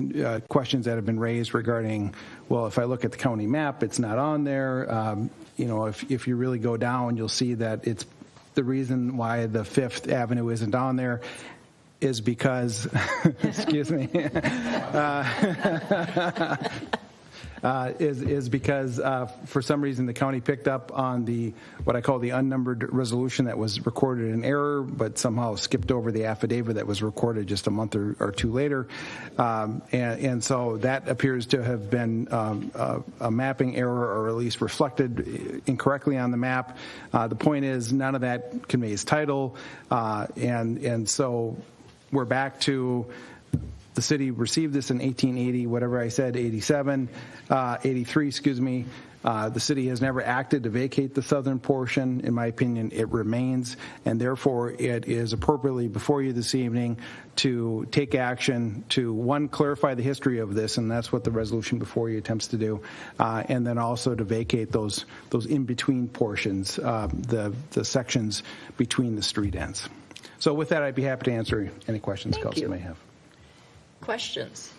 Speaker 20: questions that have been raised regarding, well, if I look at the county map, it's not on there. If you really go down, you'll see that it's the reason why the Fifth Avenue isn't on there is because, excuse me, is because for some reason the county picked up on what I call the unnumbered resolution that was recorded in error, but somehow skipped over the affidavit that was recorded just a month or two later, and so that appears to have been a mapping error, or at least reflected incorrectly on the map. The point is, none of that conveys title, and so we're back to. The city received this in 1880, whatever I said, 83, excuse me. The city has never acted to vacate the southern portion. In my opinion, it remains, and therefore it is appropriately before you this evening to take action to, one, clarify the history of this, and that's what the resolution before you attempts to do, and then also to vacate those in-between portions, the sections between the street ends. So with that, I'd be happy to answer any questions council may have.
Speaker 1: Questions?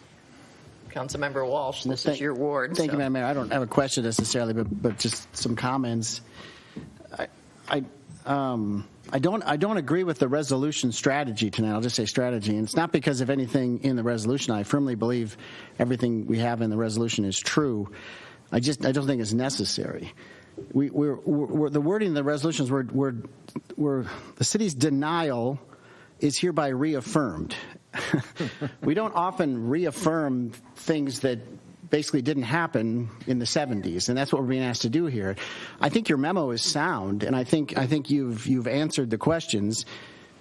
Speaker 1: Councilmember Walsh, this is your ward.
Speaker 16: Thank you, Madam Mayor. I don't have a question necessarily, but just some comments. I don't agree with the resolution strategy tonight. I'll just say strategy, and it's not because of anything in the resolution. I firmly believe everything we have in the resolution is true. I don't think it's necessary. We're the wording of the resolutions were the city's denial is hereby reaffirmed. We don't often reaffirm things that basically didn't happen in the 70s, and that's what we're being asked to do here. I think your memo is sound, and I think you've answered the questions.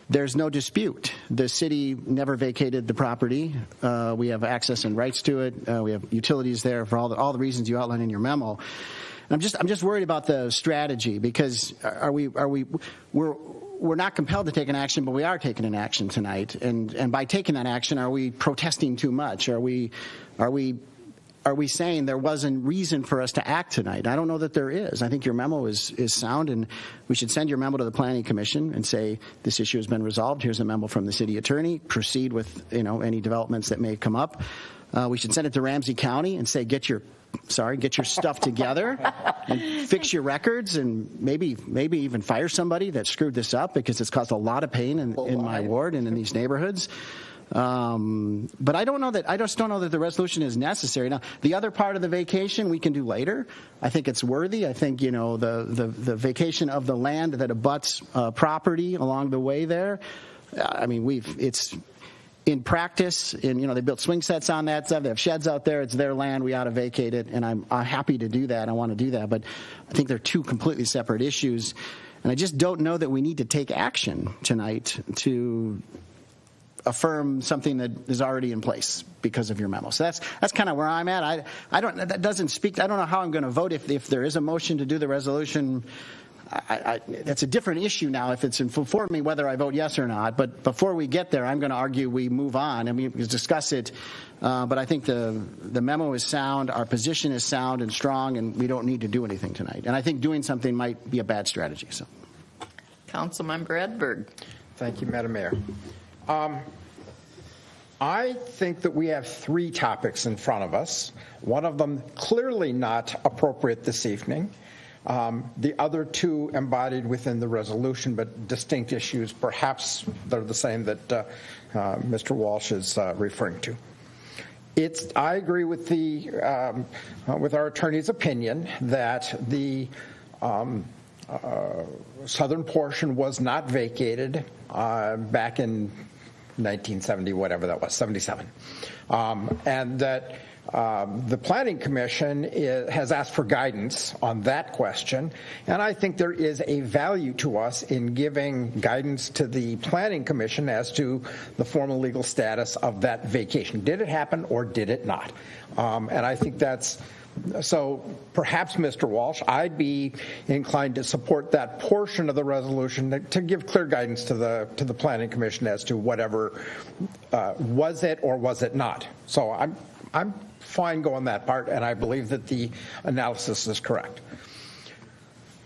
Speaker 16: There's no dispute. The city never vacated the property. We have access and rights to it. We have utilities there for all the reasons you outlined in your memo. And I'm just worried about the strategy, because we're not compelled to take an action, but we are taking an action tonight. And by taking that action, are we protesting too much? Are we saying there wasn't reason for us to act tonight? I don't know that there is. I think your memo is sound, and we should send your memo to the Planning Commission and say this issue has been resolved. Here's a memo from the city attorney. Proceed with any developments that may come up. We should send it to Ramsey County and say get your get your stuff together and fix your records, and maybe even fire somebody that screwed this up, because it's caused a lot of pain in my ward and in these neighborhoods. But I just don't know that the resolution is necessary. Now, the other part of the vacation we can do later. I think it's worthy. I think, the vacation of the land that abuts property along the way there. I mean, it's in practice, and they built swing sets on that stuff. They have sheds out there. It's their land. We ought to vacate it, and I'm happy to do that. I want to do that, but I think they're two completely separate issues, and I just don't know that we need to take action tonight to affirm something that is already in place because of your memo. So that's kind of where I'm at. I don't know how I'm going to vote if there is a motion to do the resolution. That's a different issue now if it's for me whether I vote yes or not. But before we get there, I'm going to argue we move on and we discuss it. But I think the memo is sound, our position is sound and strong, and we don't need to do anything tonight. And I think doing something might be a bad strategy. So,
Speaker 1: Councilmember Edberg.
Speaker 3: Thank you, Madam Mayor. I think that we have three topics in front of us. One of them clearly not appropriate this evening. The other two embodied within the resolution, but distinct issues. Perhaps they're the same that Mr. Walsh is referring to. I agree with with our attorney's opinion that the southern portion was not vacated back in 1970, whatever that was, 77, and that the Planning Commission has asked for guidance on that question, and I think there is a value to us in giving guidance to the Planning Commission as to the formal legal status of that vacation. Did it happen or did it not? And I think that's so. Perhaps, Mr. Walsh, I'd be inclined to support that portion of the resolution to give clear guidance to the Planning Commission as to whatever was it or was it not. So I'm fine going that part, and I believe that the analysis is correct.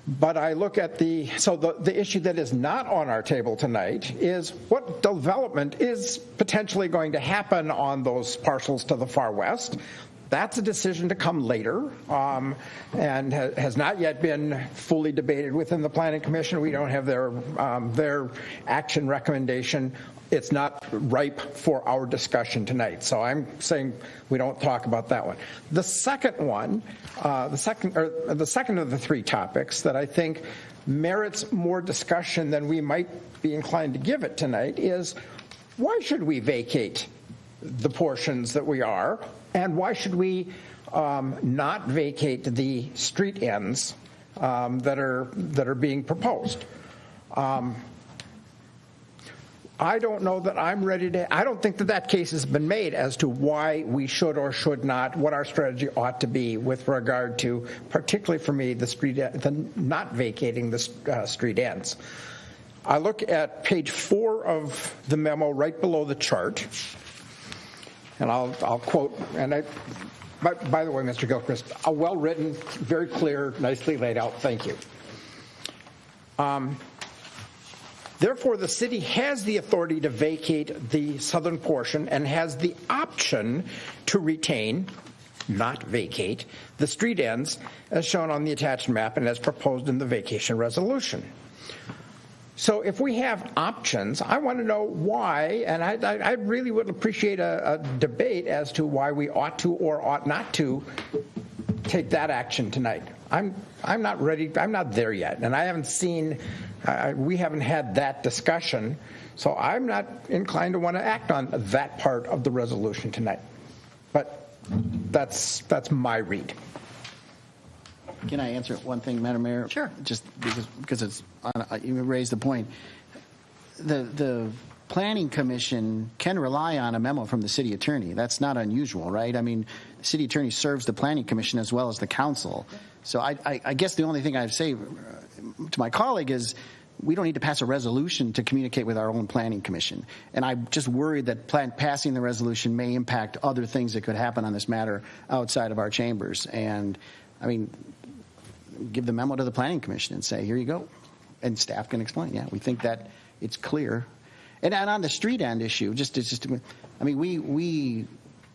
Speaker 3: But I look at the issue that is not on our table tonight is what development is potentially going to happen on those parcels to the far west. That's a decision to come later, and has not yet been fully debated within the Planning Commission. We don't have their action recommendation. It's not ripe for our discussion tonight. So I'm saying we don't talk about that one. The second one, the second of the three topics that I think merits more discussion than we might be inclined to give it tonight is, why should we vacate the portions that we are, and why should we not vacate the street ends that are being proposed? I don't know that I'm ready to. I don't think that case has been made as to why we should or should not, what our strategy ought to be with regard to, particularly for me, the not vacating the street ends. I look at page 4 of the memo right below the chart. And I'll quote, and by the way, Mr. Gilchrist, a well-written, very clear, nicely laid out, thank you. Therefore, the city has the authority to vacate the southern portion and has the option to retain, not vacate, the street ends as shown on the attached map and as proposed in the vacation resolution. So if we have options, I want to know why, and I really would appreciate a debate as to why we ought to or ought not to take that action tonight. I'm not ready. I'm not there yet, and I haven't seen. We haven't had that discussion, so I'm not inclined to want to act on that part of the resolution tonight. But that's my read.
Speaker 16: Can I answer one thing, Madam Mayor?
Speaker 1: Sure.
Speaker 16: Just because it's you raised the point. The Planning Commission can rely on a memo from the city attorney. That's not unusual, right? I mean, the city attorney serves the Planning Commission as well as the council. So I guess the only thing I'd say to my colleague is we don't need to pass a resolution to communicate with our own Planning Commission. And I'm just worried that passing the resolution may impact other things that could happen on this matter outside of our chambers. And, I mean, give the memo to the Planning Commission and say, here you go. And staff can explain. Yeah, we think that it's clear. And on the street end issue, I mean,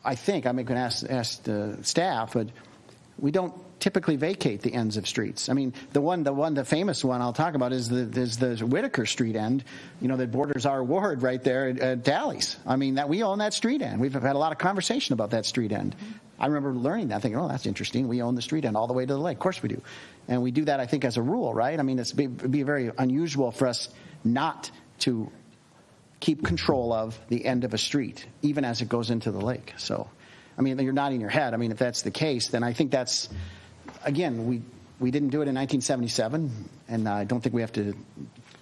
Speaker 16: I think I'm going to ask the staff, but We don't typically vacate the ends of streets. I mean, the famous one I'll talk about is the Whitaker Street end, that borders our ward right there at Dally's. I mean, that we own that street end. We've had a lot of conversation about that street end. I remember learning that, thinking, oh, that's interesting. We own the street end all the way to the lake. Of course we do. And we do that, I think, as a rule, right? I mean, it'd be very unusual for us not to keep control of the end of a street, even as it goes into the lake. So, I mean, you're nodding your head. I mean, if that's the case, then I think that's, again, we didn't do it in 1977, and I don't think we have to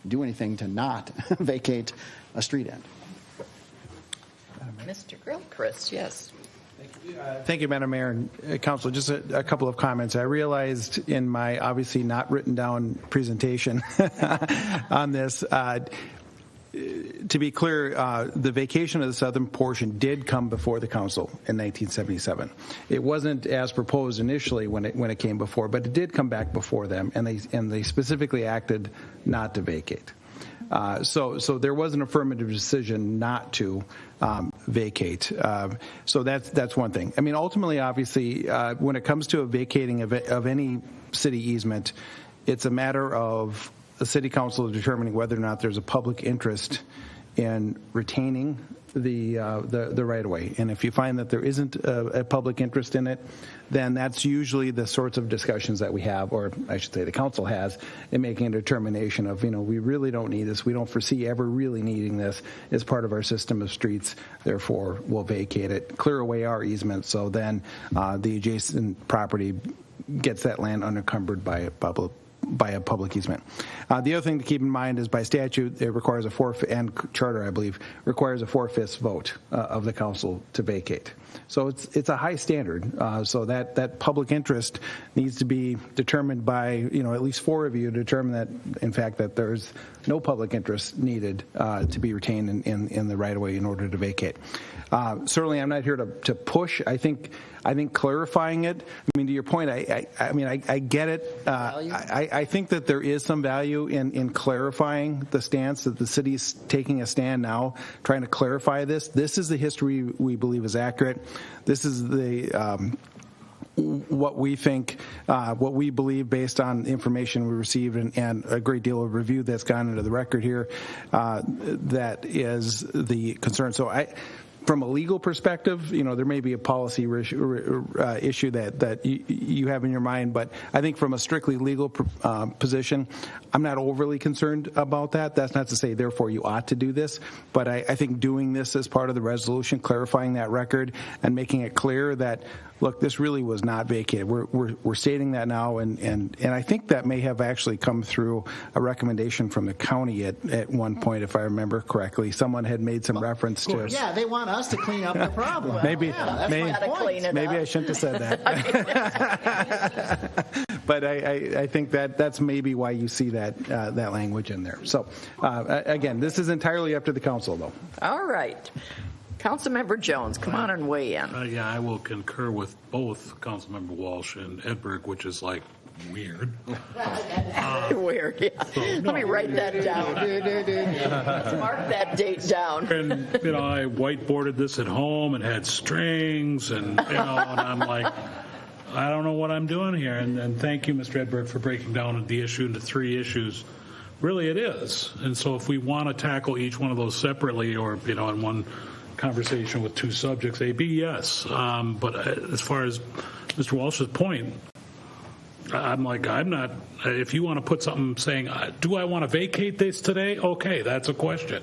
Speaker 16: do anything to not vacate a street end.
Speaker 1: Mr. Gilchrist, yes.
Speaker 20: Thank you, Madam Mayor and Council. Just a couple of comments. I realized in my obviously not written down presentation on this, to be clear, the vacation of the southern portion did come before the council in 1977. It wasn't as proposed initially when it came before, but it did come back before them, and they specifically acted not to vacate. So there was an affirmative decision not to vacate. So that's one thing. I mean, ultimately, obviously, when it comes to a vacating of any city easement, it's a matter of the city council determining whether or not there's a public interest in retaining the right of way. And if you find that there isn't a public interest in it, then that's usually the sorts of discussions that we have, or I should say the council has, in making a determination of, we really don't need this. We don't foresee ever really needing this as part of our system of streets. Therefore, we'll vacate it, clear away our easement, so then the adjacent property gets that land unencumbered by a public easement. The other thing to keep in mind is by statute, it requires a and charter, I believe, requires a 4/5 vote of the council to vacate. So it's a high standard. So that public interest needs to be determined by, at least 4 of you to determine that, in fact, that there's no public interest needed to be retained in the right of way in order to vacate. Certainly, I'm not here to push. I think clarifying it. I mean, to your point, I get it. I think that there is some value in clarifying the stance that the city's taking a stand now, trying to clarify this. This is the history we believe is accurate. This is the what we think, what we believe based on information we received and a great deal of review that's gone into the record here. That is the concern. So from a legal perspective, there may be a policy issue that you have in your mind, but I think from a strictly legal position, I'm not overly concerned about that. That's not to say, therefore, you ought to do this, but I think doing this as part of the resolution, clarifying that record and making it clear that, look, this really was not vacated. We're stating that now, and I think that may have actually come through a recommendation from the county at one point, if I remember correctly. Someone had made some reference to.
Speaker 16: Yeah, they want us to clean up the problem.
Speaker 20: Maybe I shouldn't have said that. But I think that's maybe why you see that language in there. So again, this is entirely up to the council, though.
Speaker 1: All right. Councilmember Jones, come on and weigh in.
Speaker 4: Yeah, I will concur with both Councilmember Walsh and Edberg, which is like weird.
Speaker 1: Weird, yeah. Let me write that down. Let's mark that date down.
Speaker 4: And, I whiteboarded this at home and had strings and, and I'm like, I don't know what I'm doing here. And thank you, Mr. Edberg, for breaking down the issue into 3 issues. Really, it is. And so if we want to tackle each one of those separately or, in one conversation with 2 subjects, A, B, yes. But as far as Mr. Walsh's point, I'm not, if you want to put something saying, do I want to vacate this today? Okay, that's a question,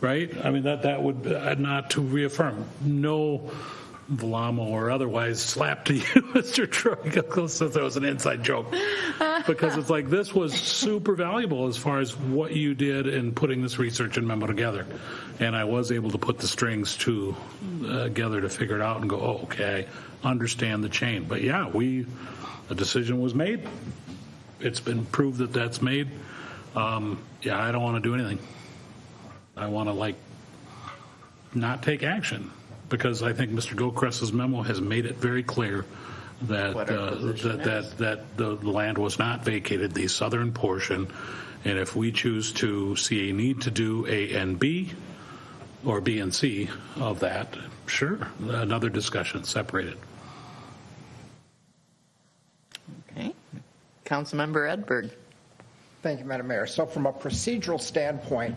Speaker 4: right? I mean, that would not to reaffirm. No Vlamo or otherwise slap to you, Mr. Troy, since that was an inside joke. Because it's like, this was super valuable as far as what you did in putting this research and memo together. And I was able to put the strings together to figure it out and go, oh, okay, understand the chain. But yeah, a decision was made. It's been proved that that's made. Yeah, I don't want to do anything. I want to not take action. Because I think Mr. Gilchrist's memo has made it very clear that that the land was not vacated, the southern portion, and if we choose to see a need to do A and B, or B and C of that, sure, another discussion, separated.
Speaker 1: Councilmember Edberg.
Speaker 3: Thank you, Madam Mayor. So from a procedural standpoint,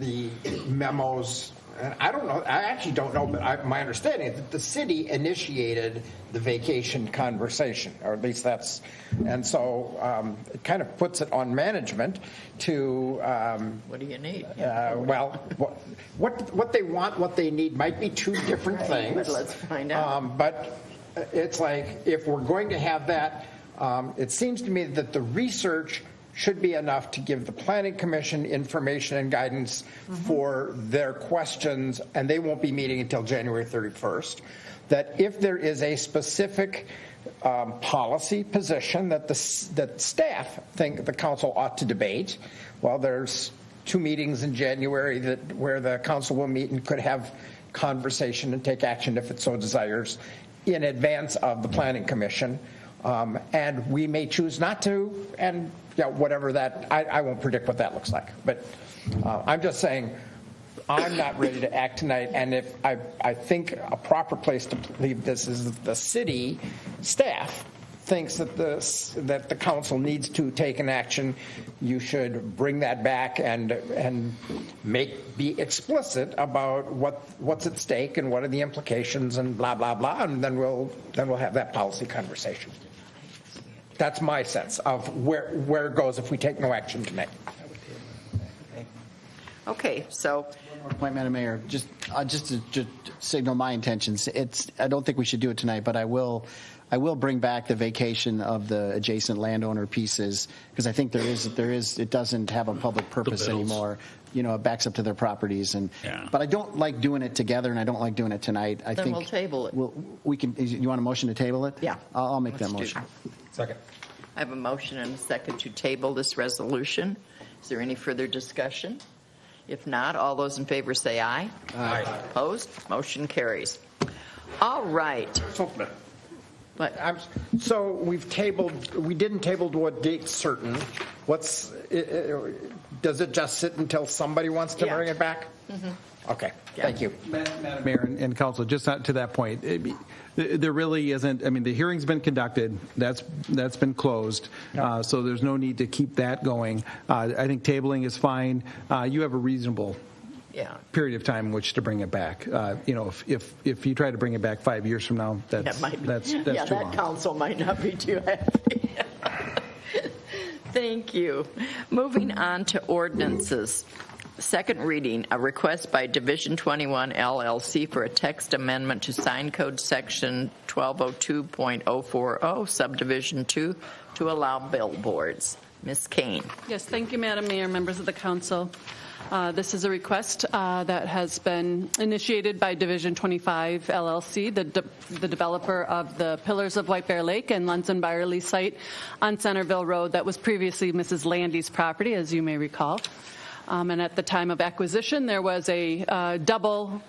Speaker 3: the memos, and I don't know, I actually don't know, but my understanding is that the city initiated the vacation conversation, or at least that's, and so it kind of puts it on management to.
Speaker 1: What do you need?
Speaker 3: Well, what they want, what they need might be two different things.
Speaker 1: But let's find out.
Speaker 3: But it's like, if we're going to have that, it seems to me that the research should be enough to give the Planning Commission information and guidance for their questions, and they won't be meeting until January 31st. That if there is a specific policy position that that staff think the council ought to debate, well, there's 2 meetings in January where the council will meet and could have conversation and take action if it so desires in advance of the Planning Commission. And we may choose not to, and whatever that, I won't predict what that looks like. But I'm just saying, I'm not ready to act tonight, and if I think a proper place to leave this is the city staff thinks that the council needs to take an action, you should bring that back and be explicit about what's at stake and what are the implications and blah blah blah, and then we'll have that policy conversation. That's my sense of where it goes if we take no action tonight.
Speaker 1: Okay, so.
Speaker 16: One more point, Madam Mayor, just to signal my intentions. I don't think we should do it tonight, but I will bring back the vacation of the adjacent landowner pieces, because I think it doesn't have a public purpose anymore. It backs up to their properties, but I don't like doing it together, and I don't like doing it tonight. I think
Speaker 1: we'll table it.
Speaker 16: We can. You want a motion to table it?
Speaker 1: Yeah,
Speaker 16: I'll make that motion.
Speaker 17: Second.
Speaker 1: I have a motion and a second to table this resolution. Is there any further discussion? If not, all those in favor say aye.
Speaker 17: Aye.
Speaker 1: Opposed? Motion carries. All right.
Speaker 3: So we didn't table to what date certain. Does it just sit until somebody wants to bring it back? Mm-hmm. Okay, thank you.
Speaker 20: Madam Mayor and Council, just to that point, there really isn't, the hearing's been conducted, that's been closed, so there's no need to keep that going. I think tabling is fine. You have a reasonable period of time in which to bring it back. If you try to bring it back 5 years from now, that's too long.
Speaker 1: That council might not be too happy. Thank you. Moving on to ordinances. Second reading, a request by Division 21 LLC for a text amendment to sign code section 1202.040 subdivision 2 to allow billboards. Ms. Kane.
Speaker 21: Yes, thank you, Madam Mayor, members of the council. This is a request that has been initiated by Division 25 LLC, the developer of the Pillars of White Bear Lake and Lunds & Byerly site on Centerville Road that was previously Mrs. Landy's property, as you may recall. And at the time of acquisition, there was a double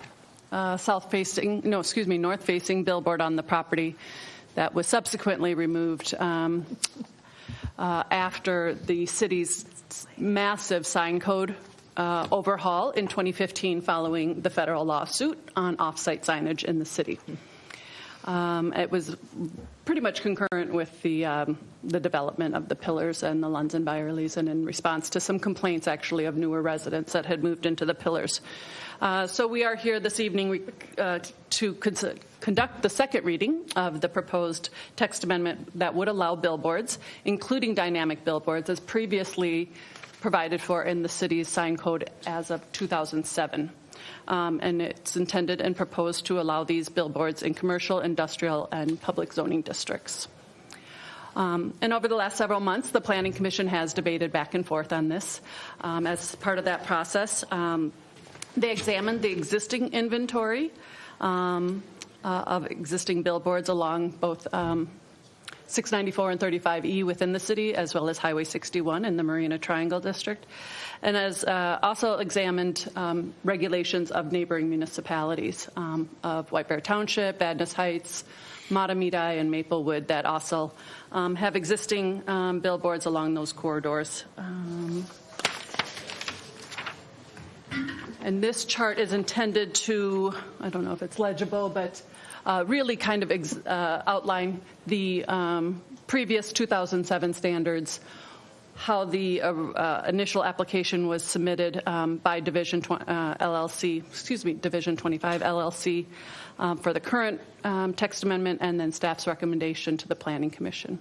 Speaker 21: north-facing billboard on the property that was subsequently removed after the city's massive sign code overhaul in 2015 following the federal lawsuit on off-site signage in the city. It was pretty much concurrent with the development of the Pillars and the Lunds & Byerlys, and in response to some complaints, actually, of newer residents that had moved into the Pillars. So we are here this evening to conduct the second reading of the proposed text amendment that would allow billboards, including dynamic billboards, as previously provided for in the city's sign code as of 2007. And it's intended and proposed to allow these billboards in commercial, industrial, and public zoning districts. And over the last several months, the Planning Commission has debated back and forth on this. As part of that process, they examined the existing inventory of existing billboards along both 694 and 35E within the city, as well as Highway 61 in the Marina Triangle District, and has also examined regulations of neighboring municipalities of White Bear Township, Badness Heights, Matamidi, and Maplewood that also have existing billboards along those corridors. And this chart is intended to, I don't know if it's legible, but really kind of outline the previous 2007 standards, how the initial application was submitted by Division LLC, Division 25 LLC for the current text amendment, and then staff's recommendation to the Planning Commission.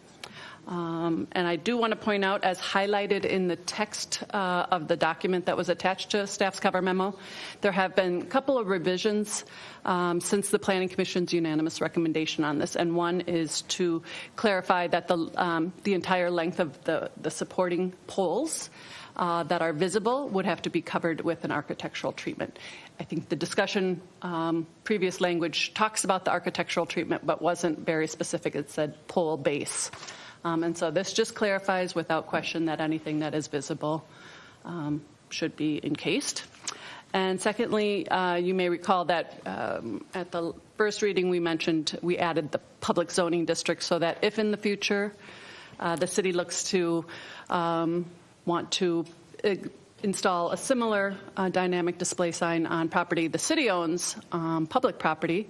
Speaker 21: And I do want to point out, as highlighted in the text of the document that was attached to staff's cover memo, there have been a couple of revisions since the Planning Commission's unanimous recommendation on this. And one is to clarify that the entire length of the supporting poles that are visible would have to be covered with an architectural treatment. I think the discussion, previous language talks about the architectural treatment, but wasn't very specific. It said pole base. And so this just clarifies without question that anything that is visible should be encased. And secondly, you may recall that at the first reading we added the public zoning district so that if in the future the city looks to want to install a similar dynamic display sign on property the city owns, public property,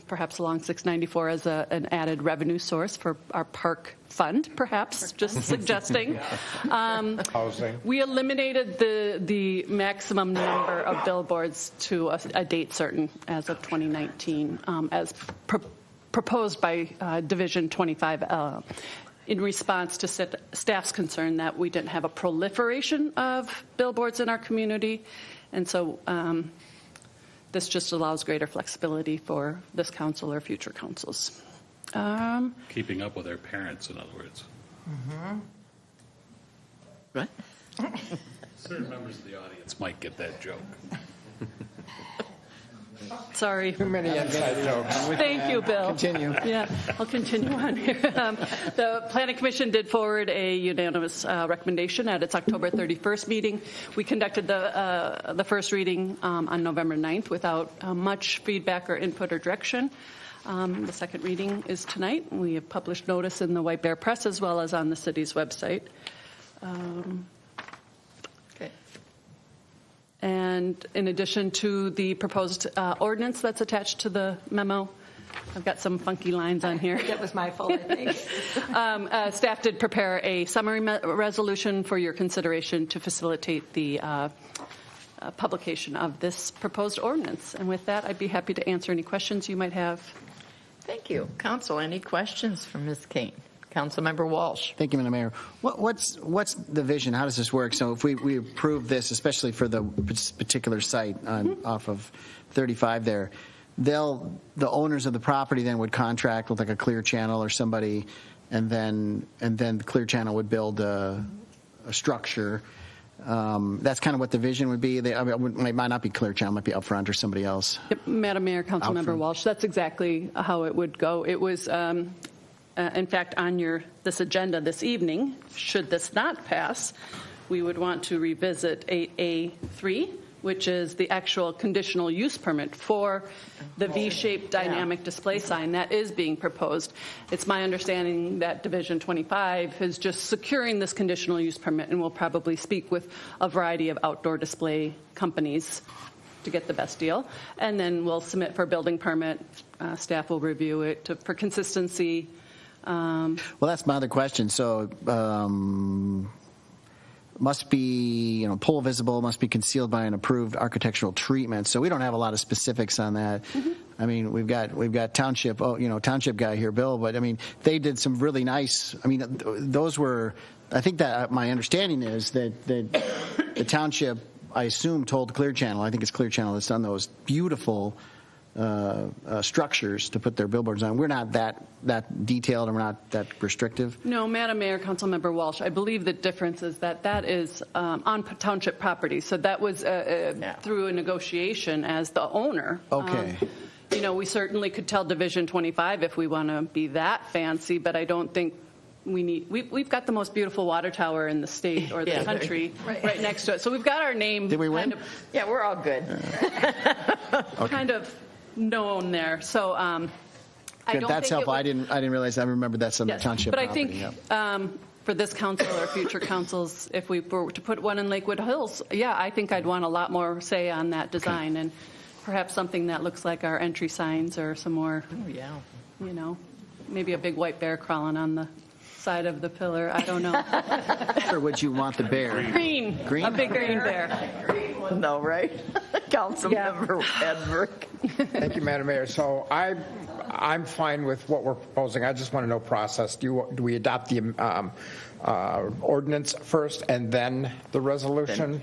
Speaker 21: perhaps along 694 as an added revenue source for our park fund, perhaps, just suggesting.
Speaker 3: Housing.
Speaker 21: We eliminated the maximum number of billboards to a date certain as of 2019, as proposed by Division 25 in response to staff's concern that we didn't have a proliferation of billboards in our community. And so this just allows greater flexibility for this council or future councils.
Speaker 4: Keeping up with their parents, in other words.
Speaker 1: What?
Speaker 4: Certain members of the audience might get that joke.
Speaker 21: Sorry.
Speaker 3: Too many inside jokes.
Speaker 21: Thank you, Bill.
Speaker 16: Continue.
Speaker 21: Yeah, I'll continue on here. The Planning Commission did forward a unanimous recommendation at its October 31st meeting. We conducted the first reading on November 9th without much feedback or input or direction. The second reading is tonight. We have published notice in the White Bear Press as well as on the city's website. And in addition to the proposed ordinance that's attached to the memo, I've got some funky lines on here.
Speaker 2: That was my fault, I think.
Speaker 21: Staff did prepare a summary resolution for your consideration to facilitate the publication of this proposed ordinance. And with that, I'd be happy to answer any questions you might have.
Speaker 1: Thank you. Council, any questions for Ms. Kane? Councilmember Walsh.
Speaker 16: Thank you, Madam Mayor. What's the vision? How does this work? So if we approve this, especially for the particular site off of 35 there, the owners of the property then would contract with like a Clear Channel or somebody, and then Clear Channel would build a structure. That's kind of what the vision would be. It might not be Clear Channel, it might be Upfront or somebody else.
Speaker 21: Yep, Madam Mayor, Councilmember Walsh, that's exactly how it would go. It was in fact, on this agenda this evening, should this not pass, we would want to revisit 8A3, which is the actual conditional use permit for the V-shaped dynamic display sign that is being proposed. It's my understanding that Division 25 is just securing this conditional use permit and will probably speak with a variety of outdoor display companies to get the best deal. And then we'll submit for a building permit. Staff will review it for consistency.
Speaker 16: Well, that's my other question. So must be, pole visible, must be concealed by an approved architectural treatment. So we don't have a lot of specifics on that. I mean, we've got township, township guy here, Bill, but I mean, they did some really nice, those were, I think that my understanding is that the township, I assume, told Clear Channel, I think it's Clear Channel that's done those beautiful structures to put their billboards on. We're not that detailed and we're not that restrictive.
Speaker 21: No, Madam Mayor, Councilmember Walsh, I believe the difference is that is on township property. So that was through a negotiation as the owner.
Speaker 16: Okay.
Speaker 21: We certainly could tell Division 25 if we want to be that fancy, but I don't think we've got the most beautiful water tower in the state or the country right next to it. So we've got our name.
Speaker 16: Did we win?
Speaker 1: Yeah, we're all good.
Speaker 21: Kind of known there. So I don't
Speaker 16: that's
Speaker 21: think
Speaker 16: helpful. I didn't realize. I remember that's on the township
Speaker 21: but
Speaker 16: property.
Speaker 21: I think for this council or future councils, if we were to put one in Lakewood Hills, I think I'd want a lot more say on that design and perhaps something that looks like our entry signs or some more, maybe a big white bear crawling on the side of the pillar. I don't know.
Speaker 16: Or would you want the bear?
Speaker 21: Green.
Speaker 16: Green?
Speaker 21: A big green bear.
Speaker 1: No, right? Councilmember Edberg.
Speaker 3: Thank you, Madam Mayor. So I'm fine with what we're proposing. I just want to know process. Do we adopt the ordinance first and then the resolution?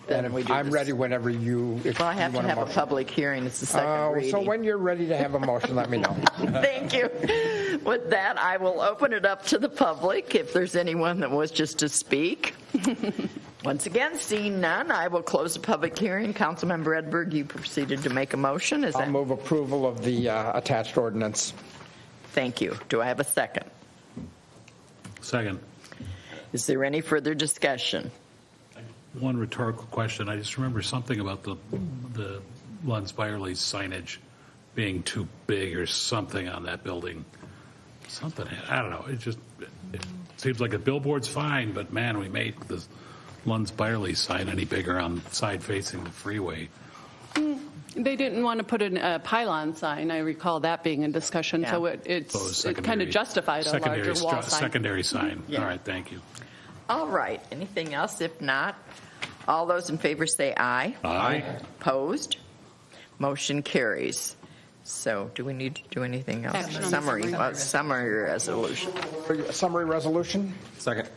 Speaker 1: Then we do
Speaker 3: I'm
Speaker 1: this.
Speaker 3: ready whenever you.
Speaker 1: Well, I have to have a public hearing. It's the second reading.
Speaker 3: So when you're ready to have a motion, let me know.
Speaker 1: Thank you. With that, I will open it up to the public if there's anyone that wishes to speak. Once again, seeing none, I will close the public hearing. Councilmember Edberg, you proceeded to make a motion.
Speaker 3: I'll move approval of the attached ordinance.
Speaker 1: Thank you. Do I have a second?
Speaker 4: Second.
Speaker 1: Is there any further discussion?
Speaker 4: One rhetorical question. I just remember something about the Lunds Byerly signage being too big or something on that building. Something, I don't know. It seems like a billboard's fine, but man, we made the Lunds Byerly sign any bigger on the side facing the freeway.
Speaker 21: They didn't want to put in a pylon sign. I recall that being in discussion,
Speaker 1: Yeah.
Speaker 21: so it kind of justified a larger wall sign.
Speaker 4: Secondary sign.
Speaker 1: Yeah.
Speaker 4: All right, thank you.
Speaker 1: All right. Anything else? If not, all those in favor say aye.
Speaker 4: Aye.
Speaker 1: Opposed? Motion carries. So do we need to do anything else?
Speaker 21: Action on the
Speaker 1: Summary.
Speaker 21: summary.
Speaker 1: Summary resolution.
Speaker 3: Summary resolution?
Speaker 17: Second.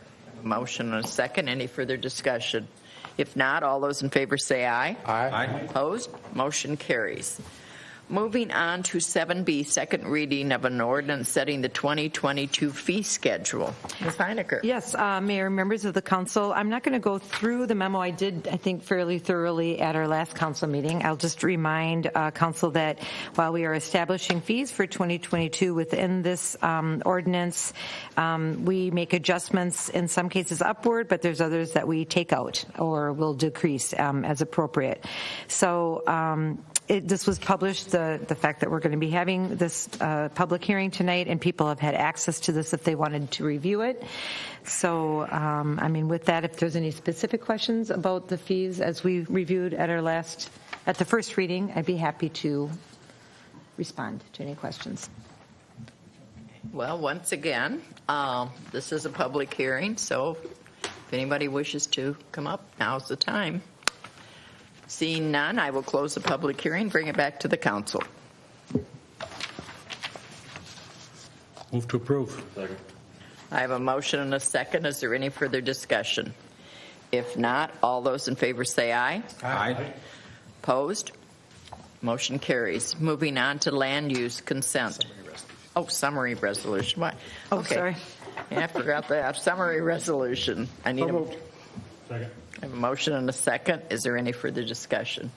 Speaker 1: Motion and a second. Any further discussion? If not, all those in favor say aye.
Speaker 3: Aye.
Speaker 1: Opposed? Motion carries. Moving on to 7B, second reading of an ordinance setting the 2022 fee schedule. Ms. Heinecker.
Speaker 2: Yes, Mayor, members of the council, I'm not going to go through the memo. I did, I think, fairly thoroughly at our last council meeting. I'll just remind council that while we are establishing fees for 2022 within this ordinance, we make adjustments in some cases upward, but there's others that we take out or will decrease as appropriate. So this was published, the fact that we're going to be having this public hearing tonight, and people have had access to this if they wanted to review it. So, I mean, with that, if there's any specific questions about the fees as we reviewed at the first reading, I'd be happy to respond to any questions.
Speaker 1: Well, once again, this is a public hearing, so if anybody wishes to come up, now's the time. Seeing none, I will close the public hearing, bring it back to the council.
Speaker 4: Move to approve. Second.
Speaker 1: I have a motion and a second. Is there any further discussion? If not, all those in favor say aye.
Speaker 17: Aye.
Speaker 1: Opposed? Motion carries. Moving on to land use consent. Summary resolution. What?
Speaker 2: Oh, sorry.
Speaker 1: Yeah, I forgot that. Summary resolution. I need a
Speaker 4: Second.
Speaker 1: I have a motion and a second. Is there any further discussion?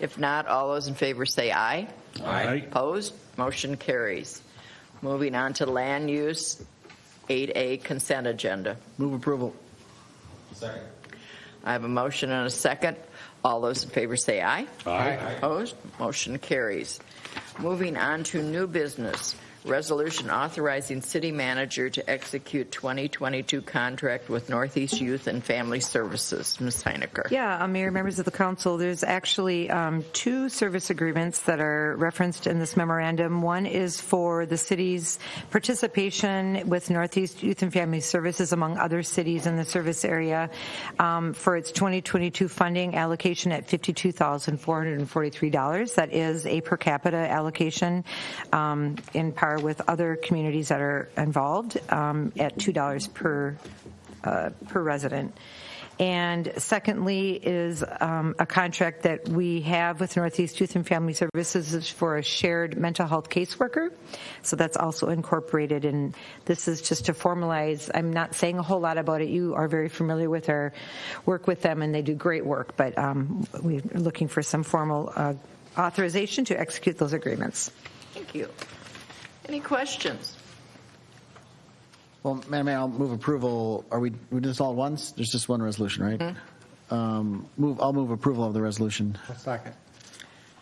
Speaker 1: If not, all those in favor say aye.
Speaker 4: Aye.
Speaker 1: Opposed? Motion carries. Moving on to land use, 8A consent agenda.
Speaker 16: Move approval.
Speaker 17: Second.
Speaker 1: I have a motion and a second. All those in favor say aye.
Speaker 4: Aye.
Speaker 1: Opposed? Motion carries. Moving on to new business. Resolution authorizing city manager to execute 2022 contract with Northeast Youth and Family Services. Ms. Heinecker.
Speaker 2: Yeah, Mayor, members of the council, there's actually two service agreements that are referenced in this memorandum. One is for the city's participation with Northeast Youth and Family Services, among other cities in the service area, for its 2022 funding allocation at $52,443. That is a per capita allocation in par with other communities that are involved at $2 per resident. And secondly is a contract that we have with Northeast Youth and Family Services for a shared mental health caseworker. So that's also incorporated, and this is just to formalize. I'm not saying a whole lot about it. You are very familiar with our work with them, and they do great work, but we're looking for some formal authorization to execute those agreements.
Speaker 1: Thank you. Any questions?
Speaker 16: Well, Madam Mayor, I'll move approval. Are we do this all at once? There's just one resolution, right?
Speaker 1: Mm-hmm.
Speaker 16: I'll move approval of the resolution.
Speaker 3: A second.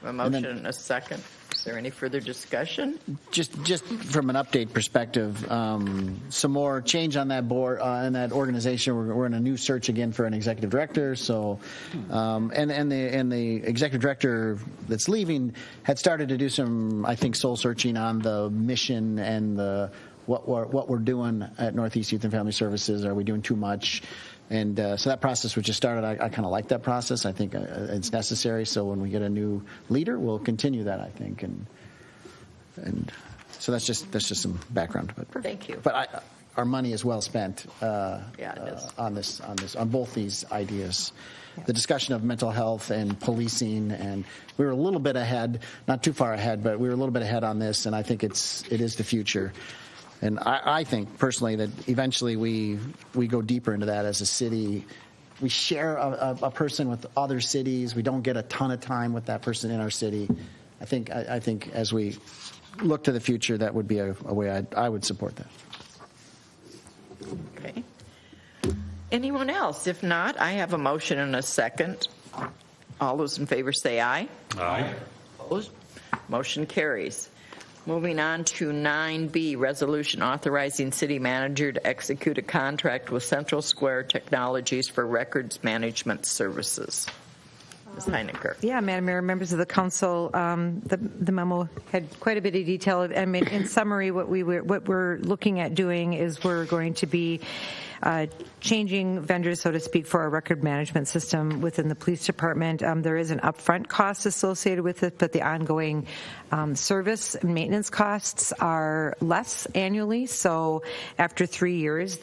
Speaker 1: A motion and a second. Is there any further discussion?
Speaker 16: Just from an update perspective, some more change on that board and that organization. We're in a new search again for an executive director. So, and the executive director that's leaving had started to do some, I think, soul searching on the mission and what we're doing at Northeast Youth and Family Services. Are we doing too much? And so that process was just started. I kind of like that process. I think it's necessary. So when we get a new leader, we'll continue that, I think. And so that's just some background. But
Speaker 1: thank you.
Speaker 16: But our money is well spent
Speaker 1: it is.
Speaker 16: on both these ideas. Yeah. The discussion of mental health and policing, and we were a little bit ahead, not too far ahead, but we were a little bit ahead on this. And I think it is the future. And I think personally that eventually we go deeper into that as a city. We share a person with other cities. We don't get a ton of time with that person in our city. I think as we look to the future, that would be a way I would support that.
Speaker 1: Okay. Anyone else? If not, I have a motion and a second. All those in favor say aye.
Speaker 4: Aye.
Speaker 1: Opposed? Motion carries. Moving on to 9B, resolution authorizing city manager to execute a contract with Central Square Technologies for records management services. Ms. Heinecker.
Speaker 2: Yeah, Madam Mayor, members of the council, the memo had quite a bit of detail. I mean, in summary, what we're looking at doing is we're going to be changing vendors, so to speak, for our record management system within the police department. There is an upfront cost associated with it, but the ongoing service and maintenance costs are less annually. So after 3 years,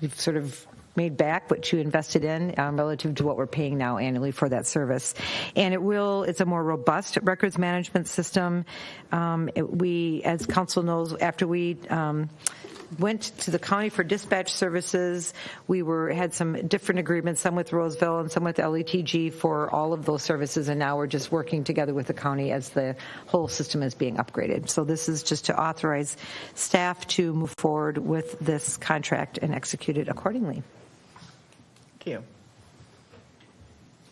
Speaker 2: you've sort of made back what you invested in relative to what we're paying now annually for that service. And it's a more robust records management system. We, as council knows, after we went to the county for dispatch services, we had some different agreements, some with Roseville and some with LETG for all of those services, and now we're just working together with the county as the whole system is being upgraded. So this is just to authorize staff to move forward with this contract and execute it accordingly.
Speaker 1: Thank you.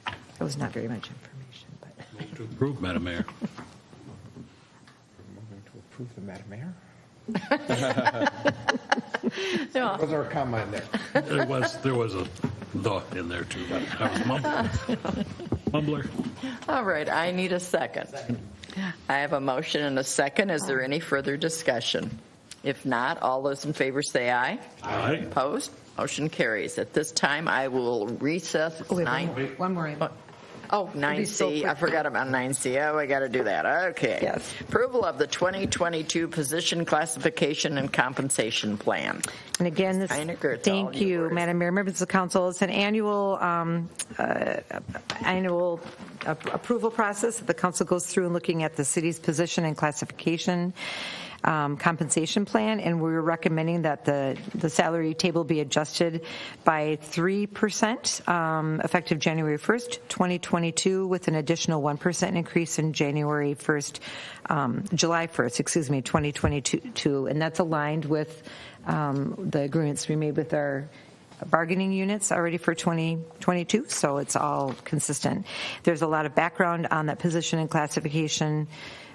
Speaker 2: That was not very much information, but
Speaker 4: Move to approve, Madam Mayor.
Speaker 3: Moving to approve the Madam Mayor?
Speaker 1: No.
Speaker 3: Was there a comma in there?
Speaker 4: There was a the in there too, but I was mumbling. Mumbler.
Speaker 1: All right, I need a second. I have a motion and a second. Is there any further discussion? If not, all those in favor say aye.
Speaker 4: Aye.
Speaker 1: Opposed? Motion carries. At this time, I will recess.
Speaker 2: one more item.
Speaker 1: Oh, 9C. I forgot about 9C. Oh, I got to do that. Okay.
Speaker 2: Yes.
Speaker 1: Approval of the 2022 position classification and compensation plan.
Speaker 2: And again, this, thank you, Madam Mayor, members of the council. It's an annual approval process that the council goes through in looking at the city's position and classification compensation plan, and we're recommending that the salary table be adjusted by 3% effective January 1st, 2022, with an additional 1% increase in July 1st, 2022, and that's aligned with the agreements we made with our bargaining units already for 2022, so it's all consistent. There's a lot of background on that position and classification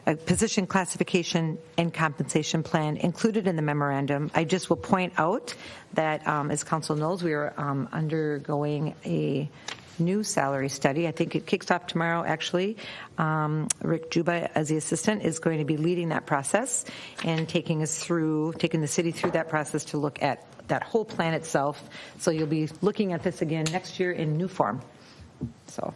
Speaker 2: and compensation plan included in the memorandum. I just will point out that, as council knows, we are undergoing a new salary study. I think it kicks off tomorrow, actually. Rick Juba, as the assistant, is going to be leading that process and taking the city through that process to look at that whole plan itself. So you'll be looking at this again next year in new form. So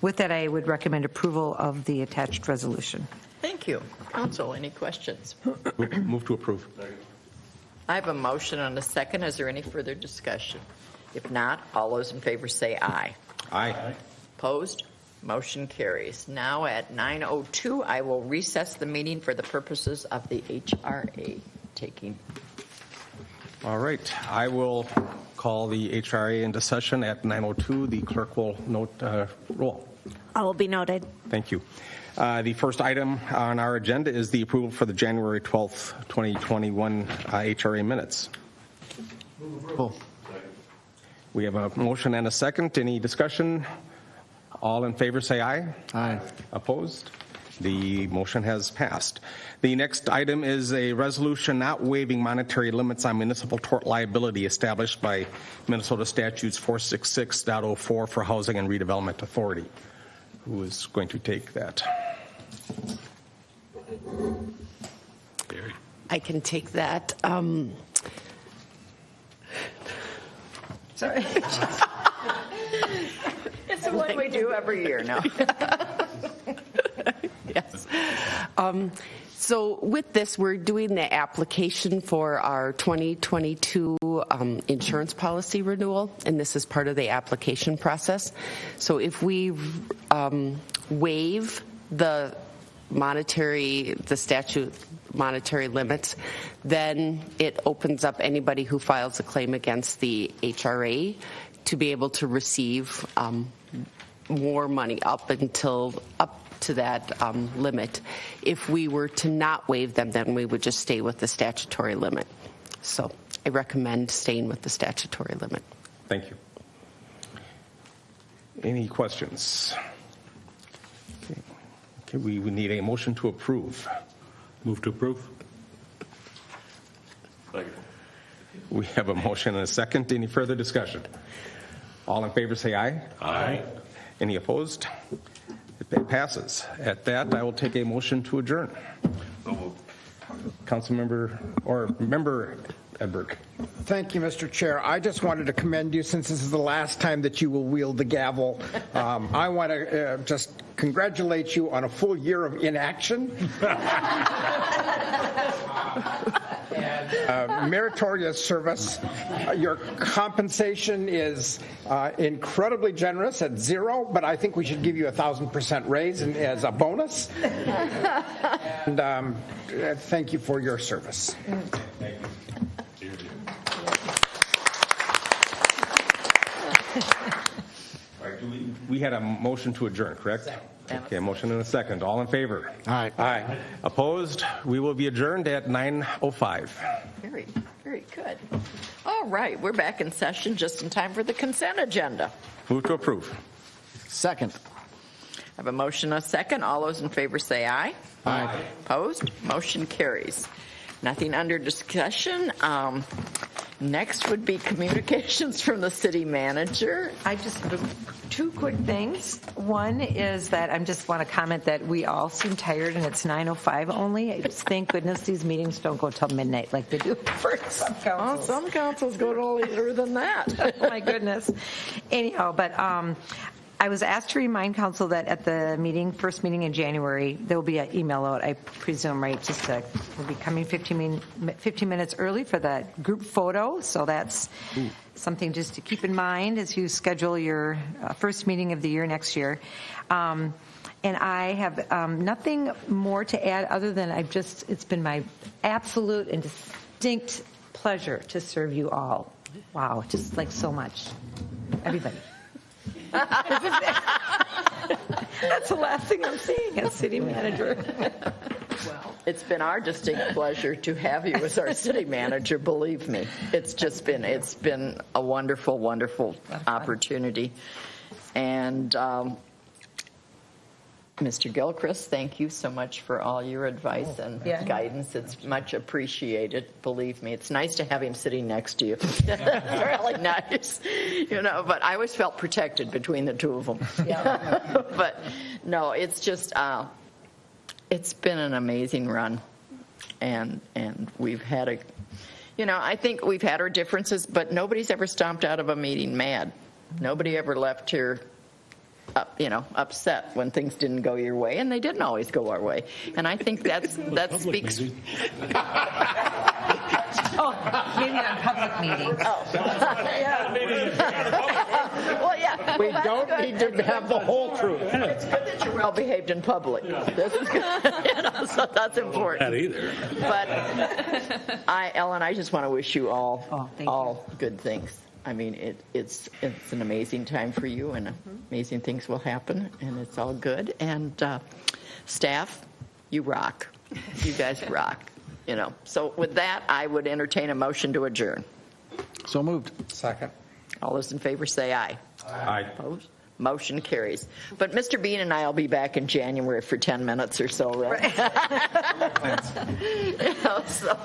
Speaker 2: with that, I would recommend approval of the attached resolution.
Speaker 1: Thank you. Council, any questions?
Speaker 17: Move to approve.
Speaker 1: I have a motion and a second. Is there any further discussion? If not, all those in favor say aye.
Speaker 17: Aye.
Speaker 1: Opposed? Motion carries. Now at 9:02, I will recess the meeting for the purposes of the HRA taking.
Speaker 17: All right. I will call the HRA into session at 9:02. The clerk will note roll.
Speaker 5: All will be noted.
Speaker 17: Thank you. The first item on our agenda is the approval for the January 12th, 2021 HRA minutes.
Speaker 16: Move approval.
Speaker 17: We have a motion and a second. Any discussion? All in favor say aye.
Speaker 16: Aye.
Speaker 17: Opposed? The motion has passed. The next item is a resolution not waiving monetary limits on municipal tort liability established by Minnesota Statutes 466.04 for Housing and Redevelopment Authority. Who is going to take that?
Speaker 18: I can take that.
Speaker 1: Sorry. It's what we do every year now.
Speaker 18: Yes. So with this, we're doing the application for our 2022 insurance policy renewal, and this is part of the application process. So if we waive the statute monetary limits, then it opens up anybody who files a claim against the HRA to be able to receive more money up to that limit. If we were to not waive them, then we would just stay with the statutory limit. So I recommend staying with the statutory limit.
Speaker 17: Thank you. Any questions? Okay, we would need a motion to approve.
Speaker 4: Move to approve.
Speaker 17: We have a motion and a second. Any further discussion? All in favor say aye.
Speaker 4: Aye.
Speaker 17: Any opposed? It passes. At that, I will take a motion to adjourn. Councilmember or Member Edberg.
Speaker 3: Thank you, Mr. Chair. I just wanted to commend you since this is the last time that you will wield the gavel. I want to just congratulate you on a full year of inaction. And meritorious service. Your compensation is incredibly generous at 0, but I think we should give you 1,000% raise as a bonus. And thank you for your service.
Speaker 17: Thank you. All right, we had a motion to adjourn, correct? Okay, a motion and a second. All in favor?
Speaker 16: Aye.
Speaker 17: Aye. Opposed? We will be adjourned at 9:05.
Speaker 1: Very, very good. All right, we're back in session just in time for the consent agenda.
Speaker 17: Move to approve.
Speaker 16: Second.
Speaker 1: I have a motion and a second. All those in favor say aye.
Speaker 16: Aye.
Speaker 1: Opposed? Motion carries. Nothing under discussion. Next would be communications from the city manager.
Speaker 2: I just two quick things. One is that I just want to comment that we all seem tired and it's 9:05 only. I just thank goodness these meetings don't go till midnight like they do for some councils.
Speaker 1: Well, some councils go to later than that.
Speaker 2: Oh my goodness. Anyhow, but I was asked to remind council that at the first meeting in January, there will be an email out, I presume, right? We'll be coming 15 minutes early for that group photo. So that's something just to keep in mind as you schedule your first meeting of the year next year. And I have nothing more to add other than it's been my absolute and distinct pleasure to serve you all. Wow, just like so much. Everybody. That's the last thing I'm seeing as city manager.
Speaker 1: Well, it's been our distinct pleasure to have you as our city manager. Believe me, it's been a wonderful, wonderful opportunity. And Mr. Gilchrist, thank you so much for all your advice and guidance. It's much appreciated. Believe me, it's nice to have him sitting next to you. It's really nice, But I always felt protected between the two of them. Yeah. But no, it's just it's been an amazing run, and we've had I think we've had our differences, but nobody's ever stomped out of a meeting mad. Nobody ever left here upset when things didn't go your way, and they didn't always go our way. And I think that speaks.
Speaker 2: Oh, maybe on public meetings.
Speaker 1: Oh, yeah. Well, yeah.
Speaker 3: We don't need to have the whole truth.
Speaker 1: It's good that you're well behaved in public. This is good. So that's important.
Speaker 4: Not either.
Speaker 1: But Ellen, I just want to wish you all good things. I mean, it's an amazing time for you, and amazing things will happen, and it's all good. And staff, you rock. You guys rock. So with that, I would entertain a motion to adjourn.
Speaker 16: So moved.
Speaker 3: Second.
Speaker 1: All those in favor say aye.
Speaker 17: Aye.
Speaker 1: Opposed? Motion carries. But Mr. Bean and I will be back in January for 10 minutes or so, right? So